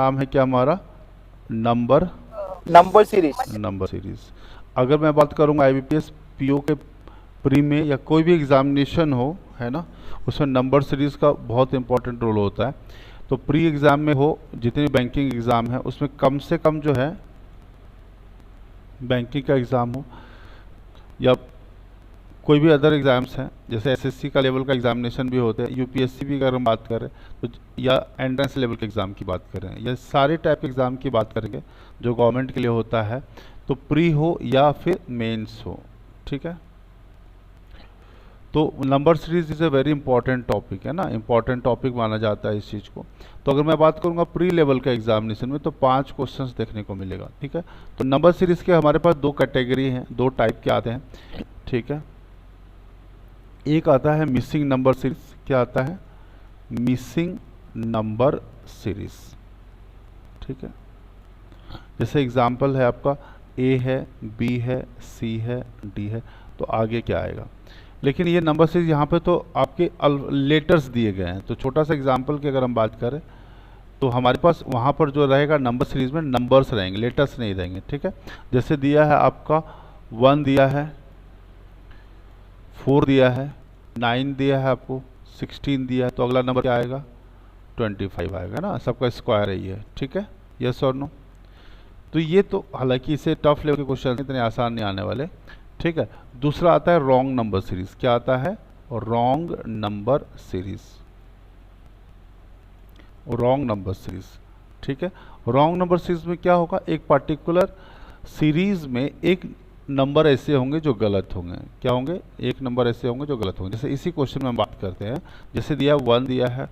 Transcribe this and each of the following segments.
नाम है क्या हमारा, नंबर सीरीज। अगर मैं बात करूँगा IBPS PO के प्री में या कोई भी एग्जामिनेशन हो, है ना, उसमें नंबर सीरीज़ का बहुत इंपॉर्टेंट रोल होता है। तो प्री एग्ज़ाम में हो, जितने बैंकिंग एग्ज़ाम है उसमें कम से कम जो है बैंकिंग का एग्ज़ाम हो या कोई भी अदर एग्ज़ाम्स हैं, जैसे SSC का लेवल का एग्जामिनेशन भी होते हैं, UPSC भी अगर हम बात करें तो, या एंट्रेंस लेवल के एग्ज़ाम की बात करें, या सारे टाइप के एग्ज़ाम की बात करेंगे जो गवर्नमेंट के लिए होता है, तो प्री हो या फिर मेंस हो, ठीक है। तो number series is a very important topic, है ना, इंपॉर्टेंट टॉपिक माना जाता है इस चीज़ को। तो अगर मैं बात करूँगा प्री लेवल के एग्जामिनेशन में तो 5 क्वेश्चंस देखने को मिलेगा, ठीक है। तो नंबर सीरीज़ के हमारे पास 2 कैटेगरी हैं, 2 टाइप के आते हैं, ठीक है। एक आता है मिसिंग नंबर सीरीज। क्या आता है? मिसिंग नंबर सीरीज, ठीक है। जैसे एग्जाम्पल है आपका A है, B है, C है, D है, तो आगे क्या आएगा। लेकिन ये नंबर सीरीज यहाँ पे तो आपके लेटर्स दिए गए हैं, तो छोटा सा एग्जाम्पल की अगर हम बात करें तो हमारे पास वहाँ पर जो रहेगा नंबर सीरीज में नंबर्स रहेंगे, लेटर्स नहीं रहेंगे, ठीक है। जैसे दिया है आपका 1 दिया है, 4 दिया है, 9 दिया है आपको, 16 दिया है, तो अगला नंबर क्या आएगा? 25 आएगा ना, सबका स्क्वायर है ये, ठीक है। यस और नो। तो ये तो हालांकि इसे टफ लेवल के क्वेश्चन इतने आसान नहीं आने वाले, ठीक है। दूसरा आता है रॉन्ग नंबर सीरीज। क्या आता है? Wrong number series, wrong number series, ठीक है। रॉन्ग नंबर सीरीज में क्या होगा, एक पर्टिकुलर सीरीज में एक नंबर ऐसे होंगे जो गलत होंगे। क्या होंगे? एक नंबर ऐसे होंगे जो गलत होंगे। जैसे इसी क्वेश्चन में हम बात करते हैं, जैसे दिया 1 दिया है,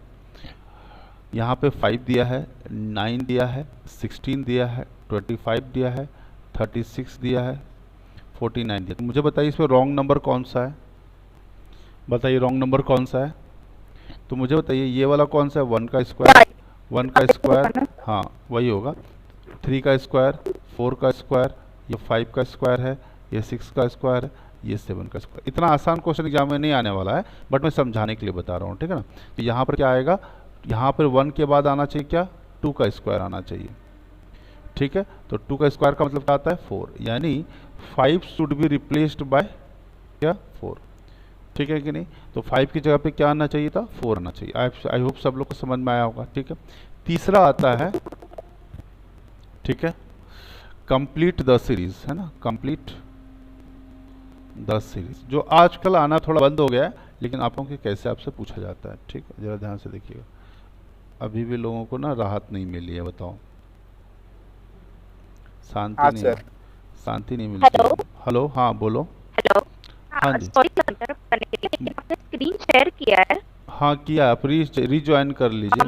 यहाँ पे 5 दिया है, 9 दिया है, 16 दिया है, 25 दिया है, 36 दिया है, 49 दिया। तो मुझे बताइए इसमें रॉन्ग नंबर कौन सा है? बताइए रॉन्ग नंबर कौन सा है? तो मुझे बताइए ये वाला कौन सा है? 1 का स्क्वायर, 1 का स्क्वायर, हाँ वही होगा। 3 का स्क्वायर, 4 का स्क्वायर, ये 5 का स्क्वायर है, ये 6 का स्क्वायर है, ये 7 का स्क्वायर। इतना आसान क्वेश्चन एग्जाम में नहीं आने वाला है, बट मैं समझाने के लिए बता रहा हूँ, ठीक है ना। तो यहाँ पर क्या आएगा? यहाँ पर 1 के बाद आना चाहिए क्या? 2 का स्क्वायर आना चाहिए, ठीक है। तो 2 का स्क्वायर का मतलब क्या आता है? 4, यानी 5 शुड बी रिप्लेस्ड बाय क्या? 4, ठीक है कि नहीं। तो 5 की जगह पे क्या आना चाहिए था? 4 आना चाहिए। आई होप सब लोग को समझ में आया होगा, ठीक है। तीसरा आता है, ठीक है, कंप्लीट द सीरीज, है ना, कंप्लीट द सीरीज, जो आजकल आना थोड़ा बंद हो गया है, लेकिन आप लोगों के कैसे आपसे पूछा जाता है, ठीक है। जरा ध्यान से देखिएगा, अभी भी लोगों को ना राहत नहीं मिली है, बताओ, शांति नहीं, शांति नहीं मिली। हेलो, हाँ बोलो। हेलो, हाँ जी, सॉरी सर इंटरप्ट करने के लिए, लेकिन आपने स्क्रीन शेयर किया है। हाँ किया, आप रीज्वाइन कर लीजिए,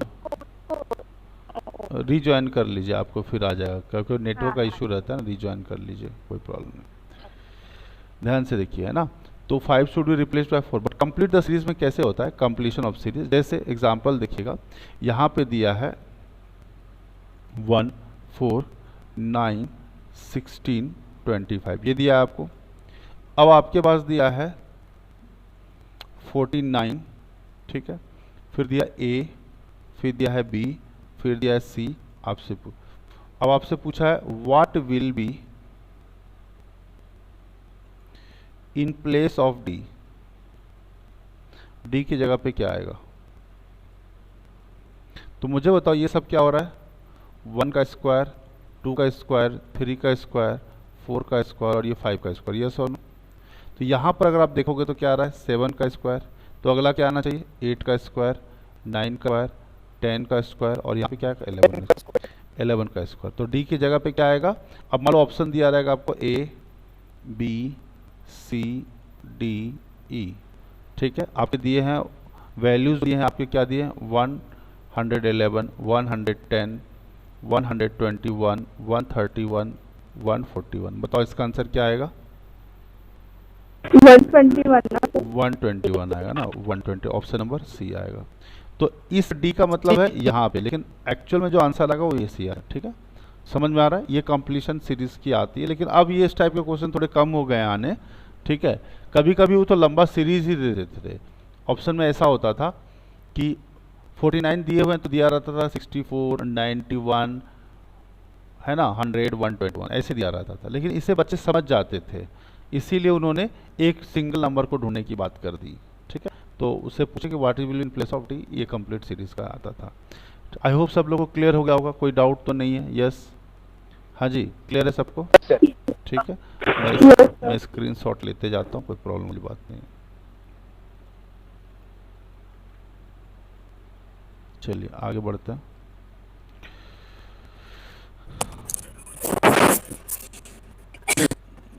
रीज्वाइन कर लीजिए, आपको फिर आ जाएगा, क्योंकि नेटवर्क का इशू रहता है ना। रीज्वाइन कर लीजिए, कोई प्रॉब्लम नहीं। ध्यान से देखिए, है ना। तो 5 should be replace by 4, but complete the series में कैसे होता है? Completion of series. जैसे एग्जांपल देखिएगा, यहाँ पे दिया है 1, 4, 9, 16, 25, ये दिया है आपको। अब आपके पास दिया है 49, ठीक है, फिर दिया A, फिर दिया है B, फिर दिया है C। अब आपसे पूछा है what will be in place of D। D की जगह पे क्या आएगा? तो मुझे बताओ ये सब क्या हो रहा है? 1 का स्क्वायर, 2 का स्क्वायर, 3 का स्क्वायर, 4 का स्क्वायर और ये 5 का स्क्वायर, यस और नो। तो यहाँ पर अगर आप देखोगे तो क्या आ रहा है? 7 का स्क्वायर, तो अगला क्या आना चाहिए? 8 का स्क्वायर, 9 का स्क्वायर, 10 का स्क्वायर और यहाँ पे क्या है? 11 का स्क्वायर। तो डी की जगह पे क्या आएगा? अब मान लो ऑप्शन दिया रहेगा आपको A, B, C, D, E, ठीक है। आपके दिए हैं वैल्यूज, दिए हैं आपके, क्या दिए हैं? 111, 110, 121, 131, 141। बताओ इसका आंसर क्या आएगा? 121 आएगा ना, 120, ऑप्शन नंबर सी आएगा। तो इस डी का मतलब है यहाँ पे, लेकिन एक्चुअल में जो आंसर आएगा वो ये सी है, ठीक है। समझ में आ रहा है? ये कंप्लीशन सीरीज की आती है, लेकिन अब ये इस टाइप के क्वेश्चन थोड़े कम हो गए हैं आने, ठीक है। कभी कभी वो तो लंबा सीरीज ही दे देते थे। ऑप्शन में ऐसा होता था कि 49 दिए हुए हैं तो दिया रहता था 64, 91, है ना, 100, 121 ऐसे दिया रहता था, लेकिन इसे बच्चे समझ जाते थे, इसीलिए उन्होंने एक सिंगल नंबर को ढूंढने की बात कर दी। ठीक है, तो उससे पूछे कि what will in place of D, ये कंप्लीट सीरीज का आता था। आई होप सब लोगों को क्लियर हो गया होगा, कोई डाउट तो नहीं है? यस, हाँ जी, क्लियर है सबको? ठीक है, मैं स्क्रीनशॉट लेते जाता हूँ, कोई प्रॉब्लम वाली बात नहीं। चलिए आगे बढ़ते हैं।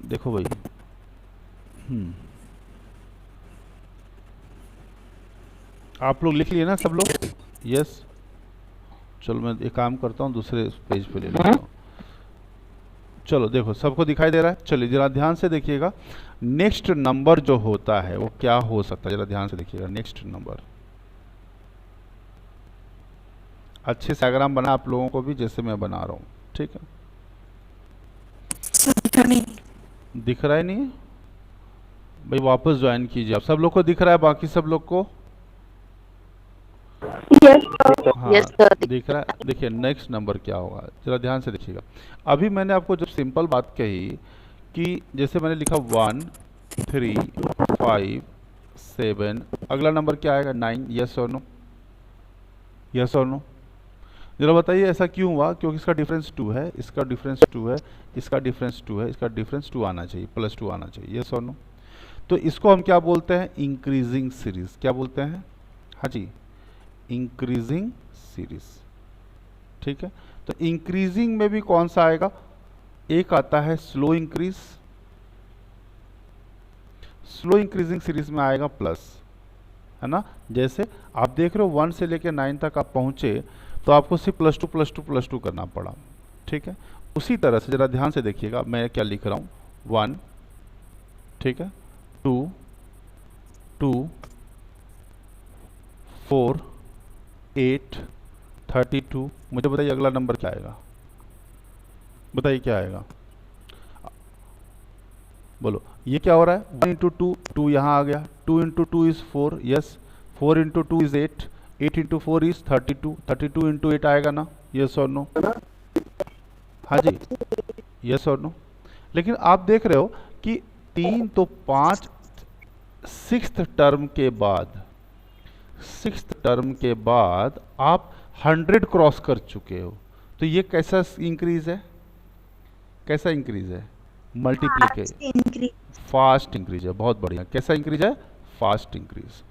देखो भाई, आप लोग लिख लिए ना सब लोग? यस, चलो मैं एक काम करता हूँ, दूसरे पेज पे ले लेता हूँ। चलो देखो, सबको दिखाई दे रहा है? चलिए जरा ध्यान से देखिएगा, नेक्स्ट नंबर जो होता है वो क्या हो सकता है, जरा ध्यान से देखिएगा। नेक्स्ट नंबर, अच्छे से डायग्राम बना आप लोगों को भी, जैसे मैं बना रहा हूँ। ठीक है, दिख रहा है नहीं भाई? वापस ज्वाइन कीजिए। आप सब लोग को दिख रहा है? बाकी सब लोग को? हाँ, दिख रहा है। देखिए नेक्स्ट नंबर क्या होगा, जरा ध्यान से देखिएगा। अभी मैंने आपको जब सिंपल बात कही कि जैसे मैंने लिखा 1 3 5 7, अगला नंबर क्या आएगा? 9। यस और नो? यस और नो? जरा बताइए ऐसा क्यों हुआ? क्योंकि इसका डिफरेंस 2 है, इसका डिफरेंस 2 है, इसका डिफरेंस 2 है, इसका डिफरेंस 2 आना चाहिए, +2 आना चाहिए। यस और नो? तो इसको हम क्या बोलते हैं? Increasing series. क्या बोलते हैं? हाँ जी, इंक्रीजिंग सीरीज। ठीक है, तो इंक्रीजिंग में भी कौन सा आएगा? एक आता है slow increase, slow increasing series में आएगा प्लस, है ना। जैसे आप देख रहे हो 1 से लेकर 9 तक आप पहुंचे तो आपको सिर्फ +2 +2 +2 करना पड़ा। ठीक है, उसी तरह से जरा ध्यान से देखिएगा, मैं क्या लिख रहा हूँ। 1, ठीक है, 2 2 4 8 32। मुझे बताइए अगला नंबर क्या आएगा? बताइए क्या आएगा? बोलो, ये क्या हो रहा है? 1 इंटू 2, 2 यहाँ आ गया, 2 into 2 is 4। Yes, 4 into 2 is 8, 8 into 4 is 32, 32 into 8 आएगा ना? यस और नो? हाँ जी, यस और नो? लेकिन आप देख रहे हो कि 3 तो 5, सिक्स्थ टर्म के बाद आप 100 क्रॉस कर चुके हो, तो ये कैसा इंक्रीज है? कैसा इंक्रीज है? मल्टीप्लीकेशन, फास्ट इंक्रीज है। बहुत बढ़िया, कैसा इंक्रीज है? Fast increase.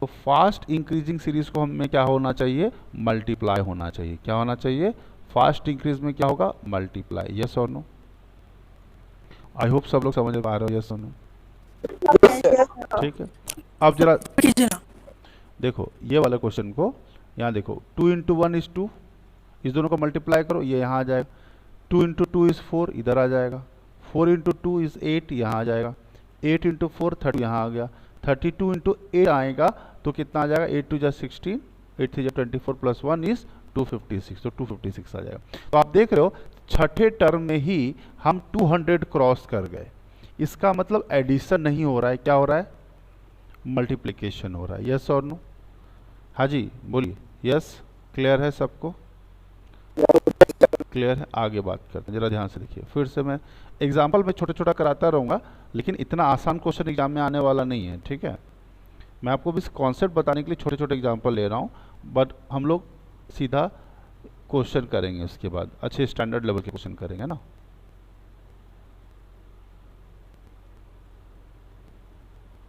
तो फास्ट इंक्रीजिंग सीरीज को हमें क्या होना चाहिए? मल्टीप्लाई होना चाहिए। क्या होना चाहिए? फास्ट इंक्रीज में क्या होगा? मल्टीप्लाई। यस और नो? आई होप सब लोग समझ पा रहे हो। यस और नो? ठीक है, अब जरा देखो ये वाले क्वेश्चन को, यहाँ देखो 2 इंटू 1 इज 2, इस दोनों को मल्टीप्लाई करो, ये यहाँ आ जाएगा। 2 इंटू 2 इज 4, इधर आ जाएगा। 4 इंटू 2 इज 8, यहाँ आ जाएगा। 8 इंटू 4 30, यहाँ आ गया। 32 इंटू 8 आएगा तो कितना आ जाएगा? 8 2 जा 16, 8 3 जा 24 प्लस 1 इज 256, तो 256 आ जाएगा। तो आप देख रहे हो छठे टर्म में ही हम 200 क्रॉस कर गए। इसका मतलब एडिशन नहीं हो रहा है, क्या हो रहा है? मल्टीप्लिकेशन हो रहा है। यस और नो? हाँ जी बोलिए। यस, क्लियर है सबको? क्लियर है? आगे बात करते हैं, जरा ध्यान से देखिए। फिर से मैं एग्जाम्पल में छोटा छोटा कराता रहूँगा, लेकिन इतना आसान क्वेश्चन एग्जाम में आने वाला नहीं है। ठीक है, मैं आपको भी कॉन्सेप्ट बताने के लिए छोटे छोटे एग्जाम्पल ले रहा हूँ, बट हम लोग सीधा क्वेश्चन करेंगे, उसके बाद अच्छे स्टैंडर्ड लेवल के क्वेश्चन करेंगे ना।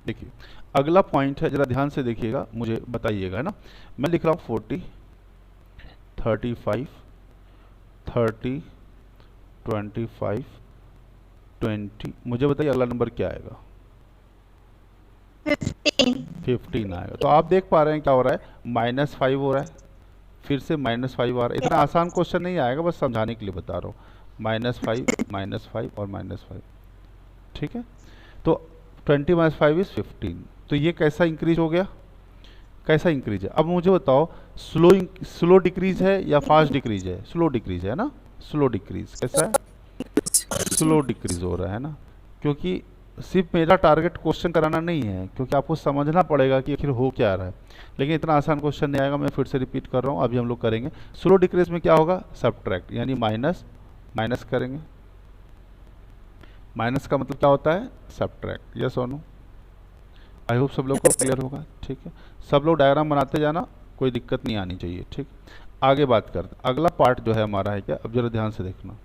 देखिए अगला पॉइंट है, जरा ध्यान से देखिएगा, मुझे बताइएगा, है ना। मैं लिख रहा हूँ 40 35 30 25 20। मुझे बताइए अगला नंबर क्या आएगा? 15 आएगा। तो आप देख पा रहे हैं क्या हो रहा है? -5 हो रहा है, फिर से -5 आ रहा है। इतना आसान क्वेश्चन नहीं आएगा, बस समझाने के लिए बता रहा हूँ। -5 और -5, ठीक है। तो 20 - 5 इज 15। तो ये कैसा इंक्रीज हो गया? कैसा इंक्रीज है? अब मुझे बताओ, स्लो डिक्रीज है या फास्ट डिक्रीज है? स्लो डिक्रीज है ना। स्लो डिक्रीज कैसा है? स्लो डिक्रीज हो रहा है ना, क्योंकि सिर्फ मेरा टारगेट क्वेश्चन कराना नहीं है, क्योंकि आपको समझना पड़ेगा कि आखिर हो क्या रहा है। लेकिन इतना आसान क्वेश्चन नहीं आएगा, मैं फिर से रिपीट कर रहा हूँ। अभी हम लोग करेंगे स्लो डिक्रीज में क्या होगा, सब्ट्रैक्ट, यानी माइनस माइनस करेंगे। माइनस का मतलब क्या होता है, सब्ट्रैक्ट। यस और नो? आई होप सब लोग को क्लियर होगा। ठीक है, सब लोग डायग्राम बनाते जाना, कोई दिक्कत नहीं आनी चाहिए। ठीक, आगे बात करते। अगला पार्ट जो है हमारा है क्या, अब जरा ध्यान से देखना।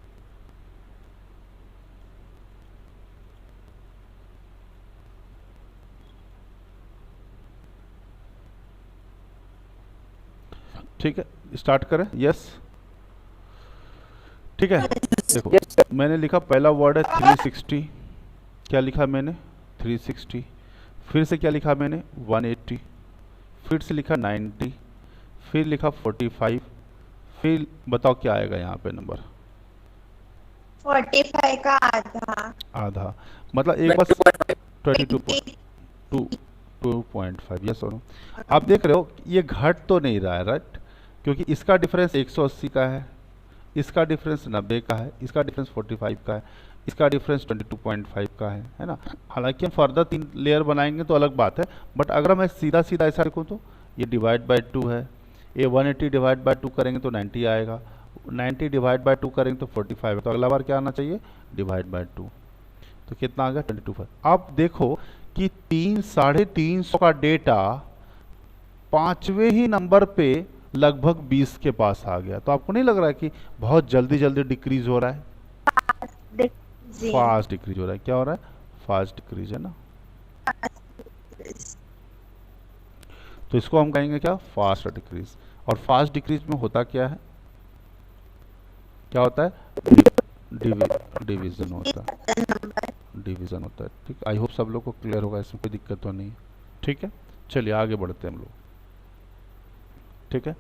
ठीक है, स्टार्ट करें। यस, ठीक है। देखो मैंने लिखा, पहला वर्ड है 360। क्या लिखा मैंने, 360। फिर से क्या लिखा मैंने, 180। फिर से लिखा 90। फिर लिखा 45। फिर बताओ क्या आएगा यहाँ पे नंबर, 45 का आधा। आधा, मतलब एक बस 22.5। यस और नो? आप देख रहे हो ये घट तो नहीं रहा है, राइट? क्योंकि इसका डिफरेंस 180 का है, इसका डिफरेंस 90 का है, इसका डिफरेंस 45 का है, इसका डिफरेंस 22.5 का है ना? हालांकि हम फर्दर 3 लेयर बनाएंगे तो अलग बात है, बट अगर मैं सीधा सीधा ऐसा लिखूँ तो ये डिवाइड बाय 2 है, ये 180 डिवाइड बाय 2 करेंगे तो 90 आएगा, 90 डिवाइड बाय 2 करेंगे तो 45 है, तो अगला बार क्या आना चाहिए, डिवाइड बाय 2। तो कितना आ गया, 22। आप देखो कि 350 का डेटा पांचवें ही नंबर पे लगभग 20 के पास आ गया। तो आपको नहीं लग रहा है कि बहुत जल्दी जल्दी डिक्रीज हो रहा है, फास्ट डिक्रीज हो रहा है? क्या हो रहा है, फास्ट डिक्रीज, है ना? तो इसको हम कहेंगे क्या, फास्ट डिक्रीज। और फास्ट डिक्रीज में होता क्या है, क्या होता है, डिवीजन होता है, डिवीजन होता है। ठीक, आई होप सब लोग को क्लियर होगा, इसमें कोई दिक्कत तो नहीं। ठीक है, चलिए आगे बढ़ते हैं हम लोग। ठीक है,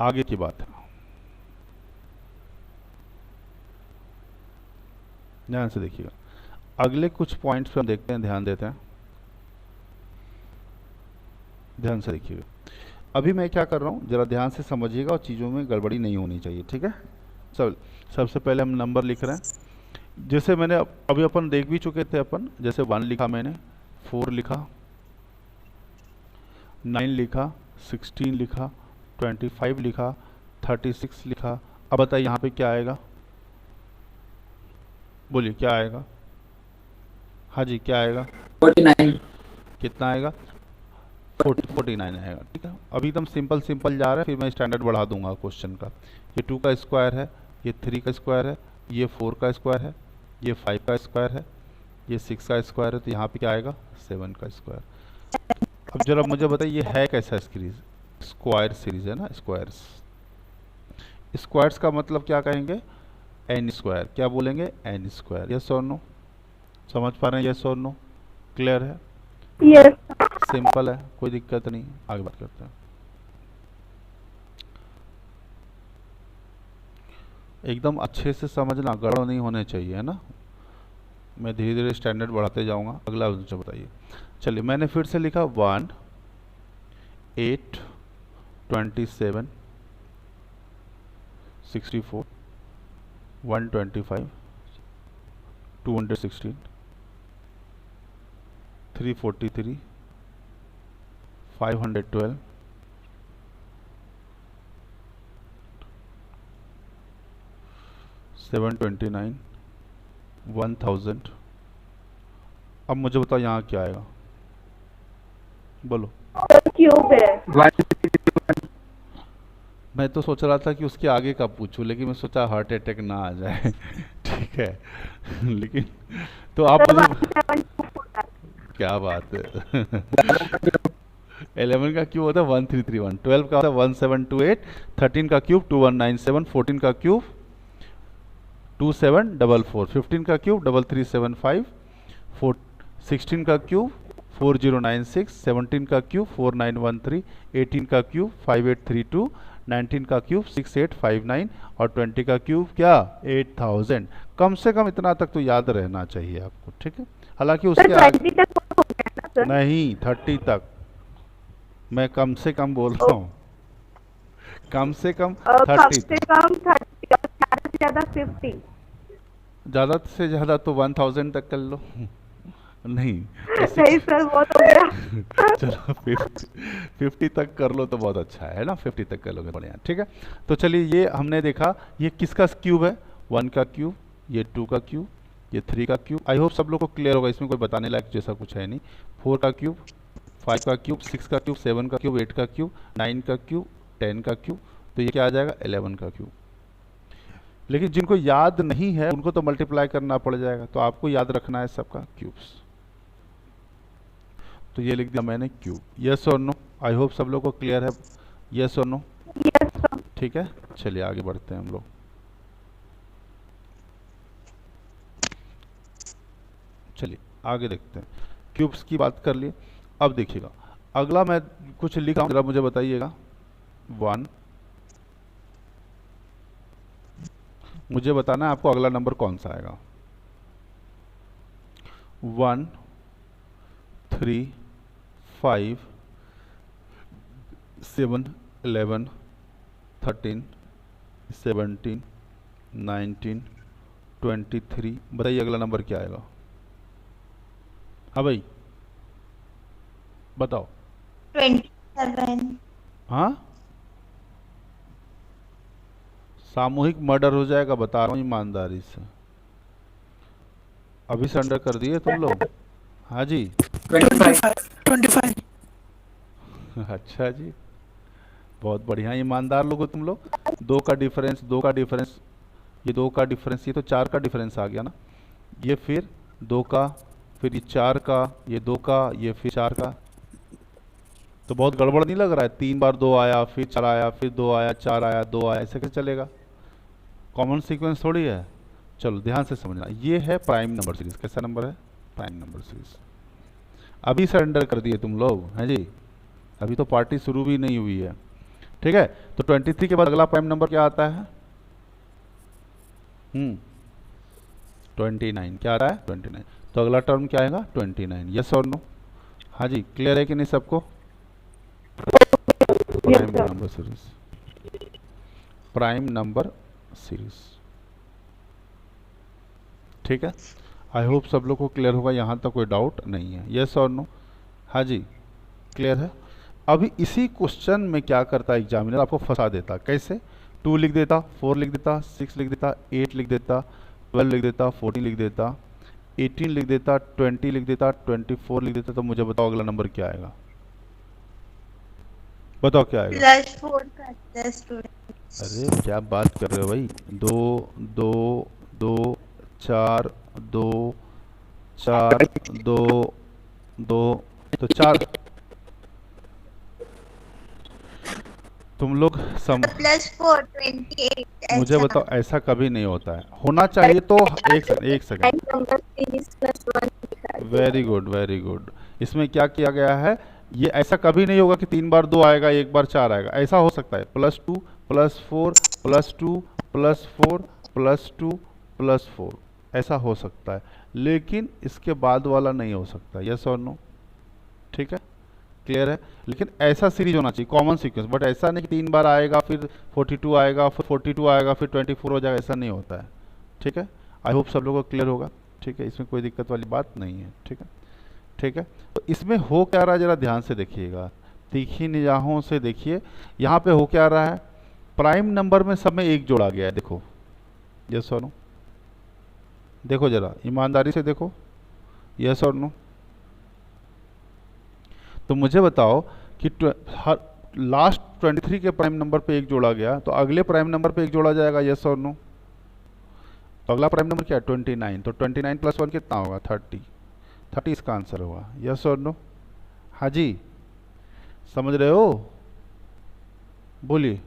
आगे की बात है, ध्यान से देखिएगा। अगले कुछ पॉइंट्स पे हम देखते हैं, ध्यान देते हैं, ध्यान से देखिएगा। अभी मैं क्या कर रहा हूँ, जरा ध्यान से समझिएगा और चीज़ों में गड़बड़ी नहीं होनी चाहिए। ठीक है, सबसे पहले हम नंबर लिख रहे हैं, जैसे मैंने अभी अपन देख भी चुके थे। अपन जैसे 1 लिखा मैंने, 4 लिखा, 9 लिखा, 16 लिखा, 25 लिखा, 36 लिखा। अब बताइए यहाँ पे क्या आएगा, बोलिए क्या आएगा? हाँ जी, क्या आएगा, 49। कितना आएगा, 49 आएगा। ठीक है, अभी एकदम सिंपल सिंपल जा रहा है, फिर मैं स्टैंडर्ड बढ़ा दूंगा क्वेश्चन का। ये 2 का स्क्वायर है, ये 3 का स्क्वायर है, ये 4 का स्क्वायर है, ये 5 का स्क्वायर है, ये 6 का स्क्वायर है, तो यहाँ पे क्या आएगा, 7 का स्क्वायर। अब जरा मुझे बताइए ये है कैसा सीरीज, स्क्वायर सीरीज है ना, स्क्वायर्स। स्क्वायर्स का मतलब क्या कहेंगे, एन स्क्वायर। क्या बोलेंगे, एन स्क्वायर। यस और नो? समझ पा रहे हैं, यस और नो? क्लियर है? यस। सिंपल है, कोई दिक्कत नहीं। आगे बात करते हैं। एकदम अच्छे से समझना, गड़बड़ नहीं होने चाहिए, है ना? मैं धीरे धीरे स्टैंडर्ड बढ़ाते जाऊंगा। अगला मुझे बताइए। चलिए मैंने फिर से लिखा 1 8 27 64 125 216 343 512 729 1000। अब मुझे बताओ यहाँ क्या आएगा, बोलो। क्यूब है। 151। मैं तो सोच रहा था कि उसके आगे का पूछूं, लेकिन मैं सोचा हार्ट अटैक ना आ जाए। ठीक है। लेकिन तो आप मुझे, क्या बात है। 11 का क्यूब होता है 1331, 12 का होता है 1728, 13 का क्यूब 2197, 14 का क्यूब 2744, 15 का क्यूब 3375, 16 का क्यूब 4096, 17 का क्यूब 4913, 18 का क्यूब 5832, 19 का क्यूब 6859 और 20 का क्यूब क्या 8000। कम से कम इतना तक तो याद रहना चाहिए आपको। ठीक है, हालांकि उसके आगे नहीं, 30 तक मैं कम से कम बोल रहा हूँ, कम से कम 30 तक। ज़्यादा 50। ज़्यादा से ज़्यादा तो 1000 तक कर लो। नहीं नहीं सर, बहुत हो गया। चलो 50 तक कर लो तो बहुत अच्छा है ना, 50 तक कर लोगे बढ़िया, ठीक है। तो चलिए ये हमने देखा ये किसका क्यूब है, 1 का क्यूब, ये 2 का क्यूब, ये 3 का क्यूब। आई होप सब लोग को क्लियर होगा, इसमें कोई बताने लायक जैसा कुछ है नहीं। 4 का क्यूब, 5 का क्यूब, 6 का क्यूब, 7 का क्यूब, 8 का क्यूब, 9 का क्यूब, 10 का क्यूब, तो ये क्या आ जाएगा 11 का क्यूब। लेकिन जिनको याद नहीं है उनको तो मल्टीप्लाई करना पड़ जाएगा, तो आपको याद रखना है सबका क्यूब्स। तो ये लिख दिया मैंने क्यूब। यस और नो, आई होप सब लोग को क्लियर है, यस और नो, यस सर। ठीक है। चलिए आगे बढ़ते हैं हम लोग। चलिए आगे देखते हैं, क्यूब्स की बात कर लिए। अब देखिएगा अगला मैं कुछ लिखा हूं, जरा मुझे बताइएगा। 1, मुझे बताना है आपको अगला नंबर कौन सा आएगा। 1, 3, 5, 7, 11, 13, 17, 19, 23, बताइए अगला नंबर क्या आएगा। हाँ भाई बताओ। 27। हाँ सामूहिक मर्डर हो जाएगा, बता रहा हूँ ईमानदारी से। अभी सरेंडर कर दिए तुम लोग? हाँ जी 25 अच्छा जी, बहुत बढ़िया, ईमानदार लोग हो तुम लोग। 2 का डिफरेंस, 2 का डिफरेंस, ये 2 का डिफरेंस, ये तो 4 का डिफरेंस आ गया ना। ये फिर 2 का, फिर ये 4 का, ये 2 का, ये फिर 4 का। तो बहुत गड़बड़ नहीं लग रहा है? 3 बार 2 आया, फिर 4 आया, फिर 2 आया, 4 आया, 2 आया, ऐसे कैसे चलेगा? कॉमन सीक्वेंस थोड़ी है। चलो ध्यान से समझना, ये है प्राइम नंबर सीरीज। कैसा नंबर है? Prime number series. अभी सरेंडर कर दिए तुम लोग हैं जी, अभी तो पार्टी शुरू भी नहीं हुई है, ठीक है। तो 23 के बाद अगला प्राइम नंबर क्या आता है? 29। क्या आ रहा है? 29। तो अगला टर्म क्या आएगा? 29। यस और नो? हाँ जी, क्लियर है कि नहीं सबको? Prime number series, prime number series, ठीक है। आई होप सब लोग को क्लियर होगा, यहाँ तक कोई डाउट नहीं है। यस और नो? हाँ जी क्लियर है। अभी इसी क्वेश्चन में क्या करता है एग्जामिनर, आपको फंसा देता। कैसे? 2 लिख देता, 4 लिख देता, 6 लिख देता, 8 लिख देता, 12 लिख देता, 14 लिख देता, 18 लिख देता, 20 लिख देता, 24 लिख देता। तो मुझे बताओ अगला नंबर क्या आएगा? बताओ क्या आएगा? +4 करते हैं स्टूडेंट। अरे क्या बात कर रहे हो भाई? 2 2 2 4 2 4 2 2, तो 4। तुम लोग +4 28। मुझे बताओ, ऐसा कभी नहीं होता है, होना चाहिए तो। एक सेकंड, प्राइम नंबर सीरीज +1 लिखा है। Very good very good. इसमें क्या किया गया है, ये ऐसा कभी नहीं होगा कि 3 बार 2 आएगा, 1 बार 4 आएगा। ऐसा हो सकता है +2 +4 +2 +4 +2 +4, ऐसा हो सकता है, लेकिन इसके बाद वाला नहीं हो सकता। यस और नो? ठीक है, क्लियर है। लेकिन ऐसा सीरीज होना चाहिए, कॉमन सीक्वेंस, बट ऐसा नहीं कि 3 बार आएगा, फिर 42 आएगा, फिर 42 आएगा, फिर 24 हो जाएगा, ऐसा नहीं होता है, ठीक है। आई होप सब लोगों को क्लियर होगा, ठीक है, इसमें कोई दिक्कत वाली बात नहीं है, ठीक है ठीक है। तो इसमें हो क्या रहा है जरा ध्यान से देखिएगा, तीखी निगाहों से देखिए। यहाँ पे हो क्या रहा है, प्राइम नंबर में सब में 1 जोड़ा गया है, देखो। यस और नो? देखो जरा ईमानदारी से देखो, यस और नो? तो मुझे बताओ कि हर लास्ट 23 के प्राइम नंबर पे 1 जोड़ा गया, तो अगले प्राइम नंबर पे 1 जोड़ा जाएगा। यस और नो? तो अगला प्राइम नंबर क्या है? 29। तो 29 + 1 कितना होगा? 30। 30 इसका आंसर होगा। यस और नो? हाँ जी, समझ रहे हो? बोलिए।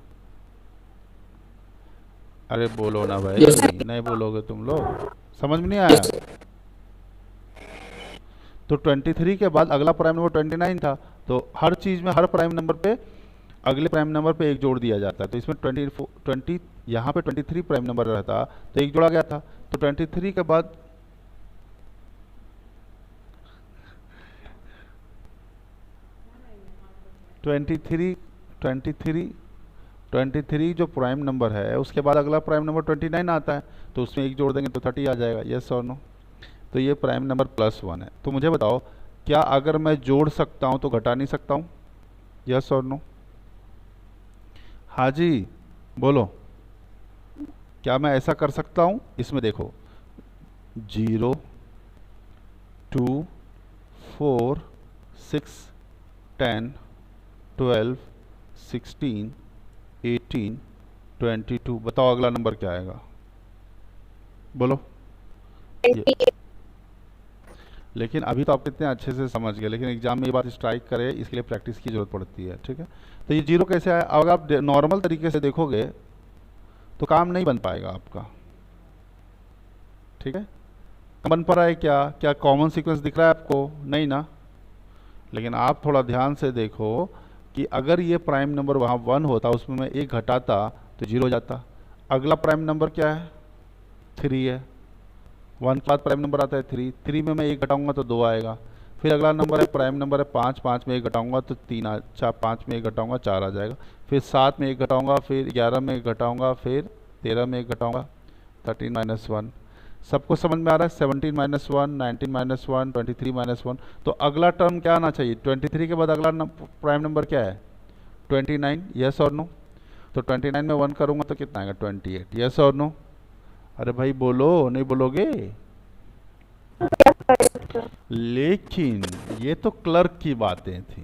अरे बोलो ना भाई, Yes, sir. नहीं बोलोगे तुम लोग? समझ में नहीं आया? तो 23 के बाद अगला प्राइम नंबर 29 था, तो हर चीज़ में हर प्राइम नंबर पे अगले प्राइम नंबर पे 1 जोड़ दिया जाता है। तो इसमें 20 यहाँ पे 23 प्राइम नंबर रहता तो 1 जोड़ा गया था। तो 23 के बाद ट्वेंटी थ्री जो प्राइम नंबर है उसके बाद अगला प्राइम नंबर 29 आता है, तो उसमें 1 जोड़ देंगे तो 30 आ जाएगा। यस और नो? तो ये प्राइम नंबर +1 है। तो मुझे बताओ, क्या अगर मैं जोड़ सकता हूँ तो घटा नहीं सकता हूँ? यस और नो? हाँ जी, बोलो, क्या मैं ऐसा कर सकता हूँ? इसमें देखो 0 2 4 6 10 12 16 18 22। बताओ अगला नंबर क्या आएगा? बोलो। ये- लेकिन अभी तो आप कितने अच्छे से समझ गए, लेकिन एग्जाम में ये बात स्ट्राइक करे, इसके लिए प्रैक्टिस की जरूरत पड़ती है। ठीक है, तो ये 0 कैसे आया? अगर आप नॉर्मल तरीके से देखोगे तो काम नहीं बन पाएगा आपका। ठीक है, बन पा रहा है क्या? क्या कॉमन सीक्वेंस दिख रहा है आपको? नहीं ना। लेकिन आप थोड़ा ध्यान से देखो कि अगर ये प्राइम नंबर वहाँ 1 होता, उसमें मैं 1 घटाता तो 0 हो जाता। अगला प्राइम नंबर क्या है? 3 है। 1 के बाद प्राइम नंबर आता है 3। 3 में मैं 1 घटाऊंगा तो 2 आएगा। फिर अगला नंबर है, प्राइम नंबर है 5। 5 में 1 घटाऊंगा तो 3 अच्छा, 5 में 1 घटाऊंगा 4 आ जाएगा। फिर 7 में 1 घटाऊंगा, फिर 11 में 1 घटाऊंगा, फिर 13 में 1 घटाऊंगा, 13 - 1। सबको समझ में आ रहा है? 17 - 1, 19 - 1, 23 - 1। तो अगला टर्म क्या आना चाहिए? 23 के बाद अगला प्राइम नंबर क्या है? 29। यस और नो? तो 29 में 1 करूंगा तो कितना आएगा? 28। यस और नो? अरे भाई बोलो, नहीं बोलोगे? लेकिन ये तो क्लर्क की बातें थी।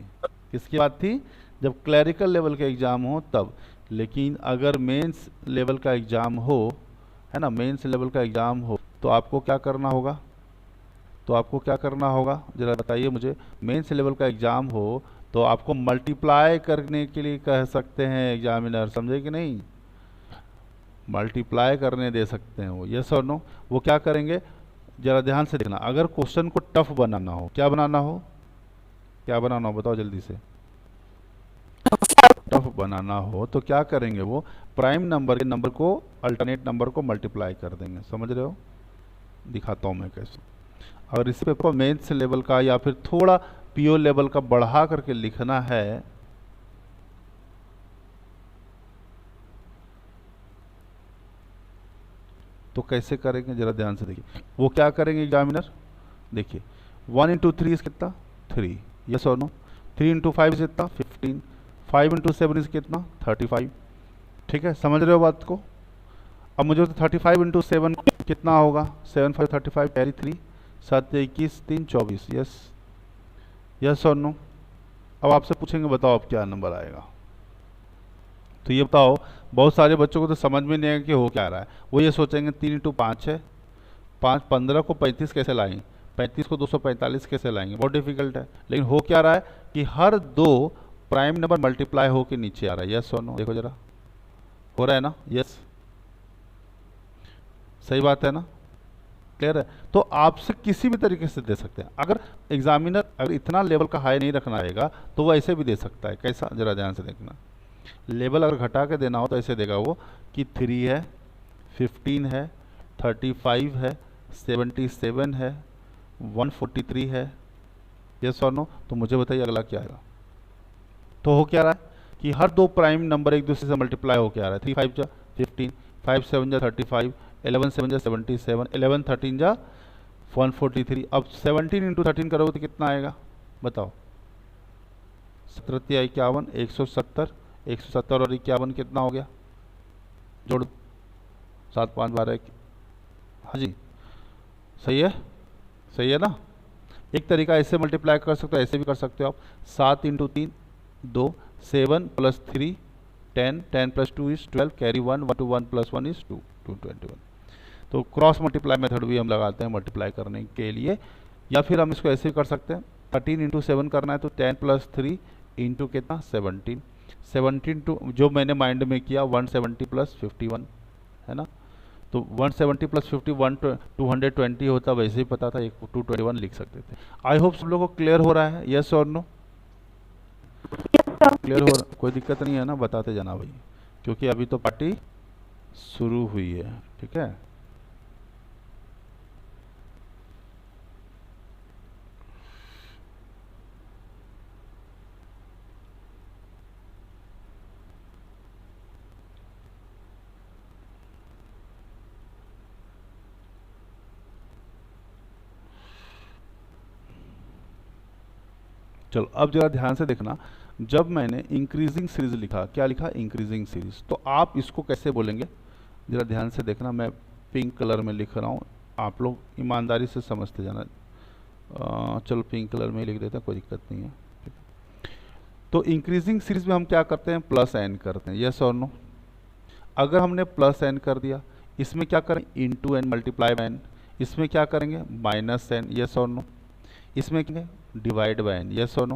किसकी बात थी? जब क्लरिकल लेवल का एग्ज़ाम हो तब। लेकिन अगर मेंस लेवल का एग्ज़ाम हो, है ना, मेंस लेवल का एग्ज़ाम हो, तो आपको क्या करना होगा? तो आपको क्या करना होगा ज़रा बताइए मुझे। मेंस लेवल का एग्ज़ाम हो तो आपको मल्टीप्लाई करने के लिए कह सकते हैं एग्जामिनर, समझे कि नहीं? मल्टीप्लाई करने दे सकते हैं वो। यस और नो? वो क्या करेंगे जरा ध्यान से देखना। अगर क्वेश्चन को टफ बनाना हो, क्या बनाना हो? क्या बनाना हो बताओ जल्दी से। टफ बनाना हो तो क्या करेंगे वो? प्राइम नंबर के नंबर को अल्टरनेट नंबर को मल्टीप्लाई कर देंगे। समझ रहे हो? दिखाता हूँ मैं कैसे। अगर इस पेपर मेंस लेवल का या फिर थोड़ा पीओ लेवल का बढ़ा करके लिखना है तो कैसे करेंगे जरा ध्यान से देखिए। वो क्या करेंगे एग्जामिनर? देखिए 1 × 3 कितना? 3। यस और नो? 3 × 5 कितना? 15। 5 × 7 कितना? 35। ठीक है, समझ रहे हो बात को? अब मुझे तो 35 × 7 कितना होगा? 7 5 35 कैरी 3, 7 21 3 24। यस, यस और नो? अब आपसे पूछेंगे बताओ अब क्या नंबर आएगा। तो ये बताओ, बहुत सारे बच्चों को तो समझ में नहीं आएगा कि हो क्या रहा है। वो ये सोचेंगे 3 × 5 है, 5 15 को 35 कैसे लाएंगे, 35 को 245 कैसे लाएंगे, बहुत डिफिकल्ट है। लेकिन हो क्या रहा है कि हर दो प्राइम नंबर मल्टीप्लाई हो के नीचे आ रहा है। यस और नो? देखो जरा, हो रहा है ना? यस, सही बात है ना? क्लियर है? तो आपसे किसी भी तरीके से दे सकते हैं। अगर एग्जामिनर अगर इतना लेवल का हाई नहीं रखना रहेगा तो वो ऐसे भी दे सकता है। कैसा? जरा ध्यान से देखना। लेवल अगर घटा के देना हो तो ऐसे देगा वो कि 3 है, 15 है, 35 है, 77 है, 143 है। यस और नो? तो मुझे बताइए अगला क्या आएगा। तो हो क्या रहा है कि हर दो प्राइम नंबर एक दूसरे से मल्टीप्लाई हो के आ रहा है। 3 5 जा 15, 5 7 जा 35, 11 7 जा 77, 11 13 जा 143। अब 17 × 13 करोगे तो कितना आएगा बताओ? 17 51, 170। 170 और 51 कितना हो गया? जोड़ 7 5 12। हाँ जी, सही है, सही है ना? एक तरीका ऐसे मल्टीप्लाई कर सकते हो, ऐसे भी कर सकते हो आप। 7 × 3 2, 7 + 3 10, 10 + 2 = 12, कैरी 1, 1 to 1 + 1 = 2, 221। तो क्रॉस मल्टीप्लाई मेथड भी हम लगाते हैं मल्टीप्लाई करने के लिए। या फिर हम इसको ऐसे भी कर सकते हैं, 13 × 7 करना है तो 10 + 3 × कितना? 17। 17 टू जो मैंने माइंड में किया 170 + 51 है ना? तो 170 + 51 220 होता, वैसे ही पता था, 221 लिख सकते थे। आई होप सब लोगों को क्लियर हो रहा है? यस और नो? क्लियर हो रहा? कोई दिक्कत नहीं है ना? बताते जाना भाई, क्योंकि अभी तो पार्टी शुरू हुई है। ठीक है, चलो अब जरा ध्यान से देखना, जब मैंने इंक्रीजिंग सीरीज लिखा, क्या लिखा, इंक्रीजिंग सीरीज, तो आप इसको कैसे बोलेंगे, जरा ध्यान से देखना, मैं पिंक कलर में लिख रहा हूँ, आप लोग ईमानदारी से समझते जाना। चलो पिंक कलर में ही लिख देते हैं, कोई दिक्कत नहीं है। तो इंक्रीजिंग सीरीज में हम क्या करते हैं, प्लस एन करते हैं, यस और नो। अगर हमने प्लस एन कर दिया, इसमें क्या करें, into N multiply by N, इसमें क्या करेंगे, माइनस एन, यस और नो। इसमें क्या, डिवाइड बाय एन, यस और नो,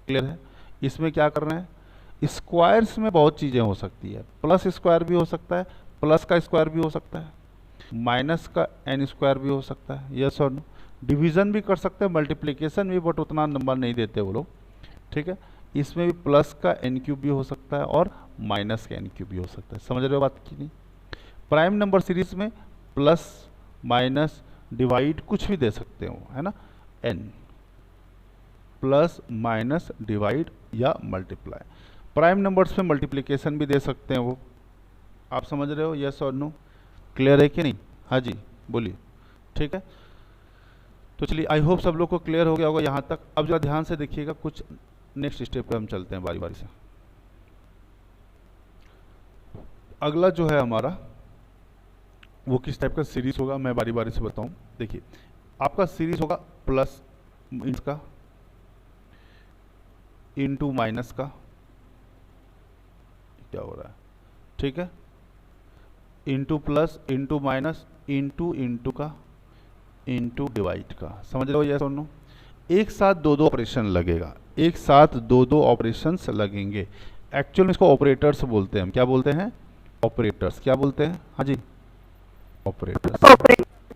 क्लियर है। इसमें क्या कर रहे हैं, स्क्वायर्स में बहुत चीज़ें हो सकती है, प्लस स्क्वायर भी हो सकता है, प्लस का स्क्वायर भी हो सकता है, माइनस का एन स्क्वायर भी हो सकता है, यस और नो। डिवीज़न भी कर सकते हैं, मल्टीप्लिकेशन भी, बट उतना नंबर नहीं देते वो लोग, ठीक है। इसमें भी प्लस का एन क्यूब भी हो सकता है और माइनस का एन क्यूब भी हो सकता है, समझ रहे हो बात की नहीं। प्राइम नंबर सीरीज में प्लस माइनस डिवाइड कुछ भी दे सकते हो, है ना, एन प्लस माइनस डिवाइड या मल्टीप्लाई। प्राइम नंबर्स में मल्टीप्लिकेशन भी दे सकते हैं वो, आप समझ रहे हो, यस और नो, क्लियर है कि नहीं, हाँ जी बोलिए, ठीक है। तो चलिए आई होप सब लोग को क्लियर हो गया होगा यहाँ तक। अब जरा ध्यान से देखिएगा, कुछ नेक्स्ट स्टेप पे हम चलते हैं बारी बारी से। अगला जो है हमारा वो किस टाइप का सीरीज होगा, मैं बारी बारी से बताऊं। देखिए आपका सीरीज होगा प्लस इसका इंटू माइनस का, क्या हो रहा है, ठीक है, into plus into minus into into का इंटू डिवाइड का, समझ रहे हो यस और नो। एक साथ दो दो ऑपरेशन लगेगा, एक साथ दो दो ऑपरेशंस लगेंगे। एक्चुअल में इसको ऑपरेटर्स बोलते हैं, हम क्या बोलते हैं, ऑपरेटर्स, क्या बोलते हैं, हाँ जी ऑपरेटर्स,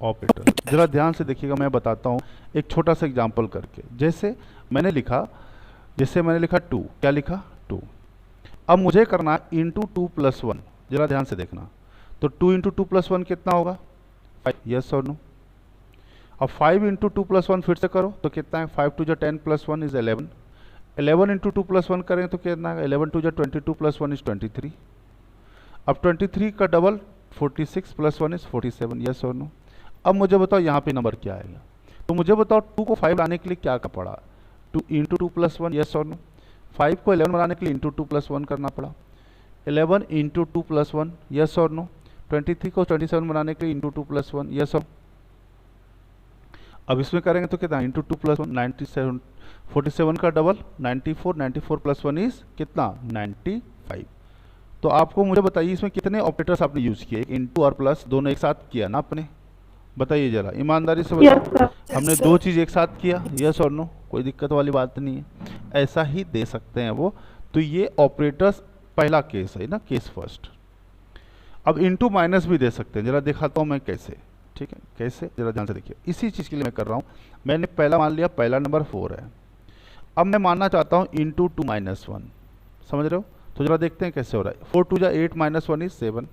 ऑपरेटर्स। जरा ध्यान से देखिएगा, मैं बताता हूँ एक छोटा सा एग्जांपल करके। जैसे मैंने लिखा 2, क्या लिखा 2, अब मुझे करना इंटू 2 + 1, जरा ध्यान से देखना। तो 2 इंटू 2 + 1 कितना होगा, 5, यस और नो। अब 5 इंटू 2 + 1 फिर से करो तो कितना है, 5 2 10 + 1 इज 11। 11 इंटू 2 + 1 करें तो कितना है, 11 2 22 + 1 इज 23। अब 23 का डबल 46 + 1 इज 47, यस और नो। अब मुझे बताओ यहाँ पे नंबर क्या आएगा, तो मुझे बताओ 2 को 5 लाने के लिए क्या पड़ा, 2 इंटू 2 + 1, यस और नो। 5 को 11 बनाने के लिए इंटू 2 + 1 करना पड़ा, 11 इंटू 2 + 1, यस और नो। 23 को 27 बनाने के लिए इंटू 2 + 1, यस और। अब इसमें करेंगे तो कितना, इंटू 2 + 1 97, 47 का डबल 94, 94 + 1 इज कितना 95। तो आपको मुझे बताइए इसमें कितने ऑपरेटर्स आपने यूज़ किए, इंटू और प्लस दोनों एक साथ किया ना आपने, बताइए जरा ईमानदारी से बताइए। Yes, sir. हमने दो चीज़ एक साथ किया, यस और नो, कोई दिक्कत वाली बात नहीं है, ऐसा ही दे सकते हैं वो। तो ये ऑपरेटर्स पहला केस है ना, केस फर्स्ट। अब इंटू माइनस भी दे सकते हैं, जरा दिखाता हूँ मैं कैसे, ठीक है, कैसे, जरा ध्यान से देखिए। इसी चीज़ के लिए मैं कर रहा हूँ, मैंने पहला मान लिया, पहला नंबर 4 है। अब मैं मानना चाहता हूँ इंटू 2 - 1, समझ रहे हो। तो जरा देखते हैं कैसे हो रहा है। 4 2 8 - 1 is 7,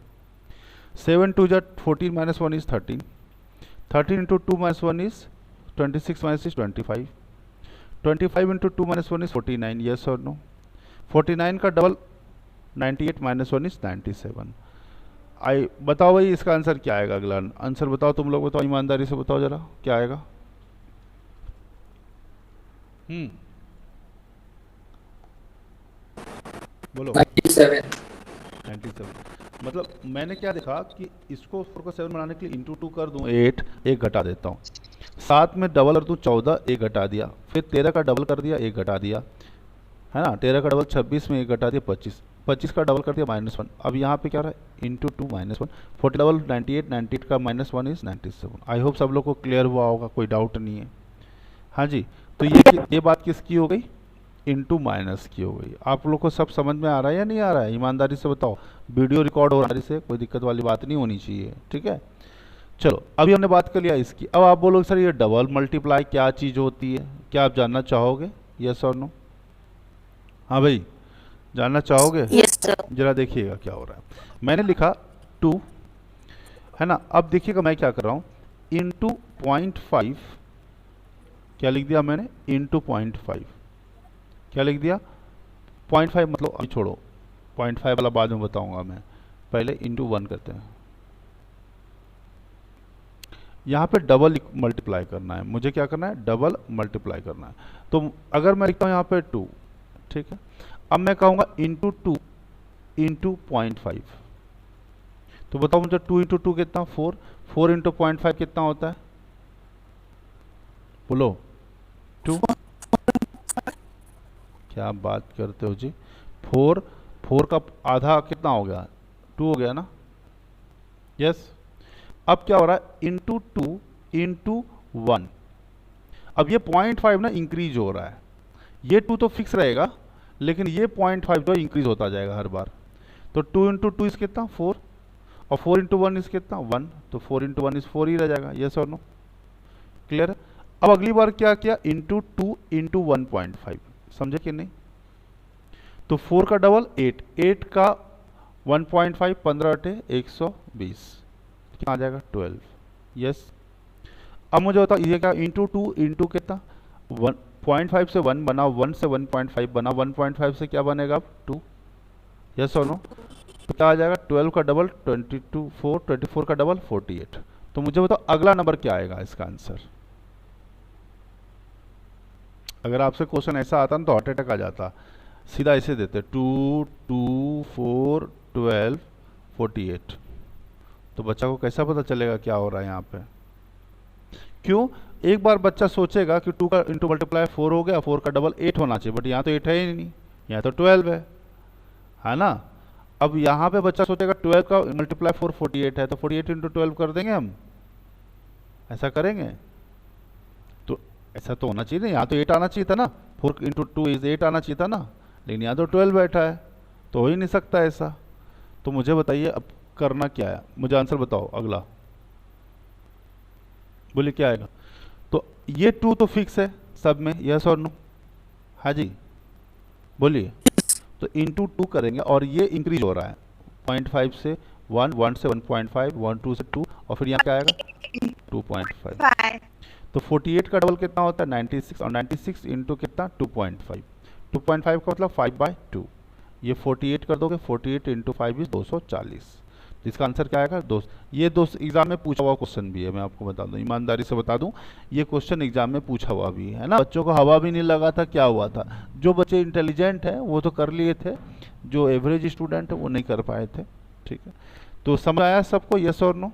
7 2 14 - 1 is 13, 13 into 2 - 1 is 26 - 1 is 25, 25 into 2 - 1 is 49, yes और नो। 49 का डबल 98 - 1 इज 97। आई बताओ भाई इसका आंसर क्या आएगा, अगला आंसर बताओ, तुम लोग बताओ, ईमानदारी से बताओ जरा क्या आएगा। बोलो 97। 97। मतलब मैंने क्या देखा कि इसको 4 को 7 बनाने के लिए इंटू 2 कर दूं 8, 1 घटा देता हूँ, 7 में डबल कर दूं 14, 1 घटा दिया, फिर 13 का डबल कर दिया 1 घटा दिया, है ना, 13 का डबल 26 में 1 घटा दिया 25, 25 का डबल कर दिया -1। अब यहाँ पे क्या रहा है, इंटू 2 - 1, 40 डबल 98, 98 का -1 इज 97। आई होप सब लोग को क्लियर हुआ होगा, कोई डाउट नहीं है, हाँ जी। तो ये बात किसकी हो गई, इंटू माइनस की हो गई। आप लोग को सब समझ में आ रहा है या नहीं आ रहा है, ईमानदारी से बताओ। वीडियो रिकॉर्ड हो रहा है, से कोई दिक्कत वाली बात नहीं होनी चाहिए, ठीक है। चलो अभी हमने बात कर लिया इसकी। अब आप बोलोगे सर ये डबल मल्टीप्लाई क्या चीज़ होती है, क्या आप जानना चाहोगे, यस और नो। हाँ भाई जानना चाहोगे, Yes, sir. जरा देखिएगा क्या हो रहा है। मैंने लिखा 2, है ना। अब देखिएगा मैं क्या कर रहा हूँ, इंटू 0.5, क्या लिख दिया मैंने, इंटू 0.5, क्या लिख दिया 0.5, मतलब अभी छोड़ो 0.5 वाला बाद में बताऊंगा मैं, पहले इंटू 1 करते हैं। यहाँ पे डबल मल्टीप्लाई करना है, मुझे क्या करना है, डबल मल्टीप्लाई करना है। तो अगर मैं लिखता हूँ यहाँ पे 2, ठीक है, अब मैं कहूँगा इंटू 2 इंटू 0.5, तो बताओ मुझे 2 इंटू 2 कितना, 4, 4 इंटू 0.5 कितना होता है, बोलो 2। क्या बात करते हो जी, 4 का आधा कितना हो गया, 2 हो गया ना, यस। अब क्या हो रहा है, इंटू 2 इंटू 1, अब ये 0.5 ना इंक्रीज हो रहा है, ये 2 तो फिक्स रहेगा लेकिन ये 0.5 तो इंक्रीज होता जाएगा हर बार। तो 2 इंटू 2 इस कितना 4, और 4 इंटू 1 इस कितना 1, तो 4 इंटू 1 इस 4 ही रह जाएगा, यस और नो, क्लियर है। अब अगली बार क्या किया, इंटू 2 इंटू 1.5, समझे कि नहीं। तो 4 का डबल 8, 8 का 1.5, 15 अटे 120, क्या आ जाएगा 12, यस। अब मुझे बताओ ये क्या, इंटू 2 इंटू कितना 1.5 से 1 बना, 1 से 1.5 बना, 1.5 से क्या बनेगा अब 2, यस और नो। तो क्या आ जाएगा 12 का डबल 22, 4, 24 का डबल 48। तो मुझे बताओ अगला नंबर क्या आएगा इसका आंसर। अगर आपसे क्वेश्चन ऐसा आता ना तो हार्ट अटैक आ जाता, सीधा ऐसे देते 2, 2, 4, 12, 48, तो बच्चा को कैसा पता चलेगा क्या हो रहा है यहाँ पे। क्यों, एक बार बच्चा सोचेगा कि 2 का इंटू मल्टीप्लाई 4 हो गया, 4 का डबल 8 होना चाहिए, बट यहाँ तो 8 है ही नहीं, यहाँ तो 12 है ना। अब यहाँ पे बच्चा सोचेगा 12 का मल्टीप्लाई 4 48 है, तो 48 इंटू 12 कर देंगे हम, ऐसा करेंगे, तो ऐसा तो होना चाहिए ना, यहाँ तो 8 आना चाहिए था ना, 4 इंटू 2 इज 8 आना चाहिए था ना, लेकिन यहाँ तो 12 बैठा है, तो हो ही नहीं सकता ऐसा। तो मुझे बताइए अब करना क्या है, मुझे आंसर बताओ अगला, बोलिए क्या आएगा। तो ये 2 तो फिक्स है सब में, यस और नो, हाँ जी बोलिए। तो इंटू 2 करेंगे और ये इंक्रीज हो रहा है 0.5 से 1, 1 से 1.5, 1, 2 से 2, और फिर यहाँ क्या आएगा 2.5। 5, तो 48 का डबल कितना होता है 96, और 96 इंटू कितना 2.5, 2.5 का मतलब 5/2, ये 48 कर दोगे, 48 इंटू 5 इज 240, जिसका आंसर क्या आएगा दोस्त। ये दोस्त एग्जाम में पूछा हुआ क्वेश्चन भी है, मैं आपको बता दूं, ईमानदारी से बता दूं, ये क्वेश्चन एग्जाम में पूछा हुआ भी है ना। बच्चों को हवा भी नहीं लगा था, क्या हुआ था, जो बच्चे इंटेलिजेंट हैं वो तो कर लिए थे, जो एवरेज स्टूडेंट है वो नहीं कर पाए थे, ठीक है। तो समझ आया सबको, यस और नो।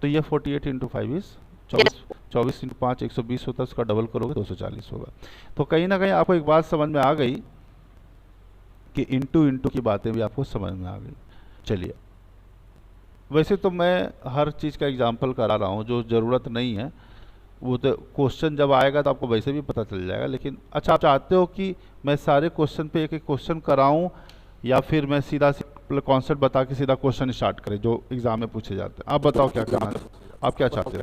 तो ये 48 इंटू 5 इज 24, 24 इंटू 5 120 होता है, उसका डबल करोगे 240 होगा। तो कहीं ना कहीं आपको एक बात समझ में आ गई कि इंटू इंटू की बातें भी आपको समझ में आ गई। चलिए, वैसे तो मैं हर चीज़ का एग्जाम्पल करा रहा हूँ, जो ज़रूरत नहीं है वो तो क्वेश्चन जब आएगा तो आपको वैसे भी पता चल जाएगा। लेकिन अच्छा, आप चाहते हो कि मैं सारे क्वेश्चन पे एक एक क्वेश्चन कराऊँ, या फिर मैं सीधा कॉन्सेप्ट बता के सीधा क्वेश्चन स्टार्ट करें जो एग्ज़ाम में पूछे जाते हैं। आप बताओ क्या करना है, आप क्या चाहते हो,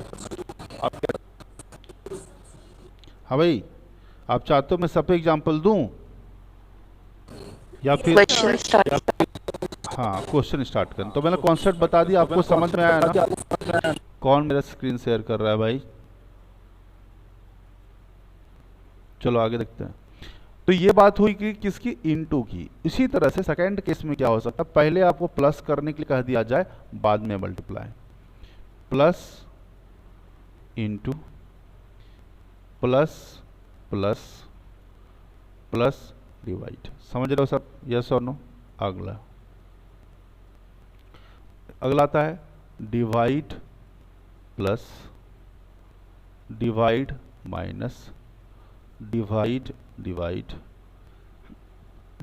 आप क्या, हाँ भाई आप चाहते हो मैं सब पे एग्जाम्पल दूँ या फिर हाँ क्वेश्चन स्टार्ट करें। तो मैंने कॉन्सेप्ट बता दिया, आपको समझ में आया ना। कौन मेरा स्क्रीन शेयर कर रहा है भाई, चलो आगे देखते हैं। तो ये बात हुई कि किसकी, इनटू की। इसी तरह से सेकंड केस में क्या हो सकता है, पहले आपको प्लस करने के लिए कह दिया जाए, बाद में multiply, plus into plus plus plus divide, समझ रहे हो सब, यस और नो। अगला आता है divide plus divide minus divide divide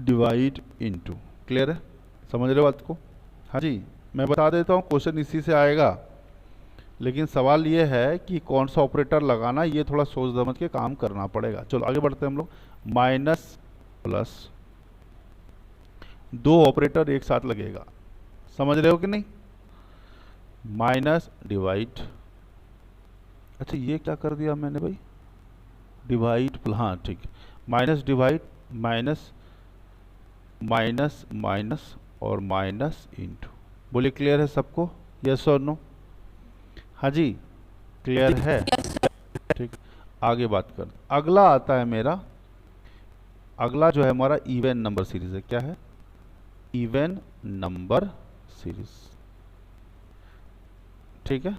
divide into. Clear है, समझ रहे हो बात को। हाँ जी, मैं बता देता हूँ क्वेश्चन इसी से आएगा, लेकिन सवाल ये है कि कौन सा ऑपरेटर लगाना, ये थोड़ा सोच समझ के काम करना पड़ेगा। चलो आगे बढ़ते हैं हम लोग। माइनस प्लस, दो ऑपरेटर एक साथ लगेगा, समझ रहे हो कि नहीं। माइनस डिवाइड, अच्छा ये क्या कर दिया मैंने भाई, डिवाइड, हाँ ठीक, minus divide minus minus minus और माइनस इंटू। बोलिए क्लियर है सबको, यस और नो। हाँ जी क्लियर है, ठीक। आगे बात कर, अगला आता है मेरा, अगला जो है हमारा इवन नंबर सीरीज है। क्या है, इवन नंबर सीरीज, ठीक है।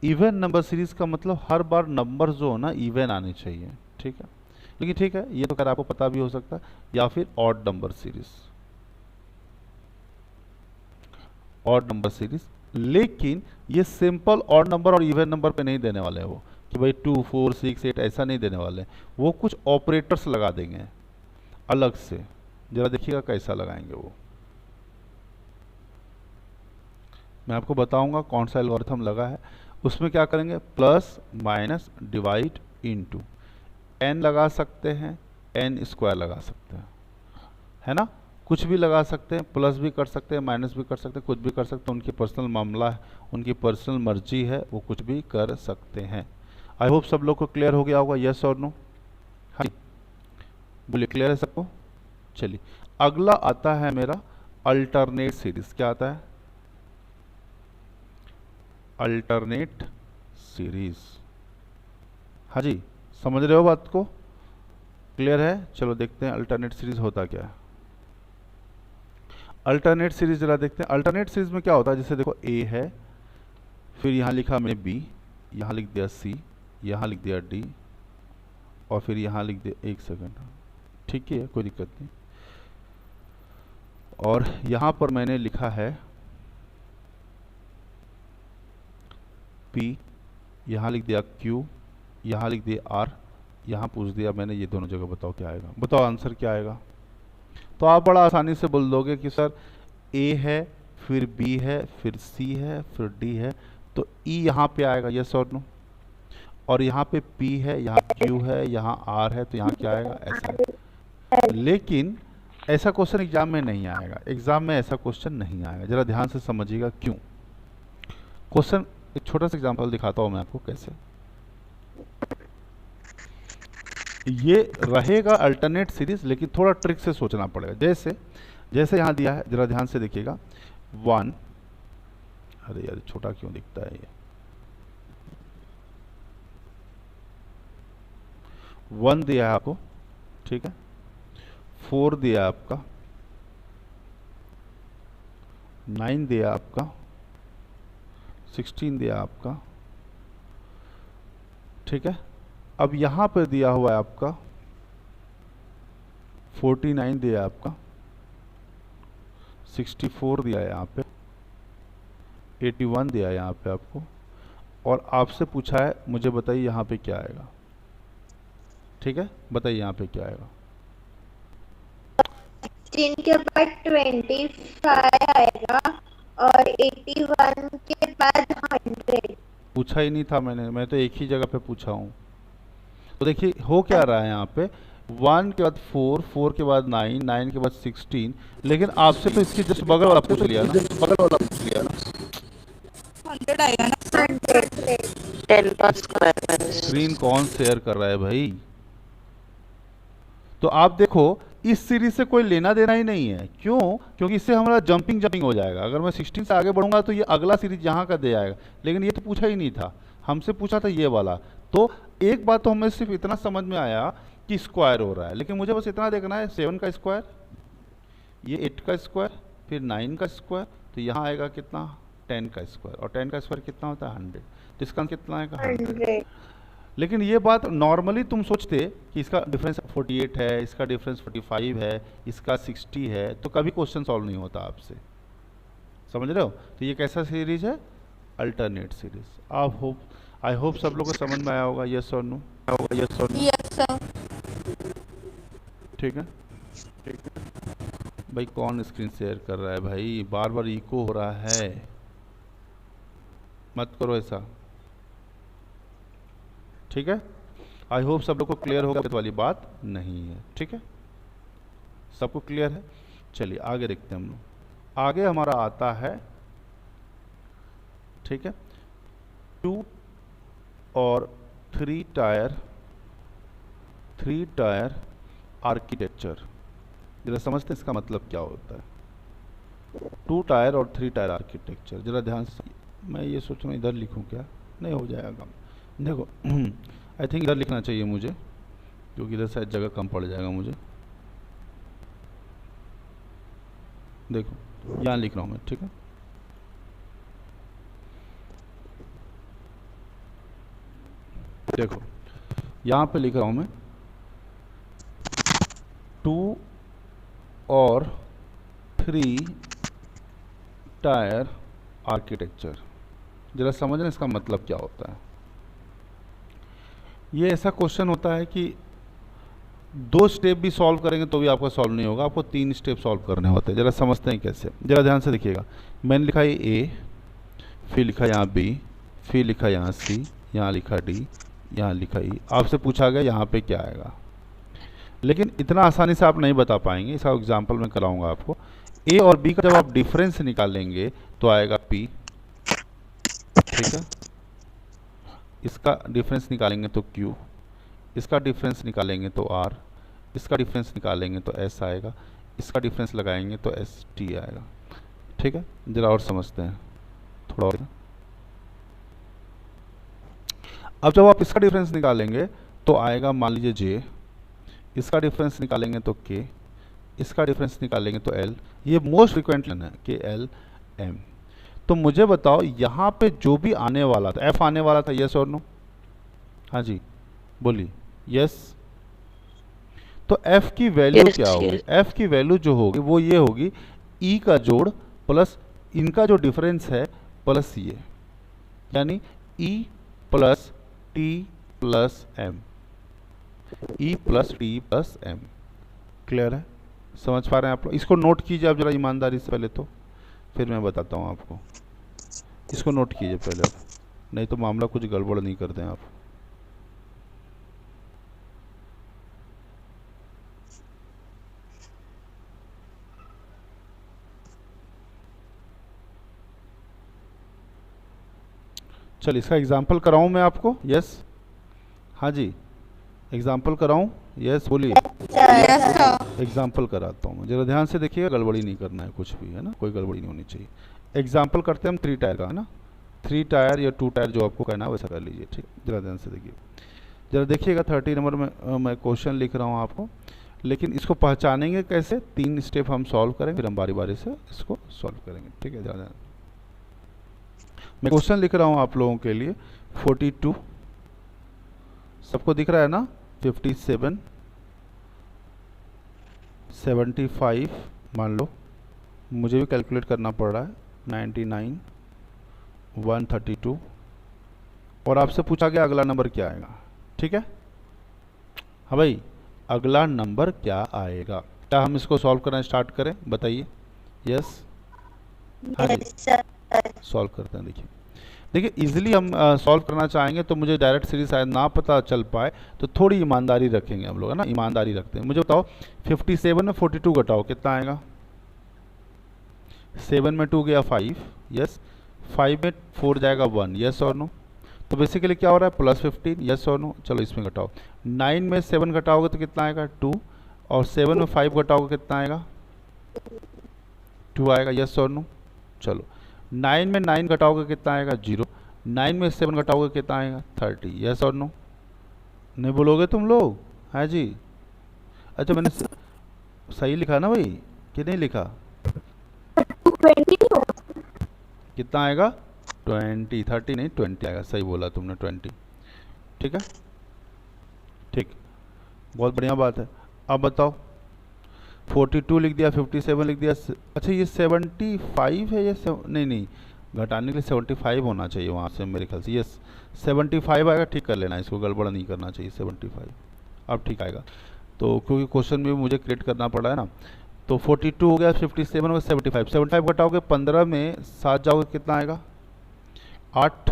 इवन नंबर सीरीज का मतलब हर बार नंबर जो हो ना इवन आने चाहिए, ठीक है। लेकिन ठीक है, ये तो खैर आपको पता भी हो सकता है। या फिर odd number series, odd number series. लेकिन ये सिंपल ऑड नंबर और इवन नंबर पे नहीं देने वाले हैं वो, कि भाई 2 4 6 8 ऐसा नहीं देने वाले। वो कुछ ऑपरेटर्स लगा देंगे अलग से, जरा देखिएगा कैसा लगाएंगे वो। मैं आपको बताऊंगा कौन सा एल्गोरिथम लगा है। उसमें क्या करेंगे, plus minus divide into n लगा सकते हैं, n स्क्वायर लगा सकते हैं, है ना। कुछ भी लगा सकते हैं, प्लस भी कर सकते हैं, माइनस भी कर सकते हैं, कुछ भी कर सकते हैं। उनकी पर्सनल मामला है, उनकी पर्सनल मर्जी है, वो कुछ भी कर सकते हैं। आई होप सब लोग को क्लियर हो गया होगा, यस और नो। हाँ बोलिए, क्लियर है सबको। चलिए अगला आता है मेरा अल्टरनेट सीरीज। क्या आता है, अल्टरनेट सीरीज। हाँ जी, समझ रहे हो बात को, क्लियर है। चलो देखते हैं अल्टरनेट सीरीज होता क्या है। अल्टरनेट सीरीज जरा देखते हैं। अल्टरनेट सीरीज में क्या होता है, जैसे देखो ए है, फिर यहाँ लिखा मैंने बी, यहाँ लिख दिया सी, यहाँ लिख दिया डी, और फिर यहाँ लिख दिया, एक सेकंड, ठीक है कोई दिक्कत नहीं। और यहाँ पर मैंने लिखा है पी, यहाँ लिख दिया क्यू, यहाँ लिख दिया आर, यहाँ पूछ दिया मैंने ये दोनों जगह, बताओ क्या आएगा, बताओ आंसर क्या आएगा। तो आप बड़ा आसानी से बोल दोगे कि सर ए है, फिर बी है, फिर सी है, फिर डी है, तो ई यहाँ पे आएगा, यस और नो। और यहाँ पे पी है, यहाँ क्यू है, यहाँ आर है, तो यहाँ क्या आएगा, ऐसा। लेकिन ऐसा क्वेश्चन एग्जाम में नहीं आएगा, एग्जाम में ऐसा क्वेश्चन नहीं आएगा। जरा ध्यान से समझिएगा क्यों। क्वेश्चन एक छोटा सा एग्जांपल दिखाता हूँ मैं आपको कैसे। ये रहेगा अल्टरनेट सीरीज, लेकिन थोड़ा ट्रिक से सोचना पड़ेगा। जैसे जैसे यहाँ दिया है, जरा ध्यान से देखिएगा। 1, अरे यार छोटा क्यों दिखता है ये, 1 दिया है आपको, ठीक है। 4 दिया है आपका, 9 दिया आपका, 16 दिया आपका, ठीक है। अब यहाँ पर दिया हुआ है आपका 49 दिया है आपका, 64 दिया है यहाँ पे, 81 दिया है यहाँ पे आपको, और आपसे पूछा है मुझे बताइए यहाँ पे क्या आएगा, ठीक है। बताइए यहाँ पे क्या आएगा। 16 के बाद 25 आएगा और 81 के बाद 100। पूछा ही नहीं था मैंने, मैं तो एक ही जगह पे पूछा हूँ। तो देखिए हो क्या रहा है यहाँ पे, 1 के बाद 4, 4 के बाद 9, 9 के बाद 16, लेकिन आपसे तो इसकी जस्ट बगल वाला पूछ लिया ना, बगल वाला पूछ लिया ना। 100 आएगा ना। 10 का स्क्वायर। स्क्रीन कौन शेयर कर रहा है भाई। तो आप देखो इस सीरीज से कोई लेना देना ही नहीं है। क्यों? क्योंकि इससे हमारा जंपिंग हो जाएगा। अगर मैं 16 से आगे बढ़ूंगा तो ये अगला सीरीज यहाँ का दे आएगा, लेकिन ये तो पूछा ही नहीं था, हमसे पूछा था ये वाला। तो एक बात तो हमें सिर्फ इतना समझ में आया कि स्क्वायर हो रहा है, लेकिन मुझे बस इतना देखना है 7 का स्क्वायर, ये 8 का स्क्वायर, फिर 9 का स्क्वायर, तो यहाँ आएगा कितना, 10 का स्क्वायर, और 10 का स्क्वायर कितना होता है 100, तो इसका कितना आएगा 100। लेकिन ये बात नॉर्मली तुम सोचते कि इसका डिफरेंस 48 है, इसका डिफरेंस 45 है, इसका 60 है, तो कभी क्वेश्चन सॉल्व नहीं होता आपसे, समझ रहे हो। तो ये कैसा सीरीज है, अल्टरनेट सीरीज। आई होप सब लोगों को समझ में आया होगा, यस और नो, यस और नो, यस सर। ठीक है। भाई कौन स्क्रीन शेयर कर रहा है भाई, बार बार इको हो रहा है, मत करो ऐसा, ठीक है। आई होप सब लोग को क्लियर होगा, वाली बात नहीं है, ठीक है, सबको क्लियर है। चलिए आगे देखते हैं हम लोग। आगे हमारा आता है, ठीक है, 2 और 3 टायर आर्किटेक्चर। जरा समझते हैं इसका मतलब क्या होता है, 2 टायर और 3 टायर आर्किटेक्चर। जरा ध्यान से, मैं ये सोच रहा हूँ इधर लिखूँ क्या, नहीं हो जाएगा काम। देखो आई थिंक इधर लिखना चाहिए मुझे, क्योंकि इधर शायद जगह कम पड़ जाएगा मुझे। देखो यहाँ लिख रहा हूँ मैं, ठीक है। देखो यहाँ पे लिख रहा हूँ मैं 2 और 3 टायर आर्किटेक्चर। जरा समझना इसका मतलब क्या होता है। ये ऐसा क्वेश्चन होता है कि 2 स्टेप भी सॉल्व करेंगे तो भी आपका सॉल्व नहीं होगा, आपको 3 स्टेप सॉल्व करने होते हैं। जरा समझते हैं कैसे, जरा ध्यान से देखिएगा। मैंने लिखा ये ए, फिर लिखा यहाँ बी, फिर लिखा यहाँ सी, यहाँ लिखा डी, यहाँ लिखा ई। आपसे पूछा गया यहाँ पे क्या आएगा, लेकिन इतना आसानी से आप नहीं बता पाएंगे। इसका एग्जाम्पल मैं कराऊंगा आपको। ए और बी का जब आप डिफरेंस निकालेंगे तो आएगा पी, ठीक है। इसका डिफरेंस निकालेंगे तो क्यू, इसका डिफरेंस निकालेंगे तो आर, इसका डिफरेंस निकालेंगे तो एस आएगा, इसका डिफरेंस लगाएंगे तो एस टी आएगा, ठीक है। जरा और समझते हैं थोड़ा और। अब जब आप इसका डिफरेंस निकालेंगे तो आएगा मान लीजिए जे, इसका डिफरेंस निकालेंगे तो के, इसका डिफरेंस निकालेंगे तो एल। ये मोस्ट फ्रिक्वेंटली है के एल एम। तो मुझे बताओ यहाँ पे जो भी आने वाला था, एफ आने वाला था, यस और नो? हाँ जी बोलिए, यस। तो एफ की वैल्यू Yes, क्या होगी? yes. एफ की वैल्यू जो होगी वो ये होगी, ई का जोड़ प्लस इनका जो डिफरेंस है प्लस ये, यानी E plus T plus M, E plus T plus M. Clear है? समझ पा रहे हैं आप लोग? इसको नोट कीजिए आप जरा ईमानदारी से पहले, तो फिर मैं बताता हूँ आपको। इसको नोट कीजिए पहले आप, नहीं तो मामला कुछ गड़बड़ नहीं कर दें आप। चल इसका एग्जाम्पल कराऊं मैं आपको? यस, हाँ जी एग्जाम्पल कराऊं? यस बोलिए। Yes sir. एग्जाम्पल कराता हूँ, जरा ध्यान से देखिएगा, गड़बड़ी नहीं करना है कुछ भी, है ना, कोई गड़बड़ी नहीं होनी चाहिए। एग्जाम्पल करते हैं हम 3 टायर का, है ना, 3 टायर या 2 टायर जो आपको कहना है वैसा कर लीजिए, ठीक। जरा ध्यान से देखिए, जरा देखिएगा 30 नंबर में मैं क्वेश्चन लिख रहा हूँ आपको, लेकिन इसको पहचानेंगे कैसे? 3 स्टेप हम सॉल्व करेंगे, फिर हम बारी बारी से इसको सॉल्व करेंगे, ठीक है। ध्यान, मैं क्वेश्चन लिख रहा हूँ आप लोगों के लिए। 42 सबको दिख रहा है ना? 57, 75 मान लो, मुझे भी कैलकुलेट करना पड़ रहा है, 99, 132, और आपसे पूछा गया अगला नंबर क्या आएगा, ठीक है। हाँ भाई, अगला नंबर क्या आएगा? क्या हम इसको सॉल्व करना स्टार्ट करें? बताइए। यस, हाँ जी सॉल्व करते हैं। देखिए इजीली हम सॉल्व करना चाहेंगे तो मुझे डायरेक्ट सीरीज शायद ना पता चल पाए, तो थोड़ी ईमानदारी रखेंगे हम लोग, है ना, ईमानदारी रखते हैं। मुझे बताओ 57 में 42 घटाओ कितना आएगा? 7 में 2 गया 5, यस। 5 में 4 जाएगा 1, यस और नो? तो बेसिकली क्या हो रहा है? प्लस 15, यस और नो? चलो इसमें घटाओ। 9 में 7 घटाओगे तो कितना आएगा? 2, और 7 में 5 घटाओगे कितना आएगा? 2 आएगा, यस और नो? चलो 9 में 9 घटाओगे कितना आएगा? 0। 9 में 7 घटाओगे कितना आएगा? 30, यस और नो? नहीं बोलोगे तुम लोग? हाँ जी, अच्छा मैंने सही लिखा ना भाई कि नहीं लिखा? कितना आएगा? 20, 30 नहीं 20 आएगा, सही बोला तुमने, 20, ठीक है, ठीक, बहुत बढ़िया बात है। अब बताओ 42 लिख दिया, 57 लिख दिया, अच्छा ये 75 है, ये नहीं घटाने के लिए 75 होना चाहिए वहाँ से मेरे ख्याल से। ये 75 आएगा, ठीक कर लेना, इसको गड़बड़ नहीं करना चाहिए। 75 अब ठीक आएगा, तो क्योंकि क्वेश्चन में मुझे क्रिएट करना पड़ा है ना। तो 42 हो गया, 57 हो गया, 75 घटाओगे 15 में 7 जाओगे कितना आएगा? 8,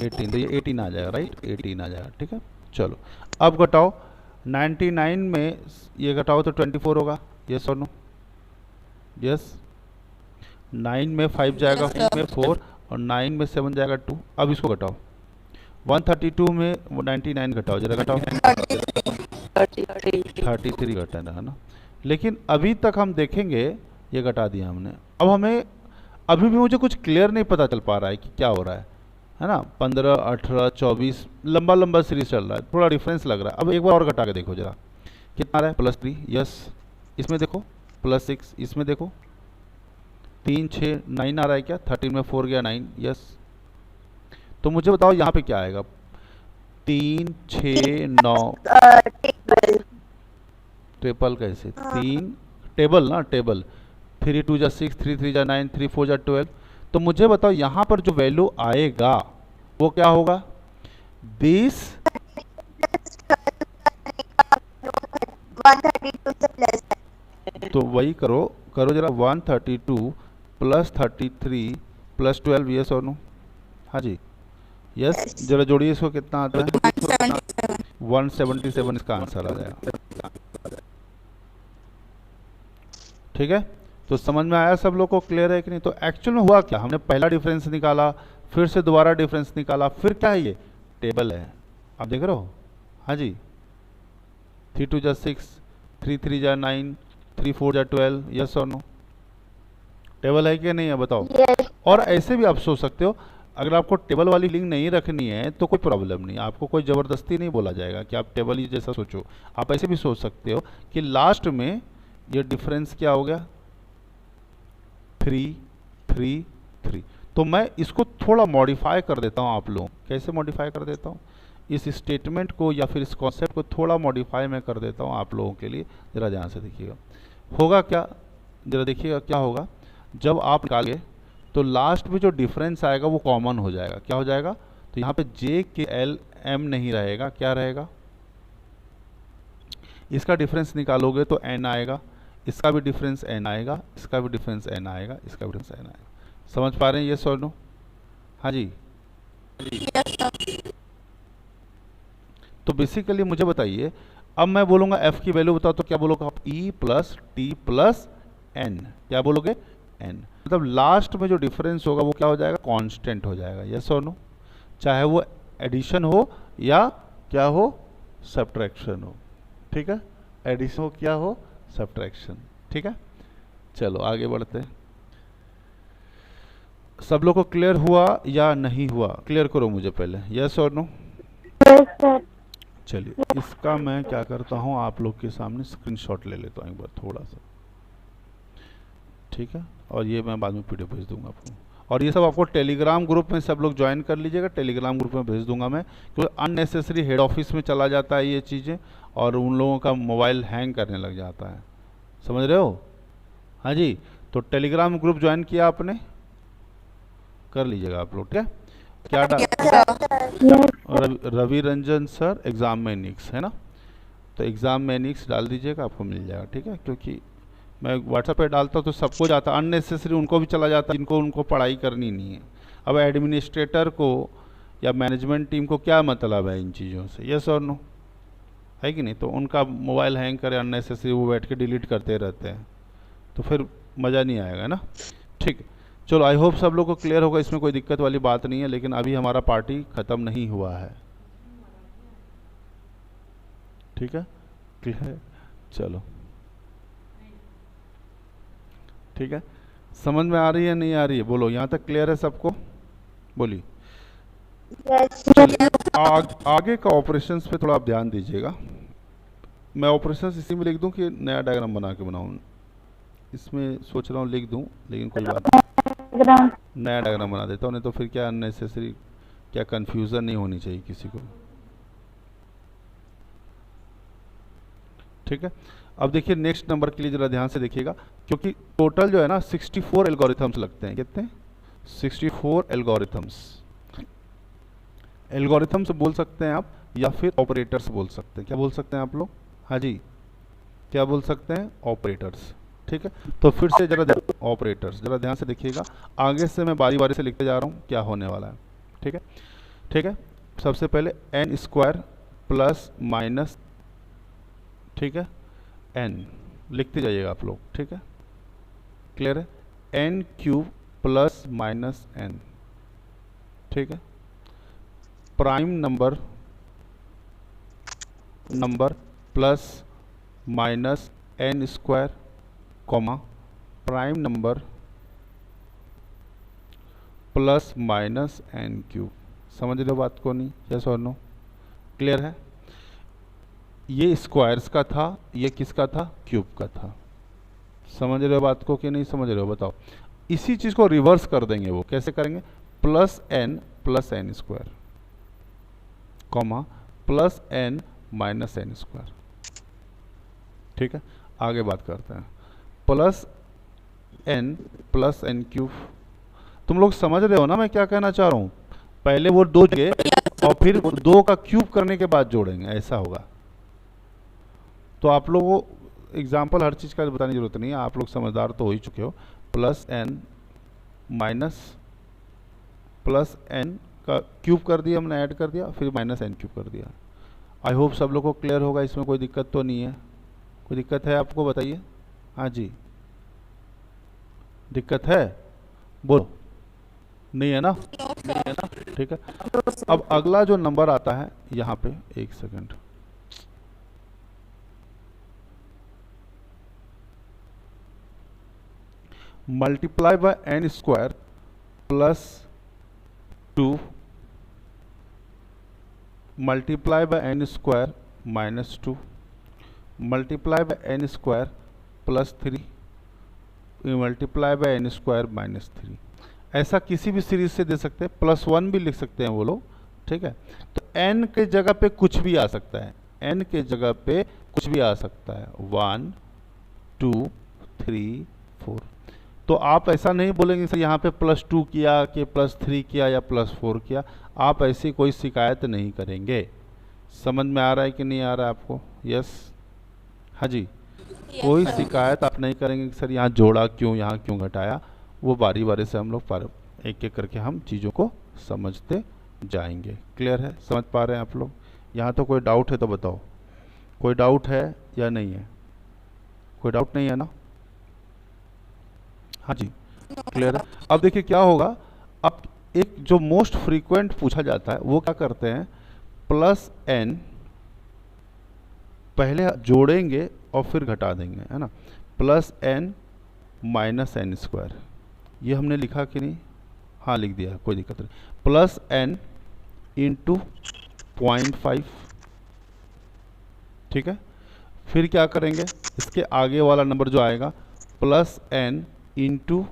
18, तो ये 18 आ जाएगा, राइट, 18 आ जाएगा, ठीक है। चलो अब घटाओ 99 में ये घटाओ तो 24 होगा, यस और नो? यस। 9 में 5 जाएगा, 5 में 4, और 9 में 7 जाएगा 2। अब इसको घटाओ, 132 में 99 घटाओ, जरा घटाओ, 33 घटाना है ना। लेकिन अभी तक हम देखेंगे, ये घटा दिया हमने। अब हमें अभी भी मुझे कुछ क्लियर नहीं पता चल पा रहा है कि क्या हो रहा है ना। 15, 18, 24 लंबा सीरीज चल रहा है, थोड़ा डिफरेंस लग रहा है। अब एक बार और घटा के देखो जरा, कितना आ रहा है? +3, यस। इसमें देखो +6, इसमें देखो 3, 6, 9 आ रहा है क्या? 13 में 4 गया 9, यस। तो मुझे बताओ यहाँ पे क्या आएगा? 3 6 9 टेबल। ट्रिपल कैसे? 3 टेबल ना, टेबल 3 2 जा 6, 3 3 जा 9, 3 4 जा 12। तो मुझे बताओ यहाँ पर जो वैल्यू आएगा वो क्या होगा? 20। 132 से प्लस है। तो वही करो करो जरा, 132 प्लस 33 प्लस 12, यस और नो? हाँ जी, यस। जरा जोड़िए इसको, कितना आता है? 177 इसका आंसर आ जाएगा। ठीक है, तो समझ में आया सब लोग को? क्लियर है कि नहीं? तो एक्चुअल में हुआ क्या, हमने पहला डिफरेंस निकाला, फिर से दोबारा डिफरेंस निकाला, फिर क्या है? ये टेबल है, आप देख रहे हो? हाँ जी, 3 2 जा 6, 3 3 जा 9, 3 4 जा 12, यस और नो? टेबल है कि नहीं है बताओ? यस। और ऐसे भी आप सोच सकते हो, अगर आपको टेबल वाली लिंक नहीं रखनी है तो कोई प्रॉब्लम नहीं, आपको कोई ज़बरदस्ती नहीं बोला जाएगा कि आप टेबल ही जैसा सोचो। आप ऐसे भी सोच सकते हो कि लास्ट में ये डिफरेंस क्या हो गया? 3 3 3। तो मैं इसको थोड़ा मॉडिफाई कर देता हूँ आप लोगों। कैसे मॉडिफाई कर देता हूँ? इस स्टेटमेंट को या फिर इस कॉन्सेप्ट को थोड़ा मॉडिफाई मैं कर देता हूँ आप लोगों के लिए। ज़रा ध्यान से देखिएगा, होगा क्या? ज़रा देखिएगा क्या होगा। जब आप निकालेंगे तो लास्ट में जो डिफरेंस आएगा वो कॉमन हो जाएगा। क्या हो जाएगा? तो यहाँ पे जे के एल एम नहीं रहेगा, क्या रहेगा? इसका डिफरेंस निकालोगे तो एन आएगा, इसका भी डिफरेंस एन आएगा, इसका भी डिफरेंस एन आएगा, इसका भी डिफरेंस एन आएगा। समझ पा रहे हैं ये सर? नो? हाँ जी। तो बेसिकली मुझे बताइए, अब मैं बोलूँगा एफ की वैल्यू बताओ, तो क्या बोलोगे आप? E plus T plus N. क्या बोलोगे? एन। मतलब लास्ट में जो डिफरेंस होगा वो क्या हो जाएगा? कांस्टेंट हो जाएगा, यस और नो? चाहे वो एडिशन हो या क्या हो? सब्ट्रैक्शन हो। ठीक है, एडिशन हो क्या हो? सब्ट्रैक्शन। ठीक है, चलो आगे बढ़ते हैं। सब लोग को क्लियर हुआ या नहीं हुआ? क्लियर करो मुझे पहले, यस और नो? चलिए, इसका मैं क्या करता हूँ, आप लोग के सामने स्क्रीनशॉट ले लेता हूँ एक बार थोड़ा सा। ठीक है, और ये मैं बाद में पीडीएफ भेज दूंगा आपको। और ये सब आपको टेलीग्राम ग्रुप में सब लोग ज्वाइन कर लीजिएगा, टेलीग्राम ग्रुप में भेज दूंगा मैं, क्योंकि अननेसेसरी हेड ऑफिस में चला जाता है ये चीज़ें, और उन लोगों का मोबाइल हैंग करने लग जाता है। समझ रहे हो? हाँ जी, तो टेलीग्राम ग्रुप ज्वाइन किया आपने? कर लीजिएगा आप लोग। ठीक है, क्या Ravi Ranjan sir exam Mannix है ना? तो एग्ज़ाम मैनिक्स डाल दीजिएगा, आपको मिल जाएगा। ठीक है, क्योंकि मैं व्हाट्सएप पे डालता हूँ तो सबको जाता, अननेसेसरी उनको भी चला जाता है जिनको उनको पढ़ाई करनी नहीं है। अब एडमिनिस्ट्रेटर को या मैनेजमेंट टीम को क्या मतलब है इन चीज़ों से? यस और नो? है कि नहीं? तो उनका मोबाइल हैंग करे अननेसेसरी, वो बैठ के डिलीट करते रहते हैं, तो फिर मज़ा नहीं आएगा ना। ठीक है, चलो आई होप सब लोग को क्लियर होगा, इसमें कोई दिक्कत वाली बात नहीं है। लेकिन अभी हमारा पार्टी ख़त्म नहीं हुआ है। ठीक है, क्लियर? चलो ठीक है, समझ में आ रही है नहीं आ रही है? बोलो, यहाँ तक क्लियर है सबको? बोलिए। आगे का ऑपरेशंस पे थोड़ा आप ध्यान दीजिएगा। मैं ऑपरेशंस इसी में लिख दूं कि नया डायग्राम बना के बनाऊं? इसमें सोच रहा हूँ लिख दूं, लेकिन कोई बात नहीं, नया डायग्राम बना देता हूँ, नहीं तो फिर क्या अननेसेसरी क्या कंफ्यूजन नहीं होनी चाहिए किसी को। ठीक है, अब देखिए नेक्स्ट नंबर के लिए जरा ध्यान से देखिएगा, क्योंकि टोटल जो है ना 64 एल्गोरिथम्स लगते हैं। कितने? 64 एल्गोरिथम्स। एल्गोरिथम्स बोल सकते हैं आप, या फिर ऑपरेटर्स बोल सकते हैं। क्या बोल सकते हैं आप लोग? हाँ जी, क्या बोल सकते हैं? ऑपरेटर्स। ठीक है, तो फिर से जरा ऑपरेटर्स जरा ध्यान से देखिएगा। आगे से मैं बारी बारी से लिखते जा रहा हूँ क्या होने वाला है। ठीक है, ठीक है, सबसे पहले n स्क्वायर प्लस माइनस, ठीक है, n लिखते जाइएगा आप लोग। ठीक है, क्लियर है? n cube plus minus n। ठीक है, prime number plus minus n square, comma prime number plus minus n cube. समझ रहे हो बात को? नहीं? यस और नो? क्लियर है? ये स्क्वायर्स का था, ये किसका था? क्यूब का था। समझ रहे हो बात को कि नहीं समझ रहे हो? बताओ। इसी चीज़ को रिवर्स कर देंगे। वो कैसे करेंगे? Plus n square, comma plus n minus N square. ठीक है, आगे बात करते हैं। Plus n cube. तुम लोग समझ रहे हो ना मैं क्या कहना चाह रहा हूँ? पहले वो दो के और फिर दो का क्यूब करने के बाद जोड़ेंगे, ऐसा होगा। तो आप लोगों को एग्जाम्पल हर चीज़ का बताने की जरूरत नहीं है, आप लोग समझदार तो हो ही चुके हो। Plus n minus plus n का क्यूब कर दिया हमने, ऐड कर दिया, फिर माइनस n क्यूब कर दिया। आई होप सब लोग को क्लियर होगा, इसमें कोई दिक्कत तो नहीं है? कोई दिक्कत है आपको बताइए। हाँ जी, दिक्कत है? बोलो, नहीं है ना? नहीं है ना? ठीक है। अब अगला जो नंबर आता है यहाँ पे, एक second, multiply by n square plus 2 multiply by n square minus 2 multiply by n square plus 3 multiply by n square minus 3। ऐसा किसी भी सीरीज से दे सकते हैं, +1 भी लिख सकते हैं वो लोग। ठीक है, तो n के जगह पे कुछ भी आ सकता है, n के जगह पे कुछ भी आ सकता है, 1 2 3 4। तो आप ऐसा नहीं बोलेंगे सर यहाँ पे +2 किया कि +3 किया या +4 किया, आप ऐसी कोई शिकायत नहीं करेंगे। समझ में आ रहा है कि नहीं आ रहा है आपको? यस, हाँ जी। कोई शिकायत आप नहीं करेंगे कि सर यहाँ जोड़ा क्यों, यहाँ क्यों घटाया। वो बारी बारी से हम लोग एक एक करके हम चीज़ों को समझते जाएंगे। क्लियर है? समझ पा रहे हैं आप लोग? यहाँ तो कोई डाउट है तो बताओ, कोई डाउट है या नहीं है? कोई डाउट नहीं है ना? हाँ जी, क्लियर है। अब देखिए क्या होगा, अब एक जो मोस्ट फ्रीक्वेंट पूछा जाता है वो क्या करते हैं, प्लस n पहले जोड़ेंगे और फिर घटा देंगे, है ना। Plus n minus N square, ये हमने लिखा कि नहीं? हाँ लिख दिया, कोई दिक्कत नहीं। प्लस n इंटू 0.5, ठीक है। फिर क्या करेंगे, इसके आगे वाला नंबर जो आएगा plus n into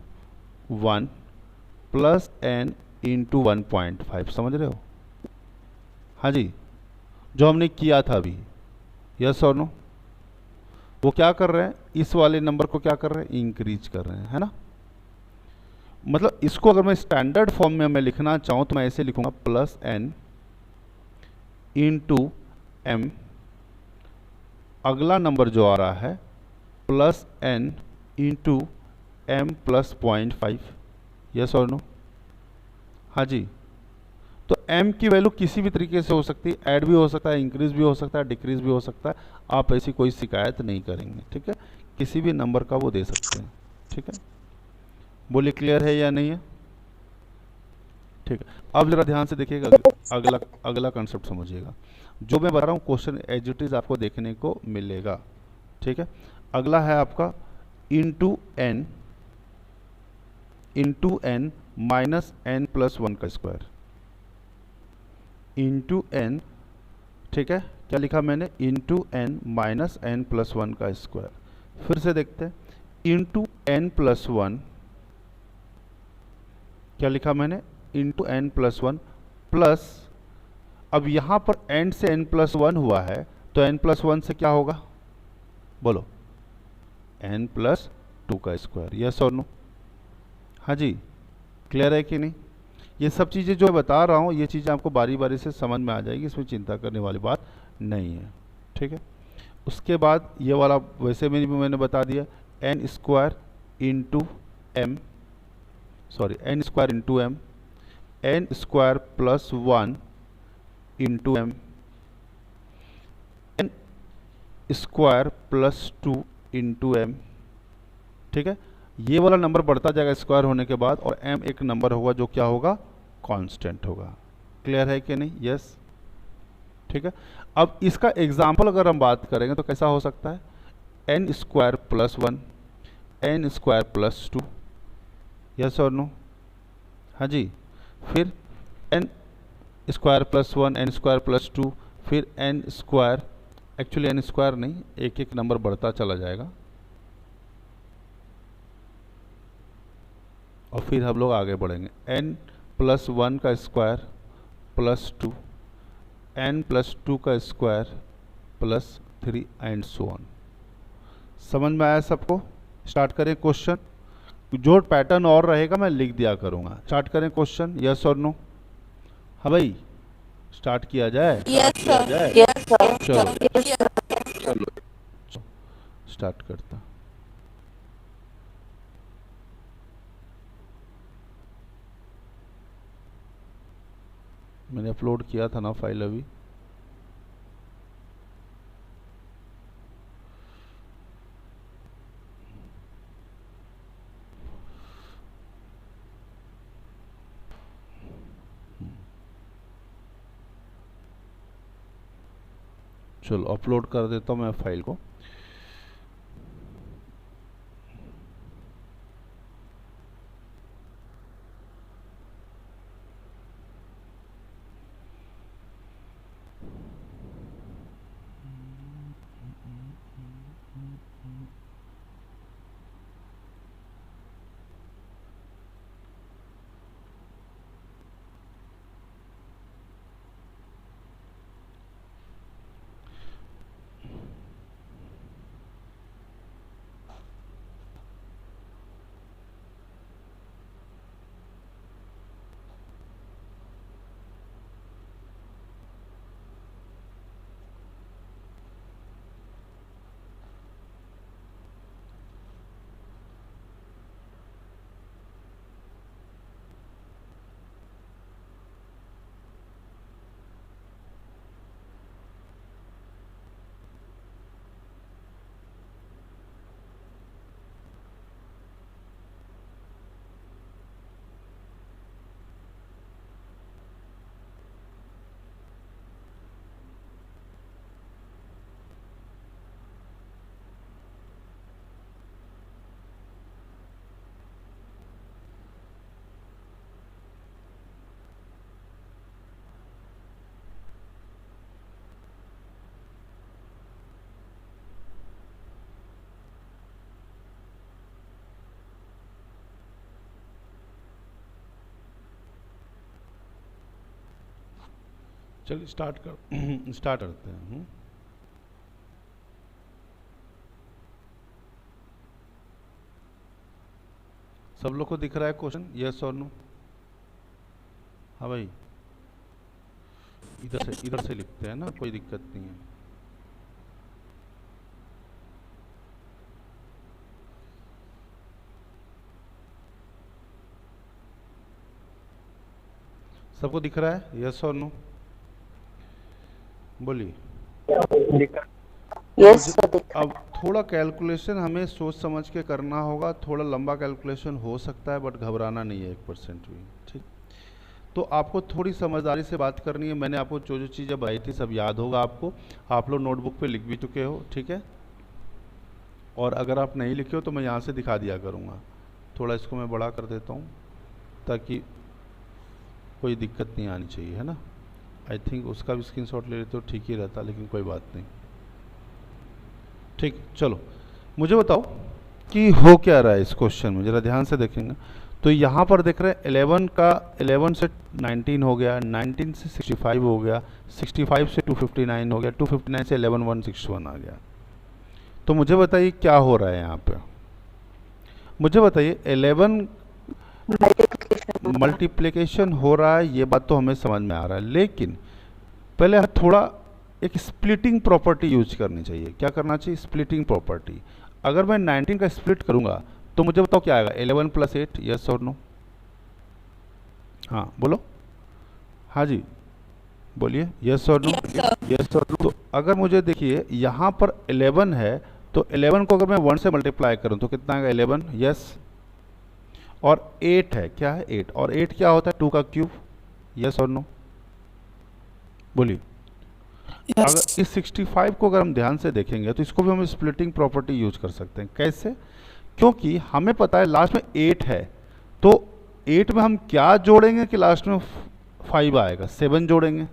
1 plus n into 1.5। समझ रहे हो? हाँ जी, जो हमने किया था अभी, यस और नो। वो क्या कर रहे हैं, इस वाले नंबर को क्या कर रहे हैं, इंक्रीज कर रहे हैं, है ना। मतलब इसको अगर मैं स्टैंडर्ड फॉर्म में मैं लिखना चाहूँ तो मैं ऐसे लिखूंगा, प्लस n इंटू m, अगला नंबर जो आ रहा है plus n into m plus 0.5। Yes और नो? हाँ जी। तो m की वैल्यू किसी भी तरीके से हो सकती है, ऐड भी हो सकता है, इंक्रीज भी हो सकता है, डिक्रीज भी हो सकता है। आप ऐसी कोई शिकायत नहीं करेंगे, ठीक है। किसी भी नंबर का वो दे सकते हैं, ठीक है। बोलिए, क्लियर है या नहीं है? ठीक है। अब जरा ध्यान से देखिएगा, अगला कंसेप्ट समझिएगा। जो मैं बता रहा हूँ क्वेश्चन एज इट इज आपको देखने को मिलेगा, ठीक है। अगला है आपका into n minus n plus 1 का स्क्वायर, इंटू n, ठीक है। क्या लिखा मैंने, into n minus n plus 1 का स्क्वायर। फिर से देखते हैं, इंटू n प्लस 1, क्या लिखा मैंने, इंटू n प्लस 1 प्लस, अब यहाँ पर n से n प्लस 1 हुआ है तो n प्लस 1 से क्या होगा, बोलो, n प्लस 2 का स्क्वायर। यस और नो? हाँ जी, क्लियर है कि नहीं? ये सब चीज़ें जो मैं बता रहा हूँ, ये चीज़ें आपको बारी बारी से समझ में आ जाएगी, इसमें चिंता करने वाली बात नहीं है, ठीक है। उसके बाद ये वाला वैसे मैंने बता दिया, n square into m, sorry n square into m, n square plus 1 into m, n square plus 2 into m, ठीक है। ये वाला नंबर बढ़ता जाएगा स्क्वायर होने के बाद, और m एक नंबर होगा जो क्या होगा, कांस्टेंट होगा। क्लियर है कि नहीं? यस, ठीक है। अब इसका एग्जाम्पल अगर हम बात करेंगे तो कैसा हो सकता है, n square plus 1, n square plus 2। Yes और नो? हाँ जी। फिर n square plus 1, n square plus 2, फिर n square, actually n square नहीं, एक एक नंबर बढ़ता चला जाएगा, और फिर हम लोग आगे बढ़ेंगे, n प्लस 1 का स्क्वायर प्लस 2, n+2 का square plus 3 and so on. समझ में आया सबको? स्टार्ट करें क्वेश्चन। जो पैटर्न और रहेगा मैं लिख दिया करूँगा। स्टार्ट करें क्वेश्चन, यस और नो? हाँ भाई, स्टार्ट किया जाए? Yes, sir. Yes, sir. चलो स्टार्ट करता। मैंने अपलोड किया था ना फाइल अभी। चलो अपलोड कर देता हूँ मैं फाइल को। चलिए स्टार्ट करते हैं। सब लोग को दिख रहा है क्वेश्चन, यस और नो? हाँ भाई, इधर से लिखते हैं ना, कोई दिक्कत नहीं है। सबको दिख रहा है, यस और नो? बोलिए। Yes, sir. अब थोड़ा कैलकुलेशन हमें सोच समझ के करना होगा। थोड़ा लंबा कैलकुलेशन हो सकता है, बट घबराना नहीं है 1% भी, ठीक? तो आपको थोड़ी समझदारी से बात करनी है। मैंने आपको जो जो चीज़ें बताई थी सब याद होगा आपको। आप लोग नोटबुक पे लिख भी चुके हो, ठीक है? और अगर आप नहीं लिखे हो तो मैं यहाँ से दिखा दिया करूँगा। थोड़ा इसको मैं बड़ा कर देता हूँ ताकि कोई दिक्कत नहीं आनी चाहिए, है ना? आई थिंक उसका भी स्क्रीनशॉट ले लेते हो ठीक ही रहता, लेकिन कोई बात नहीं। ठीक, चलो मुझे बताओ कि हो क्या रहा है इस क्वेश्चन में, ज़रा ध्यान से देखेंगे तो यहाँ पर देख रहे हैं 11 से 19 हो गया, 19 से 65 हो गया, 65 से 259 हो गया, 259 से 11161 आ गया। तो मुझे बताइए क्या हो रहा है यहाँ पे? मुझे बताइए 11 मल्टीप्लिकेशन हो रहा है, ये बात तो हमें समझ में आ रहा है, लेकिन पहले थोड़ा एक स्प्लिटिंग प्रॉपर्टी यूज करनी चाहिए। क्या करना चाहिए? Splitting property. अगर मैं 19 का स्प्लिट करूंगा तो मुझे बताओ क्या आएगा? 11 + 8, यस और नो? हाँ बोलो, हाँ जी बोलिए, यस और नो? यस और नो। तो अगर मुझे देखिए यहाँ पर 11 है, तो 11 को अगर मैं 1 से मल्टीप्लाई करूँ तो कितना आएगा? 11, यस। और 8 है, क्या है? 8। और 8 क्या होता है? 2 का क्यूब, यस और नो? बोलिए। अगर इस 65 को अगर हम ध्यान से देखेंगे तो इसको भी हम स्प्लिटिंग प्रॉपर्टी यूज कर सकते हैं। कैसे? क्योंकि हमें पता है लास्ट में 8 है, तो 8 में हम क्या जोड़ेंगे कि लास्ट में 5 आएगा? 7 जोड़ेंगे।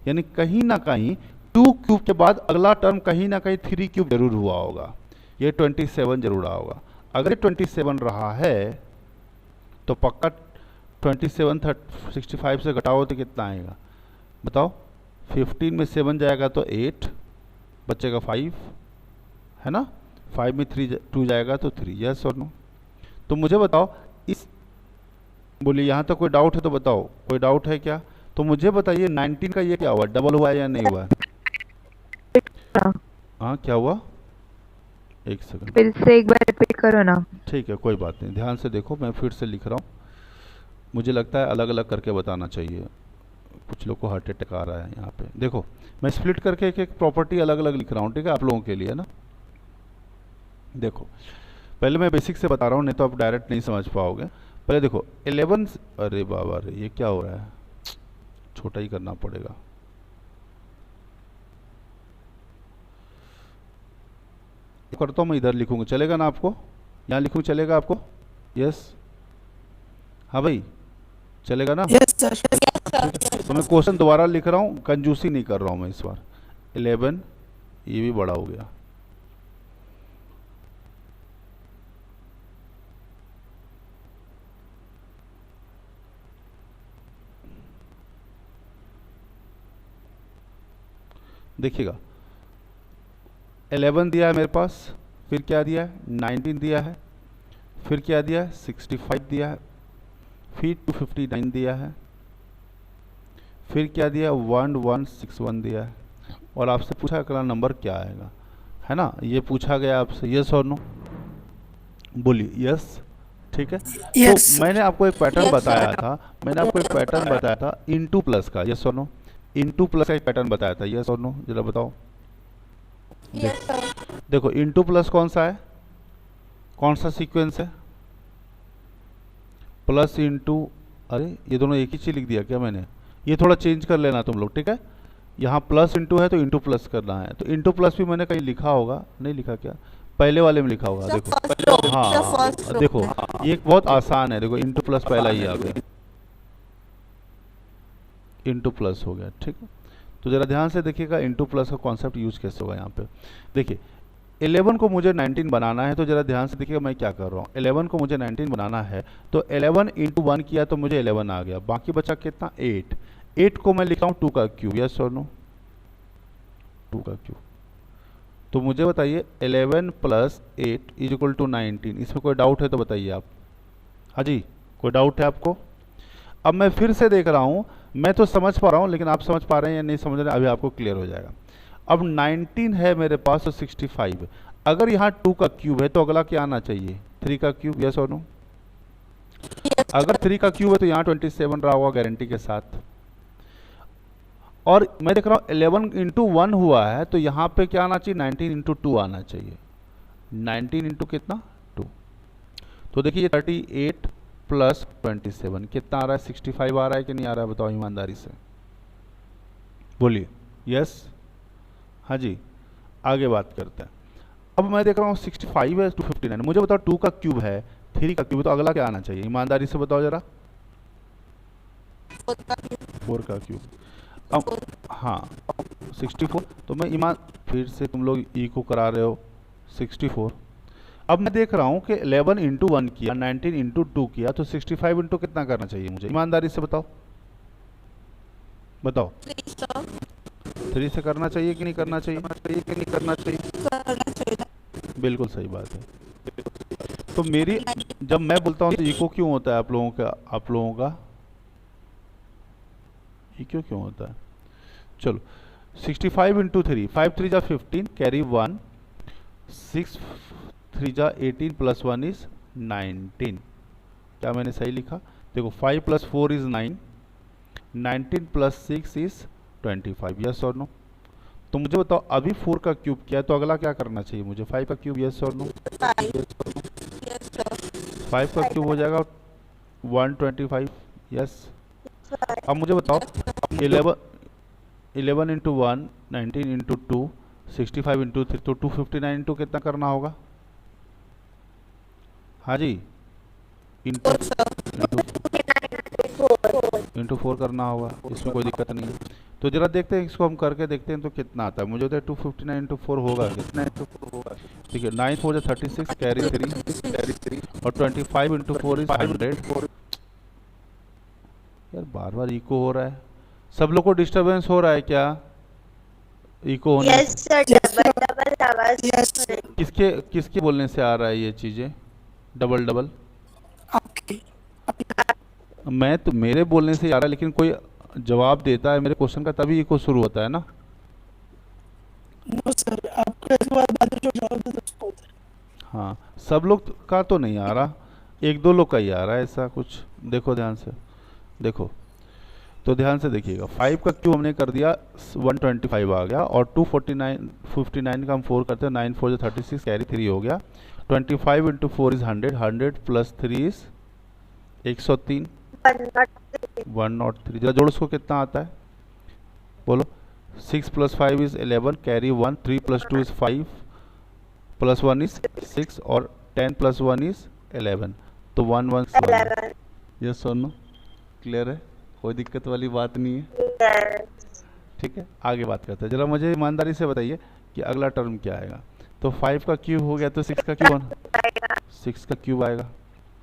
यानी कहीं ना कहीं 2 क्यूब के बाद अगला टर्म कहीं ना कहीं 3 क्यूब जरूर हुआ होगा, ये 27 जरूर रहा होगा। अगर ये 27 रहा है तो पक्का 27 65 से घटाओ तो कितना आएगा? बताओ, 15 में 7 जाएगा तो 8, बचेगा 5, है ना। 5 में 2 जाएगा तो 3, यस और नो। तो मुझे बताओ इस, बोलिए यहाँ तक कोई डाउट है तो बताओ, कोई डाउट है क्या? तो मुझे बताइए 19 का ये क्या हुआ, डबल हुआ है या नहीं हुआ है? हाँ क्या हुआ, एक सेकंड फिर से एक बार रिपीट करो ना। ठीक है कोई बात नहीं, ध्यान से देखो, मैं फिर से लिख रहा हूँ। मुझे लगता है अलग अलग करके बताना चाहिए, कुछ लोग को हार्ट अटैक आ रहा है यहाँ पे। देखो मैं स्प्लिट करके एक एक प्रॉपर्टी अलग अलग लिख रहा हूँ, ठीक है, आप लोगों के लिए ना। देखो पहले मैं बेसिक से बता रहा हूँ, नहीं तो आप डायरेक्ट नहीं समझ पाओगे। पहले देखो 11, अरे बाबा रे ये क्या हो रहा है, छोटा ही करना पड़ेगा। करता हूँ मैं, इधर लिखूंगा, चलेगा ना आपको? यहाँ लिखूँ चलेगा आपको? यस, हाँ भाई चलेगा ना? Yes sir. तो मैं क्वेश्चन दोबारा लिख रहा हूँ, कंजूसी नहीं कर रहा हूँ मैं इस बार। 11, ये भी बड़ा हो गया, देखिएगा 11 दिया है मेरे पास, फिर क्या दिया है 19 दिया है, फिर क्या दिया है 65 दिया है, फिर 259 दिया है, फिर क्या दिया 1161 दिया है, और आपसे पूछा अगला नंबर क्या आएगा, है ना, ये पूछा गया आपसे, यस और नो, बोलिए यस। ठीक है Yes, तो मैंने आपको एक पैटर्न बताया था, मैंने आपको एक पैटर्न बताया था इनटू प्लस का, यस और नो, इनटू प्लस का एक पैटर्न बताया था, यस और नो, जरा बताओ। देखो इनटू प्लस कौन सा है, कौन सा सीक्वेंस है, प्लस इनटू, अरे ये दोनों एक ही चीज लिख दिया क्या मैंने, ये थोड़ा चेंज कर लेना तुम लोग, ठीक है। यहाँ प्लस इनटू है तो इनटू प्लस करना है, तो इनटू प्लस भी मैंने कहीं लिखा होगा, नहीं लिखा क्या, पहले वाले में लिखा होगा, देखो हाँ देखो ये एक बहुत आसान है, देखो इनटू प्लस पहला ही आ गया, इनटू प्लस हो गया, ठीक है। तो जरा ध्यान से देखिएगा इनटू प्लस का कॉन्सेप्ट यूज कैसे होगा यहाँ पे। देखिए 11 को मुझे 19 बनाना है, तो जरा ध्यान से देखिएगा मैं क्या कर रहा हूँ, 11 को मुझे 19 बनाना है, तो 11 इंटू 1 किया तो मुझे 11 आ गया, बाकी बचा कितना 8, 8 को मैं लिखा हूँ 2 का क्यूब, यस और नो, 2 का क्यूब। तो मुझे बताइए 11 प्लस 8 इज इक्वल टू 19, इसमें कोई डाउट है तो बताइए आप, हाँ जी कोई डाउट है आपको? अब मैं फिर से देख रहा हूँ, मैं तो समझ पा रहा हूँ, लेकिन आप समझ पा रहे हैं या नहीं समझ रहे हैं, अभी आपको क्लियर हो जाएगा। अब 19 है मेरे पास तो 65, अगर यहाँ 2 का क्यूब है तो अगला क्या आना चाहिए 3 का क्यूब, यस और नो। अगर 3 का क्यूब है तो यहाँ 27 रहा होगा गारंटी के साथ, और मैं देख रहा हूँ 11 इंटू 1 हुआ है, तो यहाँ पे क्या आना चाहिए 19 इंटू 2 आना चाहिए, 19 इंटू कितना 2, तो देखिए 38 प्लस 27 कितना आ रहा है 65 आ रहा है कि नहीं आ रहा है, बताओ ईमानदारी से, बोलिए यस, हाँ जी आगे बात करते हैं। अब मैं देख रहा हूँ 65 है 259, मुझे बताओ 2 का क्यूब है 3 का क्यूब है, तो अगला क्या आना चाहिए ईमानदारी से बताओ जरा, 4 का क्यूब। अब हाँ 64, तो मैं ईमान, फिर से तुम लोग ई को करा रहे हो 64। अब मैं देख रहा हूँ कि 11 इंटू 1 किया, 19 इंटू 2 किया, तो 65 इंटू कितना करना चाहिए मुझे ईमानदारी से बताओ, बताओ 3 से करना चाहिए कि नहीं करना चाहिए, करना चाहिए, बिल्कुल सही बात है। तो मेरी, जब मैं बोलता हूँ तो इको क्यों होता है आप लोगों का इको क्यों होता है, चलो 65 इंटू 3, 5 3 जा 15 कैरी 1, 6 3 जा 18 प्लस 1 इज 19, क्या मैंने सही लिखा, देखो 5 plus 4 is 9, 19 plus 6 is 25, yes और नो। तो मुझे बताओ अभी 4 का क्यूब किया है, तो अगला क्या करना चाहिए मुझे 5 का क्यूब, यस और नो, 5 का क्यूब हो जाएगा 125, यस। अब मुझे बताओ 11 इंटू 1, 19 इंटू 2, 65 इंटू 3, तो 259 इंटू कितना करना होगा, हाँ जी इंटू 4 करना होगा, इसमें कोई दिक्कत नहीं है। तो जरा देखते हैं इसको हम करके देखते हैं तो कितना आता है, मुझे होता है 259 इंटू 4 होगा कितना इंटू 4 होगा, ठीक है 9 4 जा 36 कैरी 3 और 25 इंटू 4 इज 100, यार बार बार इको हो रहा है, सब लोग को डिस्टरबेंस हो रहा है क्या? इको होने यस सर, डबल डबल आवाज सुन रही। किसके किसके बोलने से आ रहा है ये चीज़ें डबल डबल? आपकी मैं तो मेरे बोलने से ही आ रहा है, लेकिन कोई जवाब देता है मेरे क्वेश्चन का तभी इको शुरू होता है ना। नो सर, आपको इस बार बाद जो जवाब देते उसको होता है। हाँ, सब लोग का तो नहीं आ रहा, एक दो लोग का ही आ रहा है ऐसा कुछ। देखो ध्यान से, देखो तो ध्यान से देखिएगा। 5 का क्यूब हमने कर दिया 125 आ गया, और 249 का हम 4 करते हैं, 9 4 36 कैरी 3 हो गया। 25 इंटू 4 इज 100, 100 प्लस 3 इज 103, 103। जरा जोड़ उसको, कितना आता है बोलो। 6 plus 5 is 11, carry 1, 3 plus 2 is 5, plus 1 is 6, और 10 प्लस 1 इज 11, तो 117। यस और नो? क्लियर है? कोई दिक्कत वाली बात नहीं है? ठीक है, आगे बात करते हैं। जरा मुझे ईमानदारी से बताइए कि अगला टर्म क्या आएगा। तो 5 का क्यूब हो गया तो 6 का क्यूब 6 का क्यूब आएगा।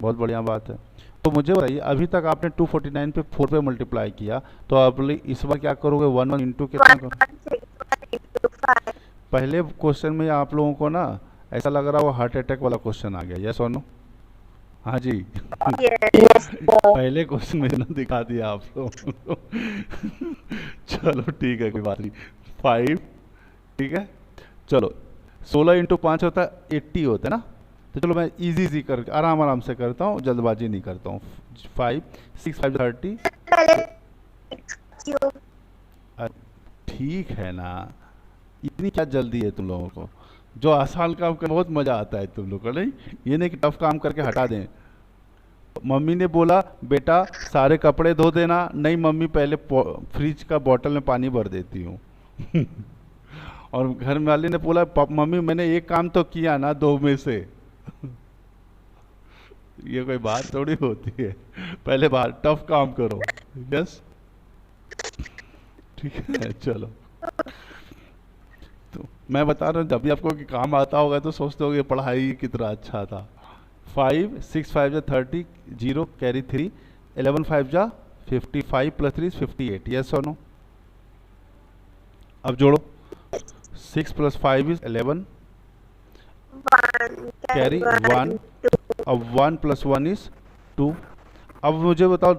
बहुत बढ़िया बात है। तो मुझे बताइए, अभी तक आपने 249 पे 4 पे मल्टीप्लाई किया, तो आप इस बार क्या करोगे? 1 इंटू कितना करो? पहले क्वेश्चन में आप लोगों को ना ऐसा लग रहा है वो हार्ट अटैक वाला क्वेश्चन आ गया। यस और नो? हाँ जी। पहले क्वेश्चन में ना दिखा दिया आप लोगों को। चलो ठीक है, कोई बात नहीं। 5, ठीक है। चलो 16 इंटू 5 होता है 80 होता है ना। तो चलो मैं इजी कर आराम से करता हूँ, जल्दबाजी नहीं करता हूँ। 5 6 5 30। ठीक है ना, इतनी क्या जल्दी है तुम लोगों को? जो आसान काम कर बहुत मज़ा आता है तुम लोग को, नहीं? ये नहीं कि टफ काम करके हटा दें। मम्मी ने बोला बेटा सारे कपड़े धो देना, नहीं मम्मी पहले फ्रिज का बोतल में पानी भर देती हूँ। और घर वाले ने बोला मम्मी मैंने एक काम तो किया ना 2 में से। ये कोई बात थोड़ी होती है, पहले बात टफ काम करो। यस, ठीक है। चलो, तो मैं बता रहा हूँ जब भी आपको कि काम आता होगा तो सोचते होगे पढ़ाई कितना अच्छा था। 5 6 5 30, 0 कैरी 3, 11 5 जा 55 प्लस 3 58। यस और नो? अब जोड़ो। 6 प्लस 5 इज 11, कैरी 1, अब 1 प्लस 1 इज 2। अब मुझे बताओ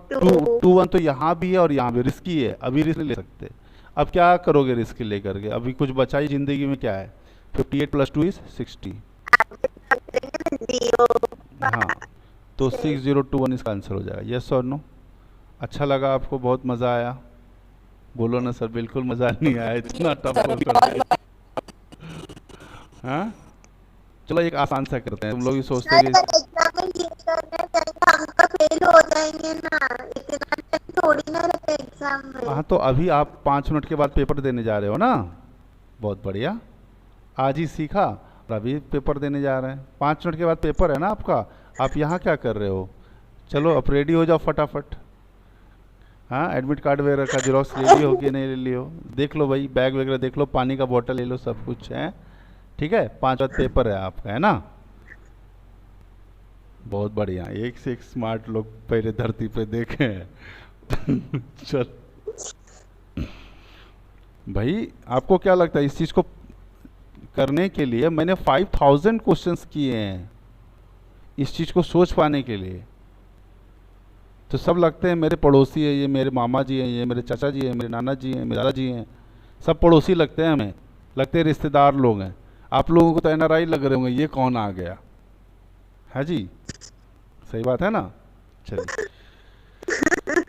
2 1 तो यहाँ भी है और यहाँ भी रिस्की है, अभी रिस्क ले सकते। अब क्या करोगे रिस्क लेकर के? अभी कुछ बचा ही जिंदगी में क्या है? 58 प्लस 2 इज 60। हाँ, तो 6021 इसका आंसर हो जाएगा। यस और नो? अच्छा लगा आपको? बहुत मज़ा आया? बोलो ना सर। बिल्कुल मज़ा नहीं आया, इतना टफ क्वेश्चन। हाँ, चलो एक आसान सा करते हैं। तुम लोग भी सोचते हो हाँ, तो अभी आप 5 मिनट के बाद पेपर देने जा रहे हो ना? बहुत बढ़िया, आज ही सीखा और अभी पेपर देने जा रहे हैं। 5 मिनट के बाद पेपर है ना आपका। आप यहाँ क्या कर रहे हो? चलो अब रेडी हो जाओ फटाफट। हाँ, एडमिट कार्ड वगैरह का जेरॉक्स ले लियो कि नहीं ले लियो? देख लो भाई, बैग वगैरह देख लो, पानी का बोतल ले लो, सब कुछ है। ठीक है, 5 बाद पेपर है आपका, है ना? बहुत बढ़िया, एक से एक स्मार्ट लोग पहले धरती पे देखे हैं। चल भाई, आपको क्या लगता है इस चीज़ को करने के लिए मैंने 5000 क्वेश्चंस किए हैं इस चीज़ को सोच पाने के लिए? तो सब लगते हैं मेरे पड़ोसी है, ये मेरे मामा जी हैं, ये मेरे चाचा जी हैं, मेरे नाना जी हैं, मेरे दादाजी हैं, सब पड़ोसी लगते हैं हमें, लगते हैं रिश्तेदार लोग हैं। आप लोगों को तो NRI लग रहे होंगे, ये कौन आ गया है जी? सही बात है ना? चलिए,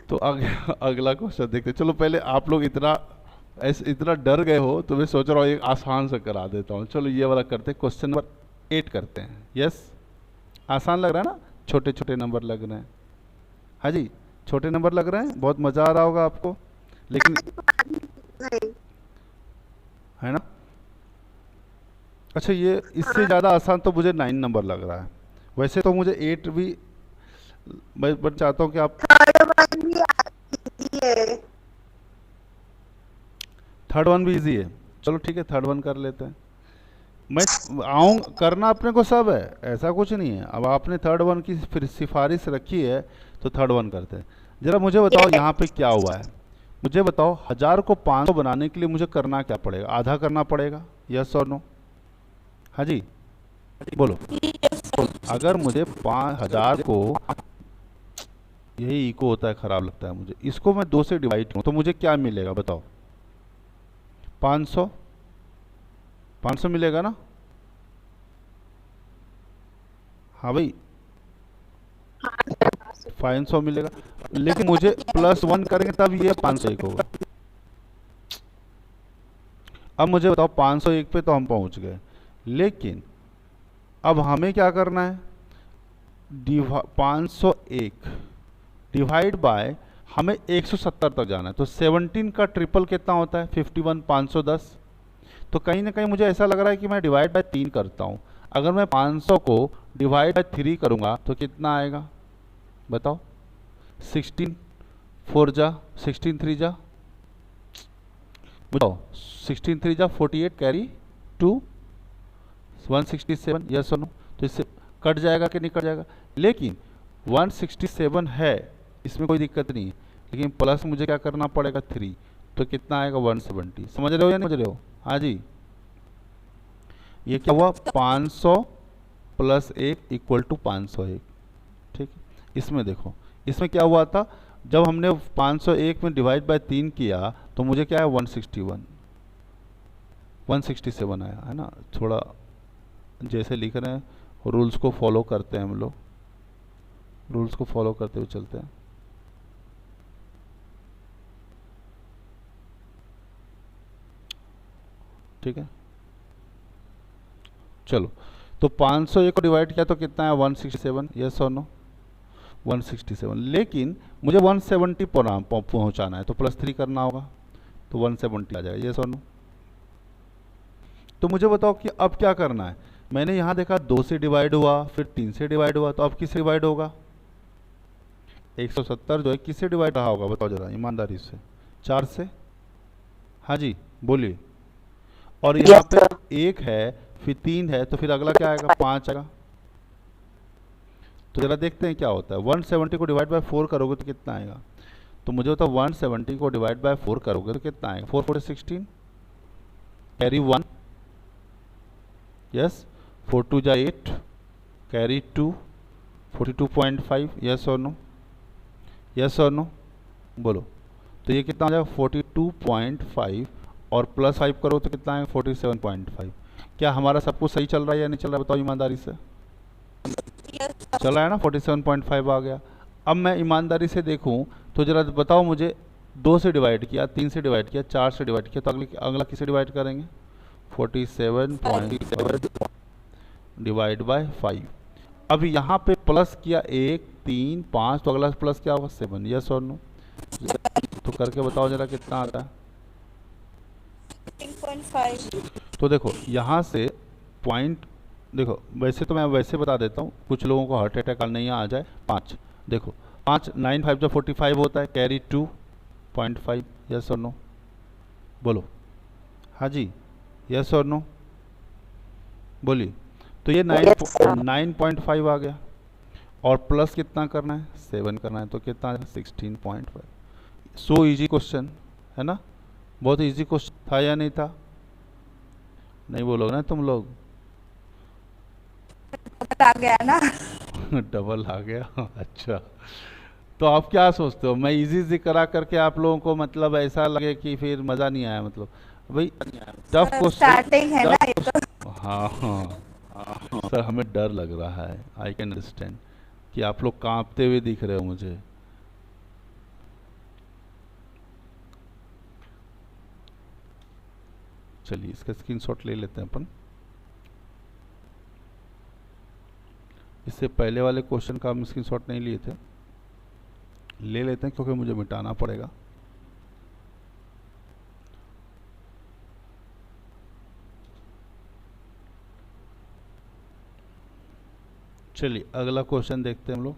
तो अगला क्वेश्चन देखते। चलो पहले आप लोग इतना डर गए हो तो मैं सोच रहा हूँ एक आसान से करा देता हूँ। चलो ये वाला करते हैं, क्वेश्चन नंबर 8 करते हैं। यस, आसान लग रहा है ना? छोटे छोटे नंबर लग रहे हैं। हाँ जी, छोटे नंबर लग रहे हैं, बहुत मज़ा आ रहा होगा आपको, लेकिन है ना? अच्छा, ये इससे ज़्यादा आसान तो मुझे 9 नंबर लग रहा है। वैसे तो मुझे 8 भी, मैं चाहता हूँ कि आप थर्ड वन भी इजी है। चलो ठीक है, थर्ड वन कर लेते हैं। मैं आऊँ, करना अपने को सब है, ऐसा कुछ नहीं है। अब आपने थर्ड वन की फिर सिफारिश रखी है तो थर्ड वन करते हैं। ज़रा मुझे बताओ यहाँ पे क्या हुआ है? मुझे बताओ 1000 को 500 बनाने के लिए मुझे करना क्या पड़ेगा? आधा करना पड़ेगा, यस और नो? हाँ जी बोलो। अगर मुझे 5000 को, यही इको होता है, खराब लगता है मुझे, इसको मैं 2 से डिवाइड करूँ तो मुझे क्या मिलेगा बताओ? 500 500 मिलेगा ना? हाँ भाई 500 मिलेगा, लेकिन मुझे +1 करेंगे तब ये 501 होगा। अब मुझे बताओ 501 पे तो हम पहुंच गए, लेकिन अब हमें क्या करना है? 501 डिवाइड बाय, हमें 170 तक जाना है। तो 17 का ट्रिपल कितना होता है? 51, 510। तो कहीं ना कहीं मुझे ऐसा लग रहा है कि मैं डिवाइड बाय 3 करता हूँ। अगर मैं 500 को डिवाइड बाय 3 करूँगा तो कितना आएगा बताओ? 16 4 जा, 16 3 जा, बताओ 16 3 जा 48, कैरी 2 167, यस और नो? तो इससे कट जाएगा कि नहीं कट जाएगा? लेकिन 167 है, इसमें कोई दिक्कत नहीं है, लेकिन प्लस मुझे क्या करना पड़ेगा? 3, तो कितना आएगा? 170। समझ रहे हो या नहीं समझ रहे हो? हाँ जी, ये क्या हुआ? 500 + 1 = 501। ठीक है, इसमें देखो, इसमें क्या हुआ था? जब हमने 501 में डिवाइड बाय 3 किया तो मुझे क्या है? 167 आया है ना? थोड़ा जैसे लिख रहे हैं रूल्स को फॉलो करते हैं हम लोग, रूल्स को फॉलो करते हुए चलते हैं। ठीक है, चलो, तो 501 को डिवाइड किया तो कितना है? 167, यस और नो? 167, लेकिन मुझे 170 पहुंचाना है, तो +3 करना होगा, तो 170 आ जाएगा, यस और नो? तो मुझे बताओ कि अब क्या करना है? मैंने यहाँ देखा 2 से डिवाइड हुआ, फिर 3 से डिवाइड हुआ, तो अब किससे डिवाइड होगा? 170 जो है किससे डिवाइड रहा होगा बताओ जरा ईमानदारी से? 4 से। हाँ जी बोलिए। और यहाँ पे 1 है, फिर 3 है, तो फिर अगला क्या आएगा? 5 आएगा। तो जरा देखते हैं क्या होता है। 170 को डिवाइड बाय 4 करोगे तो कितना आएगा? तो मुझे बताओ 170 को डिवाइड बाय 4 करोगे तो कितना आएगा? 4 4 16, कैरी 1, यस, 4 2 जा 8, कैरी 2, 42.5, यस और नो? यस और नो बोलो। तो ये कितना आ जाएगा? 42.5, और +5 करो तो कितना आएगा? 47.5। क्या हमारा सब कुछ सही चल रहा है या नहीं चल रहा है बताओ ईमानदारी से? चल रहा है ना? 47.5 आ गया। अब मैं ईमानदारी से देखूं तो जरा बताओ मुझे, 2 से डिवाइड किया, 3 से डिवाइड किया, 4 से डिवाइड किया, तो अगला किसे डिवाइड करेंगे? 47.5 डिवाइड बाय 5। अब यहाँ पे प्लस किया 1 3 5, तो अगला प्लस क्या होगा? 7, यस और नो? तो करके बताओ जरा कितना आता है? 15.5। तो देखो यहाँ से पॉइंट, देखो वैसे तो मैं वैसे बता देता हूँ, कुछ लोगों को हार्ट अटैक नहीं आ जाए। 5 देखो, 5 9 5 जो 45 होता है, कैरी 2.5, यस और नो बोलो? हाँ जी, यस और नो बोलिए। तो ये 9.5 आ गया, और प्लस कितना करना है? 7 करना है, तो कितना है? 16.5। सो इजी क्वेश्चन है ना? बहुत इजी क्वेश्चन था या नहीं था? नहीं बोलोगे ना तुम लोग? आ गया ना। डबल आ गया। अच्छा, तो आप क्या सोचते हो? मैं इजी इजी करा करके आप लोगों को मतलब ऐसा लगे कि फिर मज़ा नहीं आया? मतलब भाई टफ क्वेश्चन स्टार्टिंग है ना ये तो। हाँ हाँ सर, हमें डर लग रहा है, आई कैन अंडरस्टैंड कि आप लोग कांपते हुए दिख रहे हो मुझे। चलिए इसका स्क्रीनशॉट ले लेते हैं अपन। इससे पहले वाले क्वेश्चन का हम स्क्रीनशॉट नहीं लिए थे, ले लेते हैं क्योंकि मुझे मिटाना पड़ेगा। चलिए अगला क्वेश्चन देखते हैं हम लोग।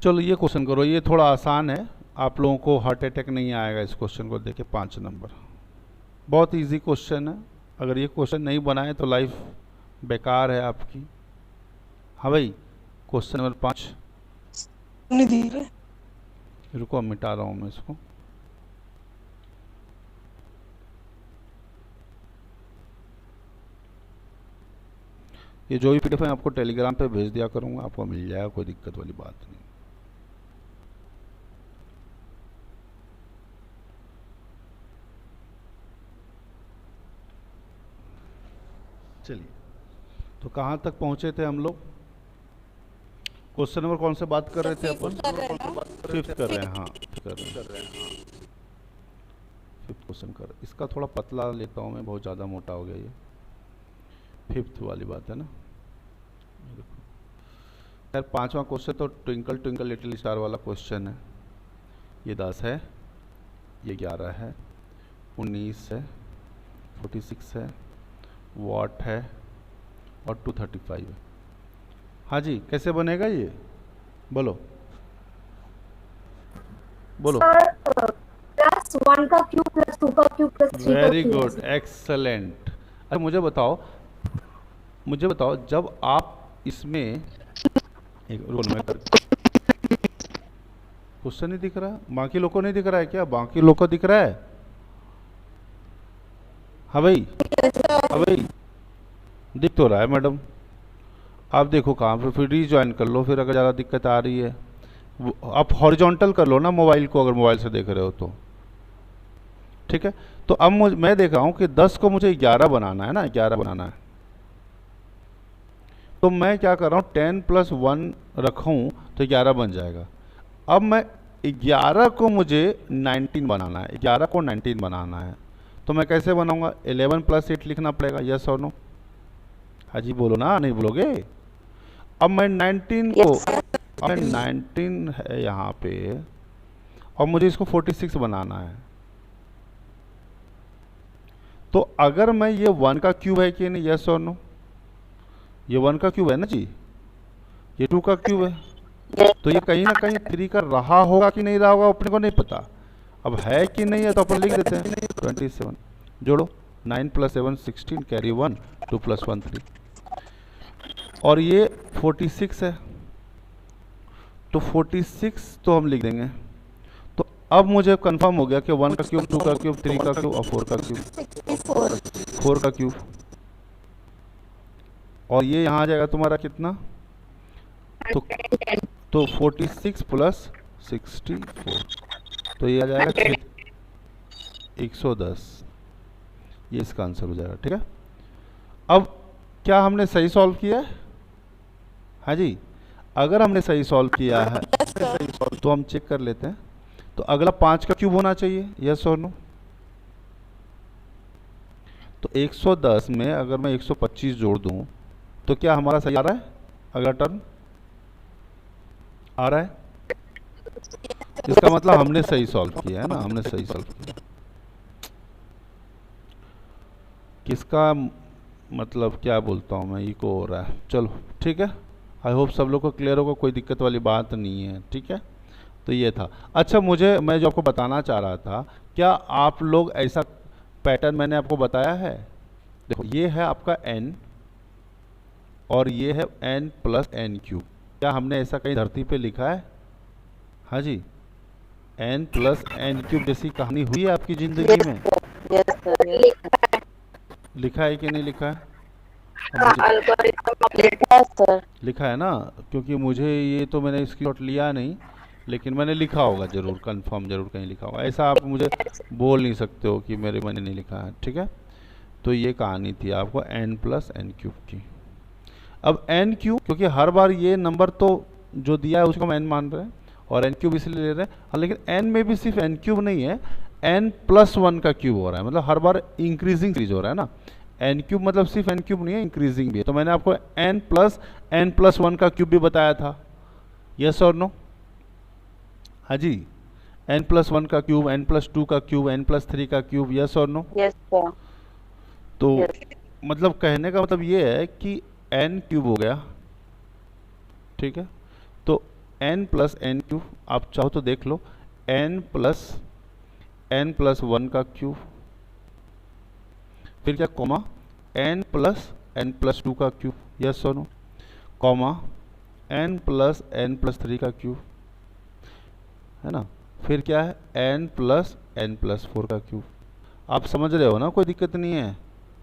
चलो ये क्वेश्चन करो, ये थोड़ा आसान है, आप लोगों को हार्ट अटैक नहीं आएगा इस क्वेश्चन को देखे। 5 नंबर बहुत इजी क्वेश्चन है, अगर ये क्वेश्चन नहीं बनाए तो लाइफ बेकार है आपकी। हाँ भाई, क्वेश्चन नंबर 5, नहीं दिख रहे। रुको मिटा रहा हूँ मैं इसको। ये जो भी पीडीएफ है आपको टेलीग्राम पे भेज दिया करूँगा, आपको मिल जाएगा, कोई दिक्कत वाली बात नहीं। चलिए, तो कहाँ तक पहुँचे थे हम लोग? क्वेश्चन नंबर कौन से बात कर रहे थे अपन? फिफ्थ कर रहे हैं, हाँ फिफ्थ क्वेश्चन कर। इसका थोड़ा पतला लेता हूँ मैं, बहुत ज़्यादा मोटा हो गया ये। फिफ्थ वाली बात है ना। यार 5वां क्वेश्चन तो ट्विंकल ट्विंकल लिटिल स्टार वाला क्वेश्चन है। ये 10 है, ये 11 है, 19 है, 46 है, वॉट है और 235 है। हाँ जी, कैसे बनेगा ये? बोलो बोलो। प्लस 1 का क्यूब प्लस 2 का क्यूब प्लस 3 का वेरी क्यूब। Good, excellent. अरे मुझे बताओ जब आप इसमें एक रोल में कर, क्वेश्चन नहीं दिख रहा? बाकी लोग को नहीं दिख रहा है क्या? बाकी लोग को दिख रहा है? हाँ भाई, हाँ भाई, दिख तो रहा है मैडम। आप देखो कहाँ पे, फिर रीज्वाइन कर लो फिर, अगर ज़्यादा दिक्कत आ रही है। आप हॉरिजॉन्टल कर लो ना मोबाइल को, अगर मोबाइल से देख रहे हो तो। ठीक है, तो अब मैं देख रहा हूँ कि 10 को मुझे 11 बनाना है ना, 11 बनाना है। तो मैं क्या कर रहा हूँ, 10 + 1 रखूँ तो 11 बन जाएगा। अब मैं 11 को मुझे 19 बनाना है, 11 को 19 बनाना है। तो मैं कैसे बनाऊंगा? 11 + 8 लिखना पड़ेगा, यस और नो? हाँ जी बोलो ना, नहीं बोलोगे? अब मैं 19 को, अब 19 है यहाँ पे और मुझे इसको 46 बनाना है। तो अगर मैं, ये 1 का क्यूब है कि नहीं, यस और नो? ये 1 का क्यूब है ना जी, ये 2 का क्यूब है। तो ये कहीं ना कहीं 3 का रहा होगा कि नहीं रहा होगा अपने को नहीं पता। अब है कि नहीं है तो अपन लिख देते हैं 27। जोड़ो, 9 + 7 16, कैरी 1, 2 + 1 3, और ये 46 है। तो 46 तो हम लिख देंगे। तो अब मुझे कंफर्म हो गया कि 1 का क्यूब, 2 का क्यूब, 3 का क्यूब और 4 का क्यूब, 4 का क्यूब। और ये यहाँ आ जाएगा तुम्हारा कितना? तो 46 + 64, तो ये आ जाएगा 110। ये इसका आंसर हो जाएगा। ठीक है, अब क्या हमने सही सॉल्व किया है? हाँ जी, अगर हमने सही सॉल्व किया है तो हम चेक कर लेते हैं। तो अगला 5 का क्यूब होना चाहिए, यस और नो? तो 110 में अगर मैं 125 जोड़ दूं तो क्या हमारा सही आ रहा है? अगला टर्म आ रहा है? इसका मतलब हमने सही सॉल्व किया है ना, हमने सही सॉल्व किया। किसका मतलब क्या बोलता हूँ मैं, इको हो रहा है। चलो ठीक है, आई होप सब लोग को क्लियर होगा, कोई दिक्कत वाली बात नहीं है। ठीक है, तो ये था। अच्छा, मैं जो आपको बताना चाह रहा था, क्या आप लोग ऐसा पैटर्न मैंने आपको बताया है? देखो, ये है आपका n और ये है n + n³। क्या हमने ऐसा कहीं धरती पे लिखा है? हाँ जी, n + n³ जैसी कहानी हुई है आपकी ज़िंदगी में? लिखा है कि नहीं लिखा है? लिखा है ना, क्योंकि मुझे ये तो मैंने स्क्रीनशॉट लिया नहीं, लेकिन मैंने लिखा होगा जरूर, कंफर्म जरूर कहीं लिखा होगा। ऐसा आप मुझे बोल नहीं सकते हो कि मैंने नहीं लिखा है। ठीक है, तो ये कहानी थी आपको n + n³ की। अब n³ क्योंकि हर बार ये नंबर तो जो दिया है उसको हम n मान रहे हैं और n³ इसलिए ले रहे हैं। हाँ, लेकिन n में भी सिर्फ n³ नहीं है, n + 1 का क्यूब हो रहा है, मतलब हर बार इंक्रीजिंग सीरीज हो रहा है ना। n³ मतलब सिर्फ n³ नहीं है, इंक्रीजिंग भी है। तो मैंने आपको n + 1 का क्यूब भी बताया था, यस और नो? हाँ जी, n + 1 का क्यूब, n + 2 का क्यूब, n + 3 का क्यूब, यस और नो? Yes, sir. तो मतलब कहने का मतलब ये है कि n³ हो गया। ठीक है, तो n + n³ आप चाहो तो देख लो, n + 1 का क्यूब, फिर क्या, कॉमा n + n + 2 का क्यूब, यस और नो? कॉमा n + n + 3 का क्यूब, है ना। फिर क्या है, n+n+4 का क्यूब। आप समझ रहे हो ना, कोई दिक्कत नहीं है,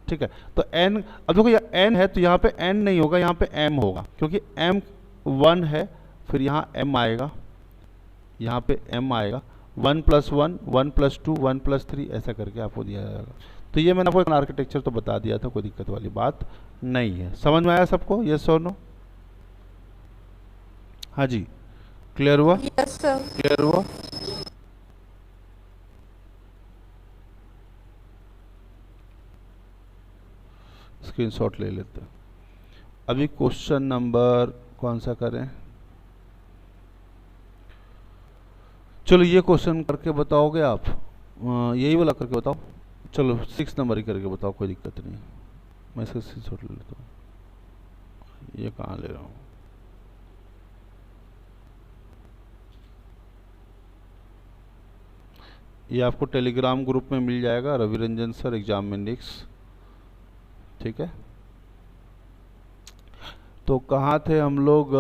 ठीक है। तो n, अब देखो ये n है तो यहाँ पे n नहीं होगा, यहाँ पे m होगा, क्योंकि m 1 है, फिर यहाँ m आएगा, यहाँ पे m आएगा, 1+1, 1+2, 1+3 ऐसा करके आपको दिया जाएगा। तो ये मैंने आपको आर्किटेक्चर तो बता दिया था, कोई दिक्कत वाली बात नहीं है। समझ में आया सबको, यस और नो? हाँ जी, क्लियर हुआ? Yes sir. क्लियर हुआ? स्क्रीनशॉट ले लेते हैं। अभी क्वेश्चन नंबर कौन सा करें? चलो ये क्वेश्चन करके बताओगे आप, यही वाला करके बताओ। चलो 6 नंबर ही करके बताओ, कोई दिक्कत नहीं। मैं इसका स्क्रीनशॉट ले लेता हूँ। ये कहाँ ले रहा हूँ? ये आपको टेलीग्राम ग्रुप में मिल जाएगा, Ravi Ranjan sir exam index, ठीक है। तो कहाँ थे हम लोग?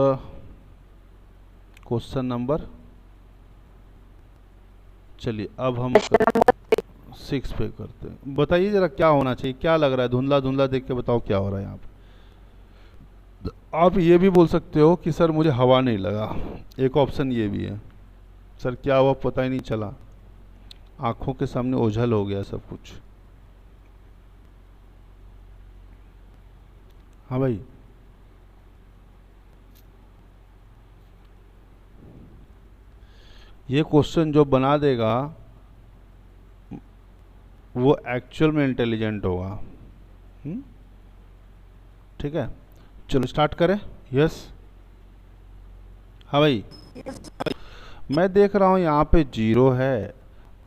क्वेश्चन नंबर, चलिए अब हम 6 पे करते हैं। बताइए जरा क्या होना चाहिए, क्या लग रहा है? धुंधला धुंधला देख के बताओ क्या हो रहा है यहाँ पे। आप ये भी बोल सकते हो कि सर मुझे हवा नहीं लगा, एक ऑप्शन ये भी है। सर क्या हुआ पता ही नहीं चला, आंखों के सामने ओझल हो गया सब कुछ। हाँ भाई, ये क्वेश्चन जो बना देगा वो एक्चुअल में इंटेलिजेंट होगा। ठीक है, चलो स्टार्ट करें। यस, हाँ भाई, मैं देख रहा हूं यहाँ पे 0 है,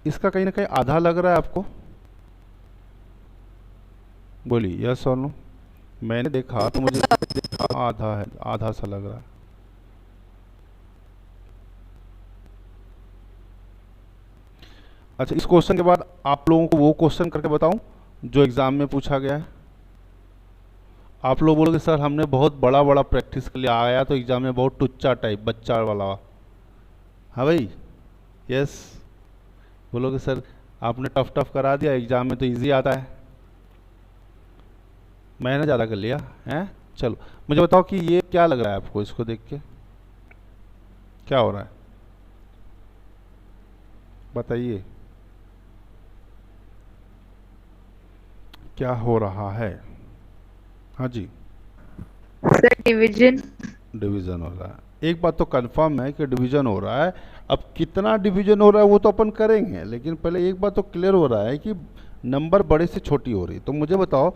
इसका कहीं ना कहीं आधा लग रहा है आपको? बोलिए यस और नो। मैंने देखा तो मुझे आधा है, आधा सा लग रहा है। अच्छा, इस क्वेश्चन के बाद आप लोगों को वो क्वेश्चन करके बताऊं जो एग्जाम में पूछा गया है। आप लोग बोलोगे सर हमने बहुत बड़ा बड़ा प्रैक्टिस कर लिया, आया तो एग्जाम में बहुत टुच्चा टाइप बच्चा वाला। हाँ भाई, यस। बोलोगे सर आपने टफ टफ करा दिया, एग्जाम में तो इजी आता है, मैंने ज़्यादा कर लिया है। चलो मुझे बताओ कि ये क्या लग रहा है आपको, इसको देख के क्या हो रहा है बताइए, क्या हो रहा है? हाँ जी, सर डिवीजन। डिवीजन हो रहा है। एक बात तो कंफर्म है कि डिवीजन हो रहा है। अब कितना डिवीजन हो रहा है वो तो अपन करेंगे, लेकिन पहले एक बात तो क्लियर हो रहा है कि नंबर बड़े से छोटी हो रही है। तो मुझे बताओ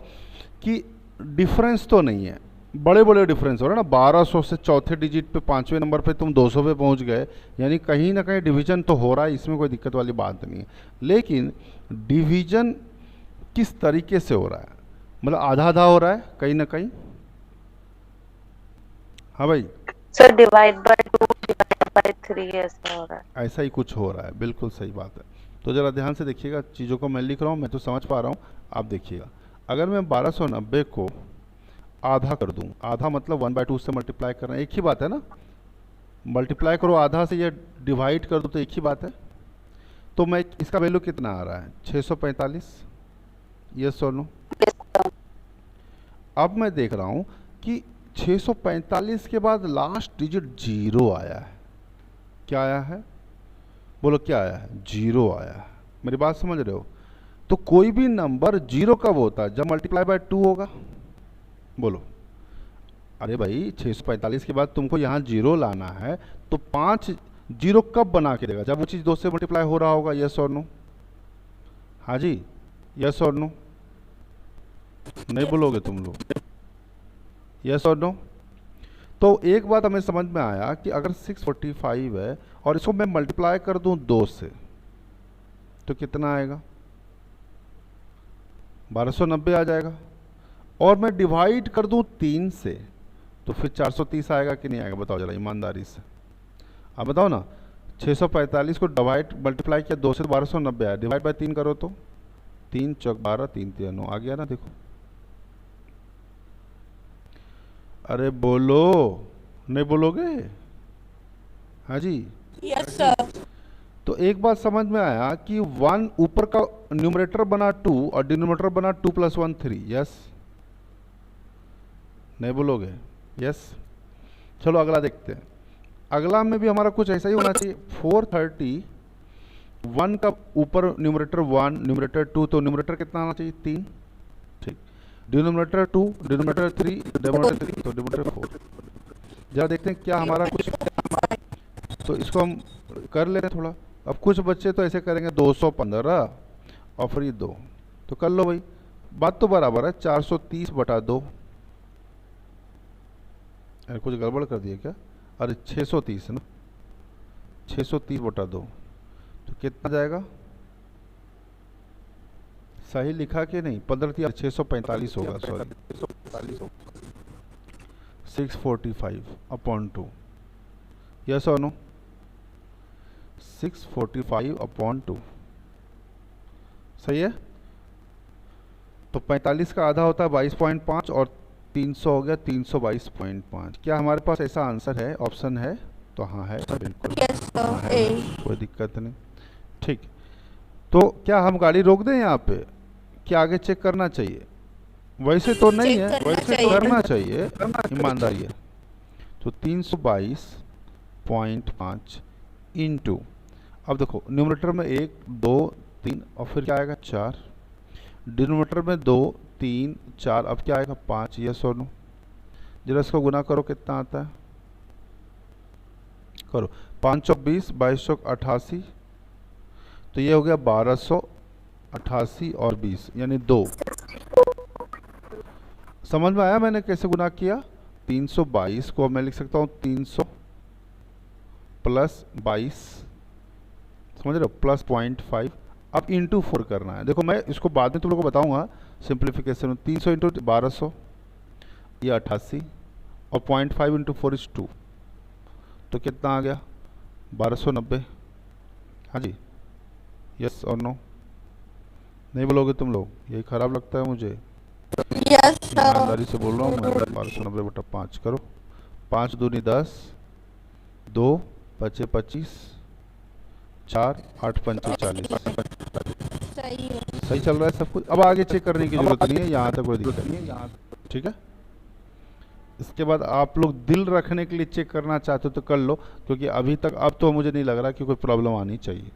कि डिफरेंस तो नहीं है, बड़े बड़े डिफरेंस हो रहा है ना। 1200 से चौथे डिजिट पे 5वें नंबर पे तुम 200 पे पहुंच गए, यानी कहीं ना कहीं डिवीजन तो हो रहा है, इसमें कोई दिक्कत वाली बात नहीं है। लेकिन डिवीजन किस तरीके से हो रहा है, मतलब आधा आधा हो रहा है कहीं ना कहीं। हाँ भाई, sir divide by 2 divide by 3 ऐसा हो रहा है। ऐसा ही कुछ हो रहा है, बिल्कुल सही बात है। तो ज़रा ध्यान से देखिएगा, चीज़ों को मैं लिख रहा हूँ, मैं तो समझ पा रहा हूँ, आप देखिएगा। अगर मैं 1290 को आधा कर दूँ, आधा मतलब 1/2 से मल्टीप्लाई करना, एक ही बात है ना। मल्टीप्लाई करो आधा से या डिवाइड कर दो तो एक ही बात है। तो मैं इसका वैल्यू कितना आ रहा है? 645। यस और नो? अब मैं देख रहा हूँ कि 645 के बाद लास्ट डिजिट 0 आया है। क्या आया है? बोलो क्या आया है? 0 आया है। मेरी बात समझ रहे हो? तो कोई भी नंबर 0 कब होता है? जब मल्टीप्लाई बाय 2 होगा। बोलो। अरे भाई 645 के बाद तुमको यहाँ 0 लाना है, तो 5 0 कब बना के देगा? जब वो चीज़ 2 से मल्टीप्लाई हो रहा होगा। यस और नो? हाँ जी, यस और नो? नहीं बोलोगे तुम लोग? यस और नो? तो एक बात हमें समझ में आया कि अगर 645 है और इसको मैं मल्टीप्लाई कर दूं 2 से, तो कितना आएगा? 1290 आ जाएगा। और मैं डिवाइड कर दूं 3 से, तो फिर 430 आएगा कि नहीं आएगा? बताओ जरा ईमानदारी से, आप बताओ ना। 645 को डिवाइड मल्टीप्लाई किया 2 से तो 1290 आया, डिवाइड बाय 3 करो तो 3 चौक 12, 3 3 9 आ गया ना। देखो, अरे बोलो, नहीं बोलोगे? हाँ जी, यस सर। तो एक बात समझ में आया कि 1 ऊपर का न्यूमरेटर बना 2 और डिनोमिनेटर बना 2 + 1 3। यस, नहीं बोलोगे? यस। चलो अगला देखते हैं। अगला में भी हमारा कुछ ऐसा ही होना चाहिए। 430, 1 का ऊपर न्यूमरेटर 1, न्यूमरेटर 2, तो न्यूमरेटर कितना आना चाहिए? 3। ठीक। डिनोमिनेटर 2, डिनोमिनेटर 3, डिनोमिनेटर 3, तो डिनोमिनेटर 4। जरा देखते हैं क्या हमारा कुछ, तो इसको हम कर लेते हैं थोड़ा। अब कुछ बच्चे तो ऐसे करेंगे 215 और फिर 2, तो कर लो भाई, बात तो बराबर है। 430/2, अरे कुछ गड़बड़ कर दिया क्या? अरे 630 ना, 630/2, तो कितना जाएगा? सही लिखा कि नहीं? 15 645 होगा, सॉरी 645/2। यस और नो? 645/2 सही है। तो 45 का आधा होता है 22.5 और 300 हो गया 322.5। क्या हमारे पास ऐसा आंसर है? ऑप्शन है तो हाँ है, बिल्कुल यस सर, हाँ है, ए। कोई दिक्कत नहीं। ठीक, तो क्या हम गाड़ी रोक दें यहाँ पे? क्या आगे चेक करना चाहिए? वैसे तो नहीं है, चेक करना वैसे तो चाहिए। करना चाहिए, ईमानदारी है। तो 322.5 इंटू, अब देखो न्यूमरेटर में 1 2 3 और फिर क्या आएगा? 4। डिनोमिनेटर में 2 3 4, अब क्या आएगा? 5। ये सोनू, जरा इसको गुना करो, कितना आता है? करो। 5 और 20, 2288, तो ये हो गया 1288 और 20 यानी 2। समझ में आया मैंने कैसे गुना किया? 322 को मैं लिख सकता हूँ 300 + 22, समझ रहे हो, + 0.5। अब इंटू 4 करना है। देखो मैं इसको बाद में तुम लोगों को बताऊंगा सिंप्लीफिकेशन में। 300 इंटू 1200, ये 88, और 0.5 इंटू 4 = 2, तो कितना आ गया? 1290। हाँ जी, यस और नो? नहीं बोलोगे तुम लोग? यही खराब लगता है मुझे, यस सर। ईमानदारी से बोल रहा हूँ मैं। 1290/5 करो। 5 दूनी 10, 2 बचे 25, 4 8 पंचे 40। सही है। सही चल रहा है सब कुछ। अब आगे चेक करने की जरूरत नहीं है, यहाँ तक कोई दिक्कत नहीं है यहाँ, ठीक है। इसके बाद आप लोग दिल रखने के लिए चेक करना चाहते हो तो कर लो, क्योंकि अभी तक अब तो मुझे नहीं लग रहा कि कोई प्रॉब्लम आनी चाहिए।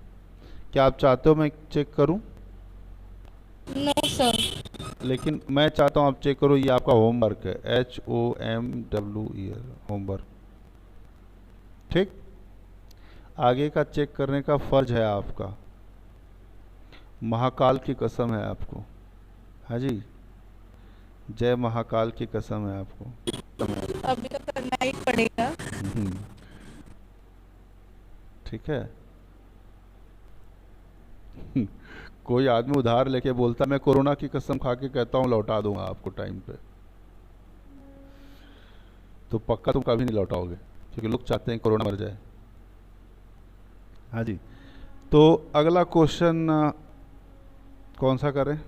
क्या आप चाहते हो मैं चेक करूं? No sir. लेकिन मैं चाहता हूं आप चेक करो, ये आपका होमवर्क है, HOMWE होमवर्क, ठीक। आगे का चेक करने का फर्ज है आपका, महाकाल की कसम है आपको। हाँ जी, जय महाकाल की कसम है आपको। अभी तो करना ही पड़ेगा। ठीक है। कोई आदमी उधार लेके बोलता मैं कोरोना की कसम खा के कहता हूँ लौटा दूंगा आपको टाइम पे, तो पक्का तुम कभी नहीं लौटाओगे, क्योंकि लोग चाहते हैं कोरोना मर जाए। हाँ जी, तो अगला क्वेश्चन कौन सा करें?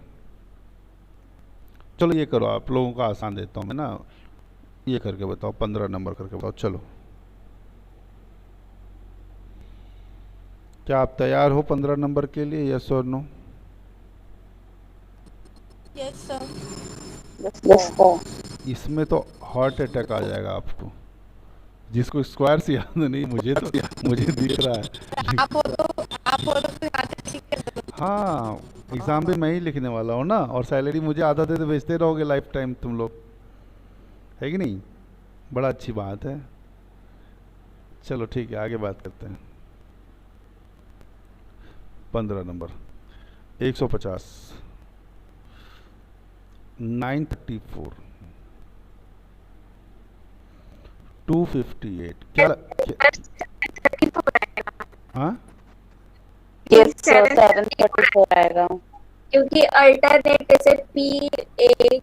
चलो ये करो, आप लोगों का आसान देता हूँ मैं ना, ये करके बताओ, 15 नंबर करके बताओ। चलो, क्या आप तैयार हो 15 नंबर के लिए? यस और नो? Yes sir. इसमें तो हार्ट अटैक आ जाएगा आपको, जिसको स्क्वायर से याद नहीं, मुझे दिख रहा है। आप हो तो फिर आगे ठीक है। हाँ, एग्जाम भी मैं ही लिखने वाला हूँ ना, और सैलरी मुझे आधा दे भेजते रहोगे लाइफ टाइम तुम लोग, है कि नहीं? बड़ा अच्छी बात है। चलो ठीक है, आगे बात करते हैं। 15 नंबर 150, 934, 258, क्या हाँ? यस सर 734 आएगा, क्योंकि अल्टरनेट जैसे PA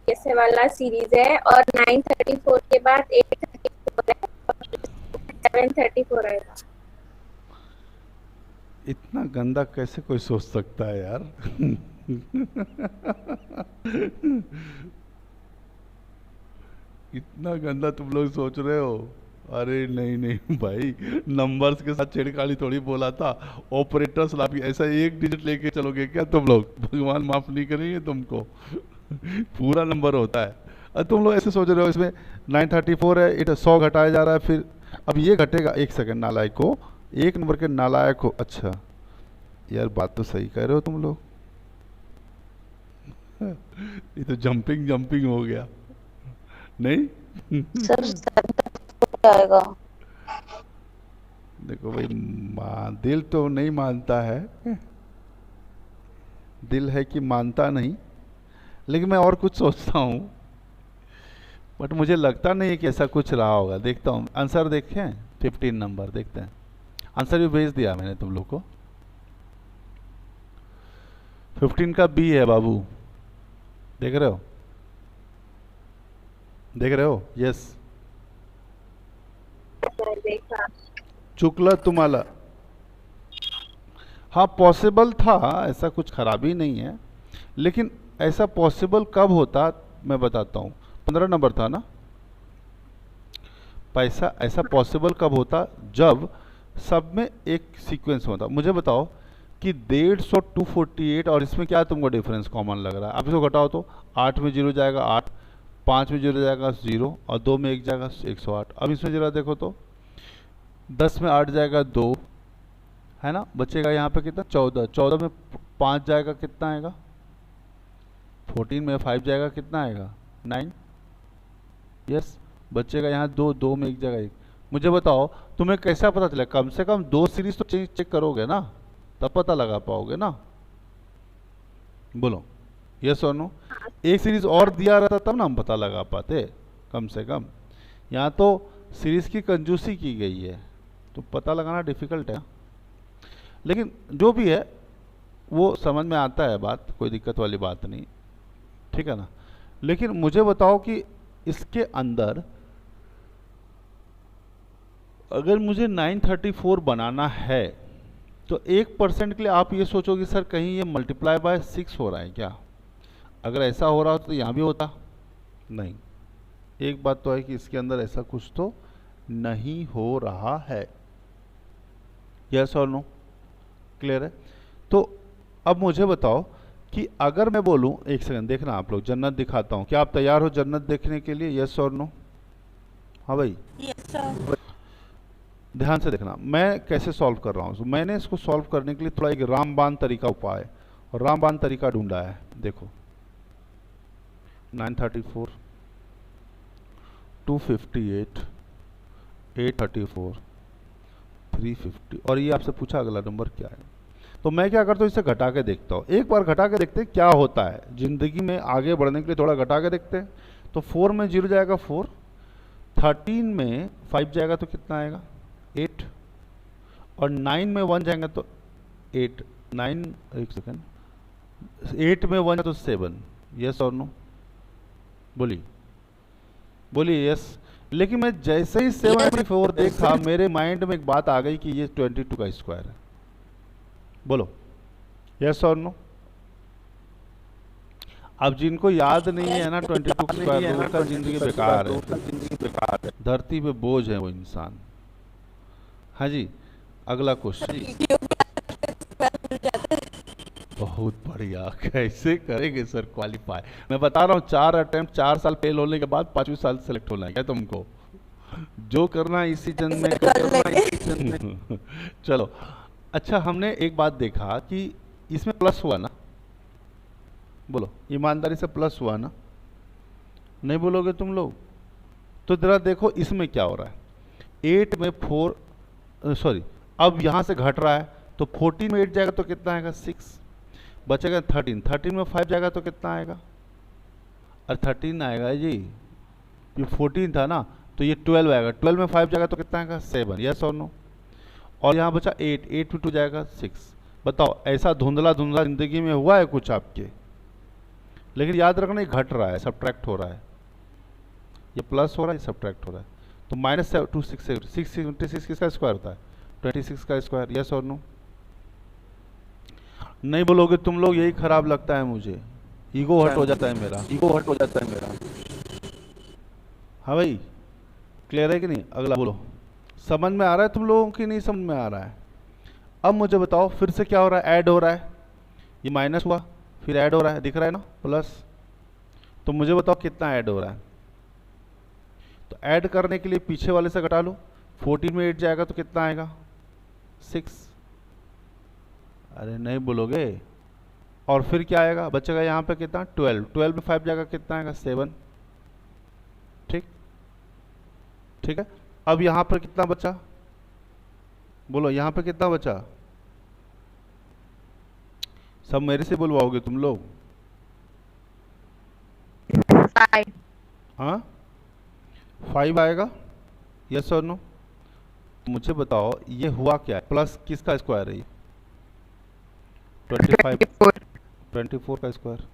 ऐसे वाला सीरीज है और 934 के बाद 834 है और 734 आएगा। इतना गंदा कैसे कोई सोच सकता है यार? इतना गंदा तुम लोग सोच रहे हो? अरे नहीं नहीं भाई, नंबर्स के साथ छेड़खानी थोड़ी बोला था। ऑपरेटर्स ला के ऐसा एक डिजिट लेके चलोगे क्या तुम लोग? भगवान माफ नहीं करेंगे तुमको। पूरा नंबर होता है। तुम लोग ऐसे सोच रहे हो इसमें 934 है, 100 घटाया जा रहा है, फिर अब ये घटेगा। एक सेकंड, नालायक को, एक नंबर के नालायक हो। अच्छा यार बात तो सही कह रहे हो तुम लोग। ये तो जंपिंग जंपिंग हो गया नहीं? सर 7 आएगा। देखो भाई, दिल तो नहीं मानता है, दिल है कि मानता नहीं, लेकिन मैं और कुछ सोचता हूँ, बट मुझे लगता नहीं है कि ऐसा कुछ रहा होगा। देखता हूँ आंसर, देखें 15 नंबर देखते हैं। आंसर भी भेज दिया मैंने तुम लोग को। 15 का बी है बाबू, देख रहे हो? देख रहे हो? यस, देखा। चुकला तुम्हारा। हाँ पॉसिबल था, ऐसा कुछ खराबी नहीं है, लेकिन ऐसा पॉसिबल कब होता मैं बताता हूँ। 15 नंबर था ना पैसा, ऐसा पॉसिबल कब होता जब सब में एक सीक्वेंस होता। मुझे बताओ कि 150, 248 और इसमें क्या तुमको डिफरेंस कॉमन लग रहा है? आप इसको घटाओ तो 8 में 0 जाएगा 8, 5 में 0 जाएगा 0 और 2 में 1 जाएगा 108। अब इसमें जरा देखो तो 10 में 8 जाएगा 2, है ना? बचेगा यहाँ पे कितना? 14। 14 में 5 जाएगा कितना आएगा? 14 में 5 जाएगा कितना आएगा? 9। यस, बचेगा यहाँ 2, 2 में 1 जाएगा 1। मुझे बताओ तुम्हें कैसा पता चला? कम से कम 2 सीरीज तो चेक करोगे ना, तब पता लगा पाओगे ना। बोलो यस और नो। एक सीरीज और दिया रहता तब ना हम पता लगा पाते कम से कम। यहाँ तो सीरीज की कंजूसी की गई है तो पता लगाना डिफिकल्ट है, लेकिन जो भी है वो समझ में आता है बात, कोई दिक्कत वाली बात नहीं, ठीक है ना। लेकिन मुझे बताओ कि इसके अंदर अगर मुझे 934 बनाना है तो 1% के लिए आप ये सोचोगे सर कहीं ये मल्टीप्लाई बाय 6 हो रहा है क्या? अगर ऐसा हो रहा हो तो यहाँ भी होता नहीं। एक बात तो है कि इसके अंदर ऐसा कुछ तो नहीं हो रहा है। यस और नो? क्लियर है? तो अब मुझे बताओ कि अगर मैं बोलूं, एक सेकंड देखना आप लोग, जन्नत दिखाता हूं। क्या आप तैयार हो जन्नत देखने के लिए? यस और नो? हाँ भाई, यस सर। ध्यान से देखना मैं कैसे सॉल्व कर रहा हूँ। मैंने इसको सॉल्व करने के लिए थोड़ा एक रामबाण तरीका उपाय और रामबाण तरीका ढूंढा है। देखो 934, 258, 834, 350 और ये आपसे पूछा अगला नंबर क्या है। तो मैं क्या करता हूँ, इसे घटा के देखता हूँ। एक बार घटा के देखते हैं क्या होता है। जिंदगी में आगे बढ़ने के लिए थोड़ा घटा के देखते हैं। तो 4 में 0 जाएगा 4, 13 में 5 जाएगा तो कितना आएगा? 8 और 9 में 1 जाएगा तो 8, 9 एक सेकंड, 8 में 1 तो 7। यस और नो? बोलिए बोलिए यस। लेकिन मैं जैसे ही 74 देखा मेरे माइंड में एक बात आ गई कि ये 22 का स्क्वायर है। बोलो यस और नो? अब जिनको याद नहीं है ना 22 का स्क्वायर, उनका जिंदगी बेकार है, धरती पे बोझ है वो इंसान। हाँ जी, अगला क्वेश्चन। बहुत बढ़िया, कैसे करेंगे सर क्वालिफाई? मैं बता रहा हूँ 4 अटेम्प्ट 4 साल फेल होने के बाद 5वें साल सेलेक्ट होना है क्या तुमको? जो करना है इसी जन्म में कर। चलो अच्छा, हमने एक बात देखा कि इसमें प्लस हुआ ना। बोलो ईमानदारी से प्लस हुआ ना? नहीं बोलोगे तुम लोग? तो जरा देखो इसमें क्या हो रहा है। 8 में 4 सॉरी, अब यहाँ से घट रहा है तो 14 में 8 जाएगा तो कितना आएगा? 6 बचेगा। 13 में 5 जाएगा तो कितना आएगा? और 13 आएगा जी, ये 14 था ना तो ये 12 आएगा। 12 में 5 जाएगा तो कितना आएगा? 7। यस और नो? और यहाँ बचा 8, 8 में 2 जाएगा 6। बताओ ऐसा धुंधला धुंधला जिंदगी में हुआ है कुछ आपके? लेकिन याद रखना ये घट रहा है, सब्ट्रैक्ट हो रहा है। ये प्लस हो रहा है, ये सब्ट्रैक्ट हो रहा है। तो -6 किसका स्क्वायर होता है? 26 का स्क्वायर। यस और नो? नहीं बोलोगे तुम लोग, यही खराब लगता है मुझे, ईगो हर्ट हो जाता है मेरा। हाँ भाई क्लियर है कि नहीं? अगला बोलो, समझ में आ रहा है तुम लोगों की नहीं समझ में आ रहा है? अब मुझे बताओ फिर से क्या हो रहा है, ऐड हो रहा है, ये माइनस हुआ फिर ऐड हो रहा है, दिख रहा है ना प्लस। तो मुझे बताओ कितना ऐड हो रहा है। तो ऐड करने के लिए पीछे वाले से घटा लो, 14 में 8 जाएगा तो कितना आएगा 6। अरे नहीं बोलोगे। और फिर क्या आएगा, बचेगा यहाँ पे कितना 12, 12 में 5 जाएगा कितना आएगा 7। ठीक, ठीक है। अब यहाँ पर कितना बचा, बोलो यहाँ पे कितना बचा, सब मेरे से बुलवाओगे तुम लोग? 5. हाँ 5 आएगा, यस और नो? मुझे बताओ ये हुआ क्या है, प्लस किसका स्क्वायर है ये? 25, 24 का स्क्वायर।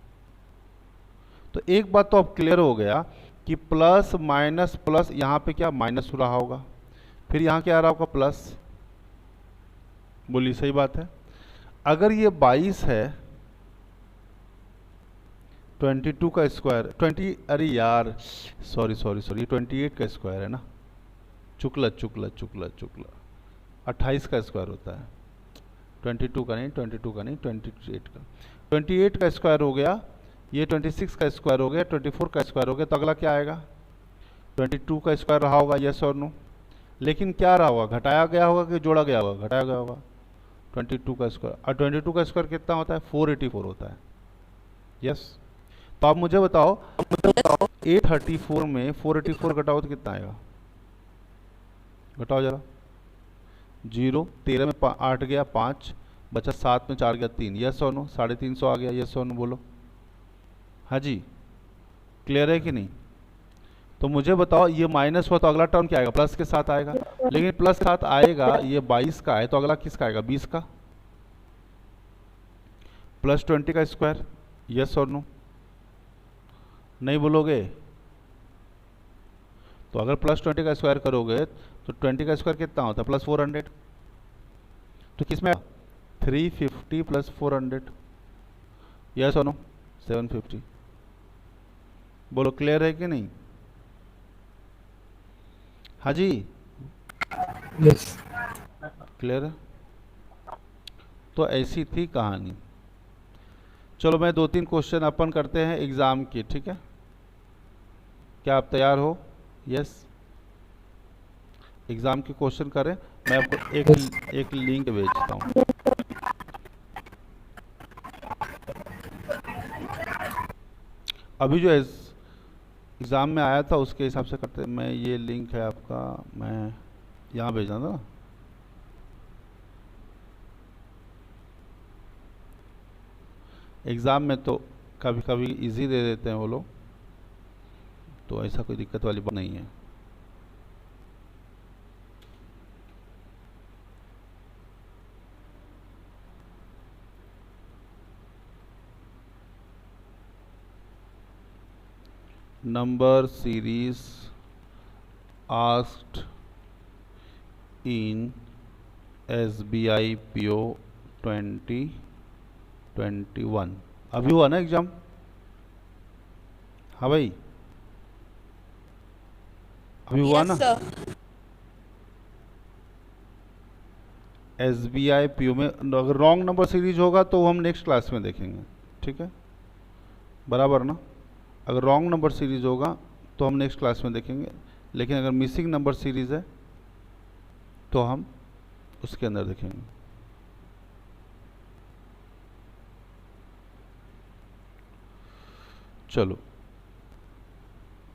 तो एक बात तो अब क्लियर हो गया कि प्लस माइनस प्लस, यहाँ पे क्या माइनस हो रहा होगा, फिर यहाँ क्या आ रहा होगा प्लस। बोलिए सही बात है। अगर ये 22 है 22 का स्क्वायर 20, अरे यार सॉरी सॉरी सॉरी, ये 28 का स्क्वायर है ना, चुकला चुकला चुकला चुकला, 28 का स्क्वायर होता है, 22 का नहीं, 22 का नहीं, 28 का। 28 का स्क्वायर हो गया, ये 26 का स्क्वायर हो गया, 24 का स्क्वायर हो गया, तो अगला क्या आएगा 22 का स्क्वायर रहा होगा, यस और नो? लेकिन क्या रहा होगा, घटाया गया होगा कि जोड़ा गया होगा? घटाया गया होगा 22 का स्क्वायर। और 22 का स्क्वायर कितना होता है 484 होता है, यस। तो आप मुझे बताओ 834 में 484 घटाओ तो कितना आएगा, घटाओ जरा। 0, 13 में 8 गया 5, बचा 7 में 4 गया 3, यस और नो? 350 आ गया, यस और नो बोलो। हाँ जी, क्लियर है कि नहीं? तो मुझे बताओ ये माइनस हुआ तो अगला टर्म क्या आएगा, प्लस के साथ आएगा। लेकिन प्लस के साथ आएगा, ये 22 का है तो अगला किसका आएगा 20 का, प्लस 20 का स्क्वायर, यस और नो? नहीं बोलोगे? तो अगर प्लस 20 का स्क्वायर करोगे तो 20 का स्क्वायर कितना होता है प्लस 400। तो किसमें 350 प्लस 400, यस और नो? 750। बोलो क्लियर है कि नहीं? हाँ जी यस क्लियर है। तो ऐसी थी कहानी। चलो मैं 2-3 क्वेश्चन अपन करते हैं एग्जाम के, ठीक है? क्या आप तैयार हो? यस, एग्जाम के क्वेश्चन करें। मैं आपको एक लिंक भेजता हूँ। अभी जो एग्ज़ाम में आया था उसके हिसाब से करते हैं। मैं ये लिंक है आपका, मैं यहाँ भेजना था ना। एग्ज़ाम में तो कभी कभी इजी दे देते हैं वो लोग, तो ऐसा कोई दिक्कत वाली बात नहीं है। Number series asked in SBI PO 2021। अभी हुआ ना एग्जाम? हाँ भाई, अभी हुआ ना? Yes sir. SBI PO में अगर रॉन्ग नंबर सीरीज होगा तो हम नेक्स्ट क्लास में देखेंगे, ठीक है? बराबर ना? अगर रॉन्ग नंबर सीरीज होगा तो हम नेक्स्ट क्लास में देखेंगे, लेकिन अगर मिसिंग नंबर सीरीज है तो हम उसके अंदर देखेंगे। चलो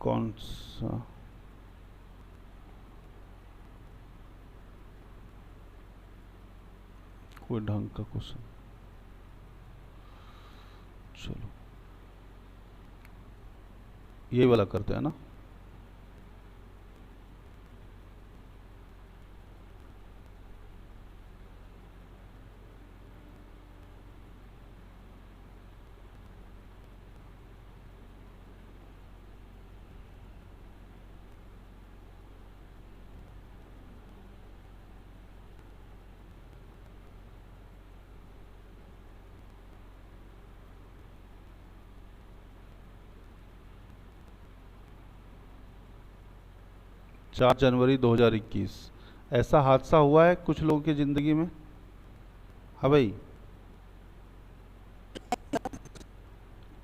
कौन सा कोई ढंग का क्वेश्चन, चलो ये वाला करते हैं ना। 4 जनवरी 2021। ऐसा हादसा हुआ है कुछ लोगों की ज़िंदगी में? हाँ भाई,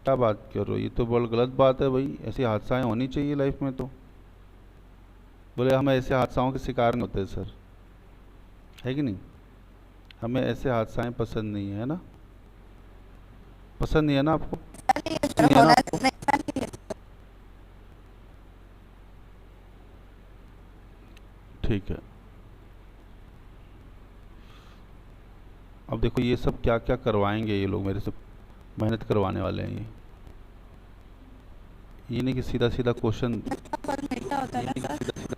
क्या बात कर रहे हो, ये तो बहुत गलत बात है भाई। ऐसी हादसाएं होनी चाहिए लाइफ में। तो बोले हम ऐसे हादसाओं के शिकार नहीं होते सर, है कि नहीं? हमें ऐसे हादसाएं पसंद नहीं है ना? पसंद नहीं है ना आपको? नहीं है सर, नहीं है ना होना आपको? नहीं ऐसा नहीं है। ठीक है। अब देखो ये सब क्या क्या करवाएंगे ये लोग मेरे से, मेहनत करवाने वाले हैं ये नहीं कि सीधा सीधा क्वेश्चन। फल मीठा होता है ना सर।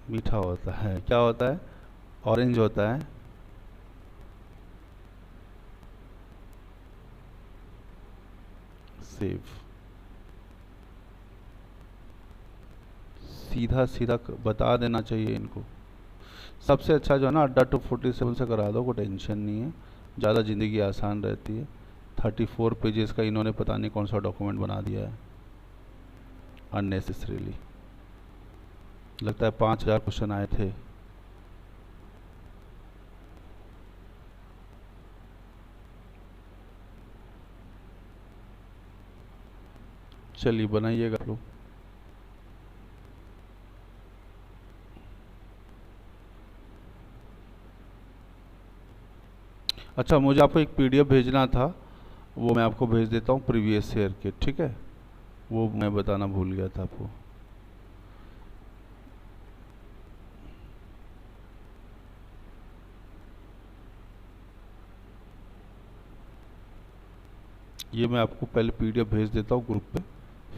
मीठा होता है, क्या होता है? ऑरेंज होता है। सेब। सीधा सीधा बता देना चाहिए इनको। सबसे अच्छा जो है ना अड्डा 247 से करा दो, कोई टेंशन नहीं है, ज़्यादा ज़िंदगी आसान रहती है। 34 पेजेस का इन्होंने पता नहीं कौन सा डॉक्यूमेंट बना दिया है अननेसेसरीली। लगता है 5000 क्वेश्चन आए थे। चलिए बनाइएगा आप लोग। अच्छा, मुझे आपको एक पीडीएफ भेजना था, वो मैं आपको भेज देता हूँ प्रीवियस ईयर के, ठीक है? वो मैं बताना भूल गया था आपको। ये मैं आपको पहले पीडीएफ भेज देता हूँ ग्रुप पे,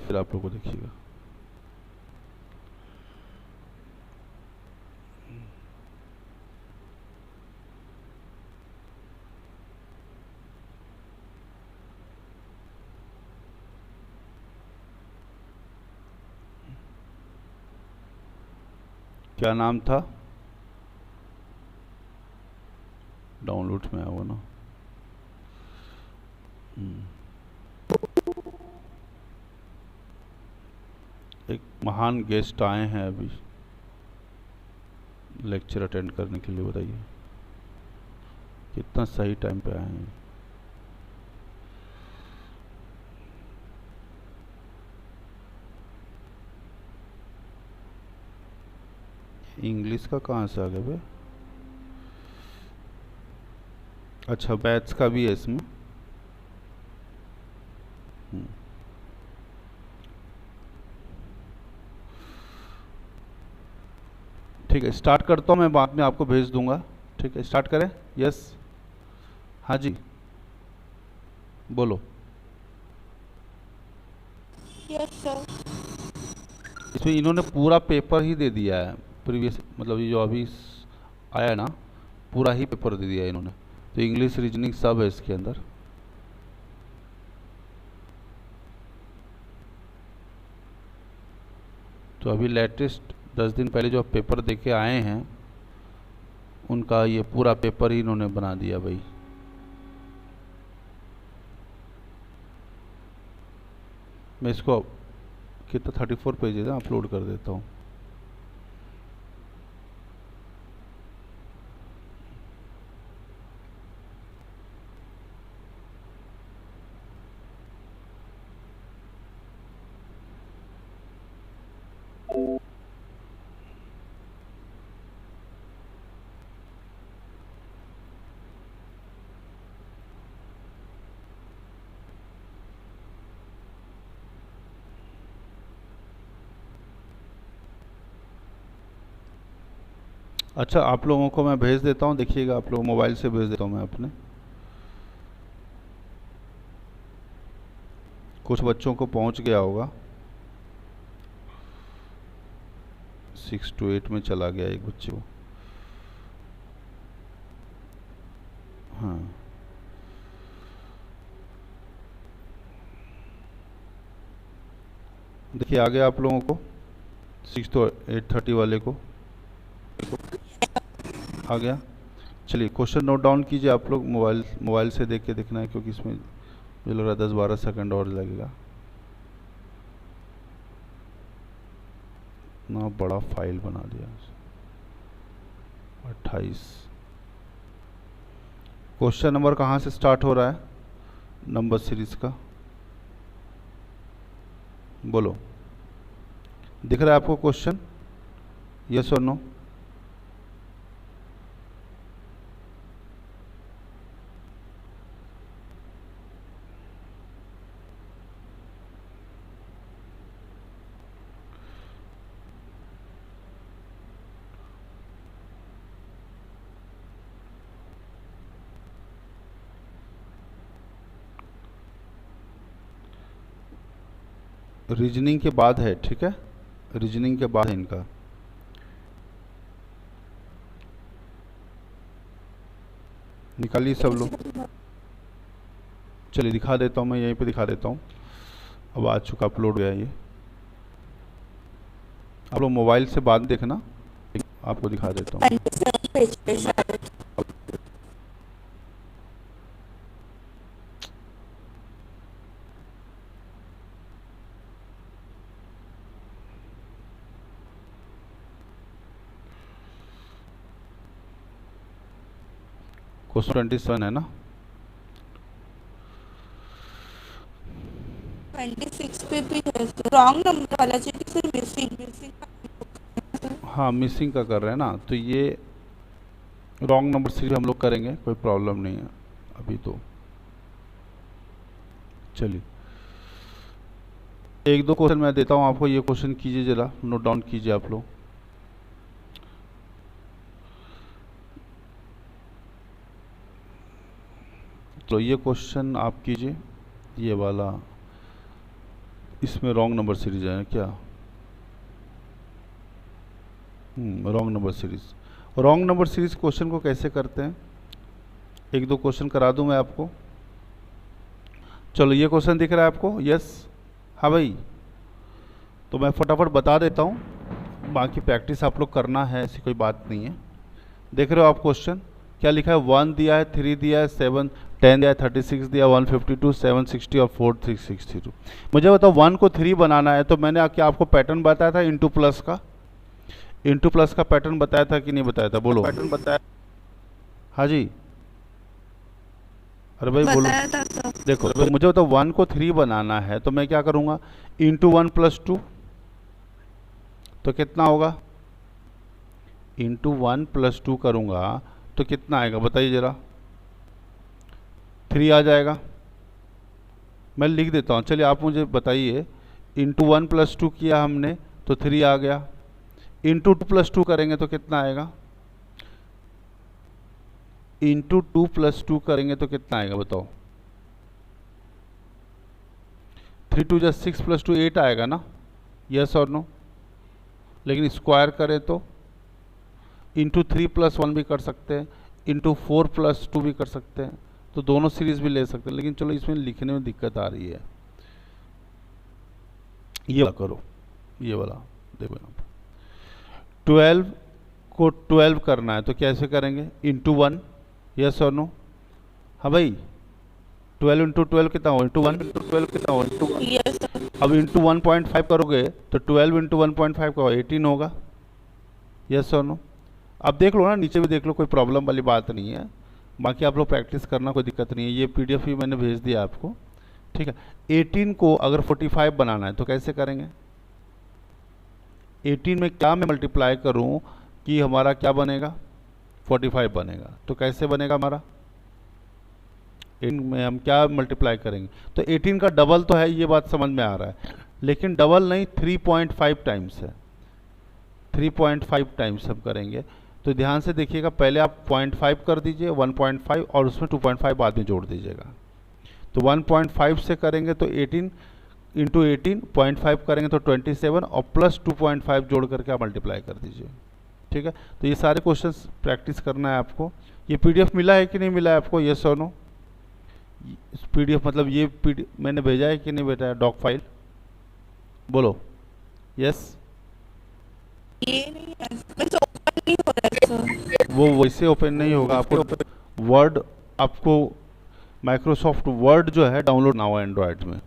फिर आप लोग को देखिएगा। क्या नाम था? डाउनलोड में आया हुआ ना। एक महान गेस्ट आए हैं अभी लेक्चर अटेंड करने के लिए, बताइए कितना सही टाइम पे आए हैं। इंग्लिश का कहाँ से आ गया बे? अच्छा, बैच का भी है इसमें। ठीक है, स्टार्ट करता हूँ मैं, बाद में आपको भेज दूंगा। ठीक है, स्टार्ट करें? यस, हाँ जी बोलो। Yes sir. इसमें इन्होंने पूरा पेपर ही दे दिया है, प्रीवियस मतलब ये जो अभी आया है ना, पूरा ही पेपर दे दिया है इन्होंने। तो इंग्लिश रीजनिंग सब है इसके अंदर। तो अभी लेटेस्ट 10 दिन पहले जो पेपर दे के आए हैं उनका ये पूरा पेपर ही इन्होंने बना दिया भाई। मैं इसको कितना 34 पेजेस है अपलोड कर देता हूँ। अच्छा, आप लोगों को मैं भेज देता हूँ, देखिएगा आप लोग, मोबाइल से भेज देता हूँ मैं अपने। कुछ बच्चों को पहुँच गया होगा, 6 to 8 में चला गया एक बच्चे को। हाँ, देखिए आ गया आप लोगों को, 6 to 8:30 वाले को आ गया। चलिए क्वेश्चन नोट डाउन कीजिए आप लोग, मोबाइल से देख के देखना है, क्योंकि इसमें मुझे लग रहा है 10-12 सेकंड और लगेगा। इतना बड़ा फाइल बना दिया। 28। क्वेश्चन नंबर कहाँ से स्टार्ट हो रहा है नंबर सीरीज का? बोलो, दिख रहा है आपको क्वेश्चन? यस और नो? रीजनिंग के बाद है, ठीक है, रीजनिंग के बाद है इनका। निकालिए सब लोग। चलिए दिखा देता हूँ, मैं यहीं पे दिखा देता हूँ। अब आ चुका, अपलोड गया ये। आप लोग मोबाइल से बाद देखना, आपको दिखा देता हूँ। 27 पेज पे शायद। क्वेश्चन 27 है ना? 26 पे भी है रॉन्ग नंबर वाला चीज, फिर मिसिंग। हाँ, मिसिंग का कर रहे हैं ना, तो ये रॉन्ग नंबर सीरीज हम लोग करेंगे, कोई प्रॉब्लम नहीं है अभी तो। चलिए एक दो क्वेश्चन मैं देता हूँ आपको, ये क्वेश्चन कीजिए, जरा नोट डाउन कीजिए आप लोग। तो ये क्वेश्चन आप कीजिए, ये वाला, इसमें रॉन्ग नंबर सीरीज है क्या? Wrong number series. Wrong number series question को कैसे करते हैं, एक दो क्वेश्चन करा दूं मैं आपको। चलो ये क्वेश्चन दिख रहा है आपको? यस, हाँ भाई। तो मैं फटाफट बता देता हूँ, बाकी प्रैक्टिस आप लोग करना है, ऐसी कोई बात नहीं है। देख रहे हो आप क्वेश्चन क्या लिखा है? 1 दिया है, 3 दिया है, 7, 10 दिया है, 36 दिया, 152, 760 और 4662। मुझे बताओ 1 को 3 बनाना है, तो मैंने क्या आपको पैटर्न बताया था इंटू प्लस का? इंटू प्लस का पैटर्न बताया था कि नहीं बताया था? बोलो। पैटर्न बताया? हाँ जी, अरे भाई बोलो। बताया था सर। देखो, तो मुझे बताओ 1 को 3 बनाना है, तो मैं क्या करूँगा? इंटू 1 + 2, तो कितना होगा? इंटू 1 + 2 करूँगा तो कितना आएगा बताइए ज़रा? 3 आ जाएगा। मैं लिख देता हूँ, चलिए आप मुझे बताइए। इंटू 1 + 2 किया हमने तो 3 आ गया। इंटू 2 + 2 करेंगे तो कितना आएगा? इंटू 2 + 2 करेंगे तो कितना आएगा बताओ? 3 2 = 6 + 2 8 आएगा ना? यस और नो? लेकिन स्क्वायर करें तो इंटू 3 + 1 भी कर सकते हैं, इंटू 4 + 2 भी कर सकते हैं, तो दोनों सीरीज भी ले सकते हैं। लेकिन चलो इसमें लिखने में दिक्कत आ रही है। ये वाला करो, ये वाला देखो यहाँ पर 12 को 12 करना है तो कैसे करेंगे? इंटू 1, यस और नो? हाँ भाई, 12 × 12 कितना हो? इंटू 1 × 12 कितना हो? इंटू 1। Yes sir. अब इंटू 1.5 करोगे तो 12 × 1.5 का 18 होगा, यस और नो? अब देख लो ना, नीचे भी देख लो, कोई प्रॉब्लम वाली बात नहीं है। बाकी आप लोग प्रैक्टिस करना, कोई दिक्कत नहीं है। ये पीडीएफ भी मैंने भेज दिया आपको, ठीक है। 18 को अगर 45 बनाना है तो कैसे करेंगे? 18 में क्या मैं मल्टीप्लाई करूं कि हमारा क्या बनेगा? 45 बनेगा। तो कैसे बनेगा हमारा? 18 में हम क्या मल्टीप्लाई करेंगे? तो 18 का डबल तो है, ये बात समझ में आ रहा है, लेकिन डबल नहीं, 3.5 टाइम्स है। 3.5 टाइम्स हम करेंगे। तो ध्यान से देखिएगा, पहले आप 0.5 कर दीजिए, 1.5, और उसमें 2.5 बाद में जोड़ दीजिएगा। तो 1.5 से करेंगे तो 18 इंटू 18, 0.5 करेंगे तो 27, और प्लस 2.5 जोड़ करके आप मल्टीप्लाई कर दीजिए, ठीक है। तो ये सारे क्वेश्चंस प्रैक्टिस करना है आपको। ये पीडीएफ मिला है कि नहीं मिला है आपको? यस और नो? पीडीएफ मतलब ये पीडीएफ मैंने भेजा है कि नहीं भेजा है? डॉक फाइल बोलो। यस? ये नहीं है, बस ओपन नहीं हो रहा है सर। वो वैसे ओपन नहीं होगा। आपको वर्ड, आपको माइक्रोसॉफ्ट वर्ड जो है डाउनलोड ना हो एंड्रॉयड में।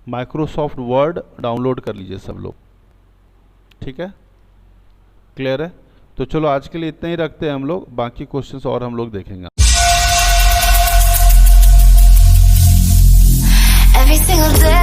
माइक्रोसॉफ्ट वर्ड डाउनलोड कर लीजिए सब लोग, ठीक है, क्लियर है? तो चलो आज के लिए इतना ही रखते हैं हम लोग, बाकी क्वेश्चंस और हम लोग देखेंगे। Every single day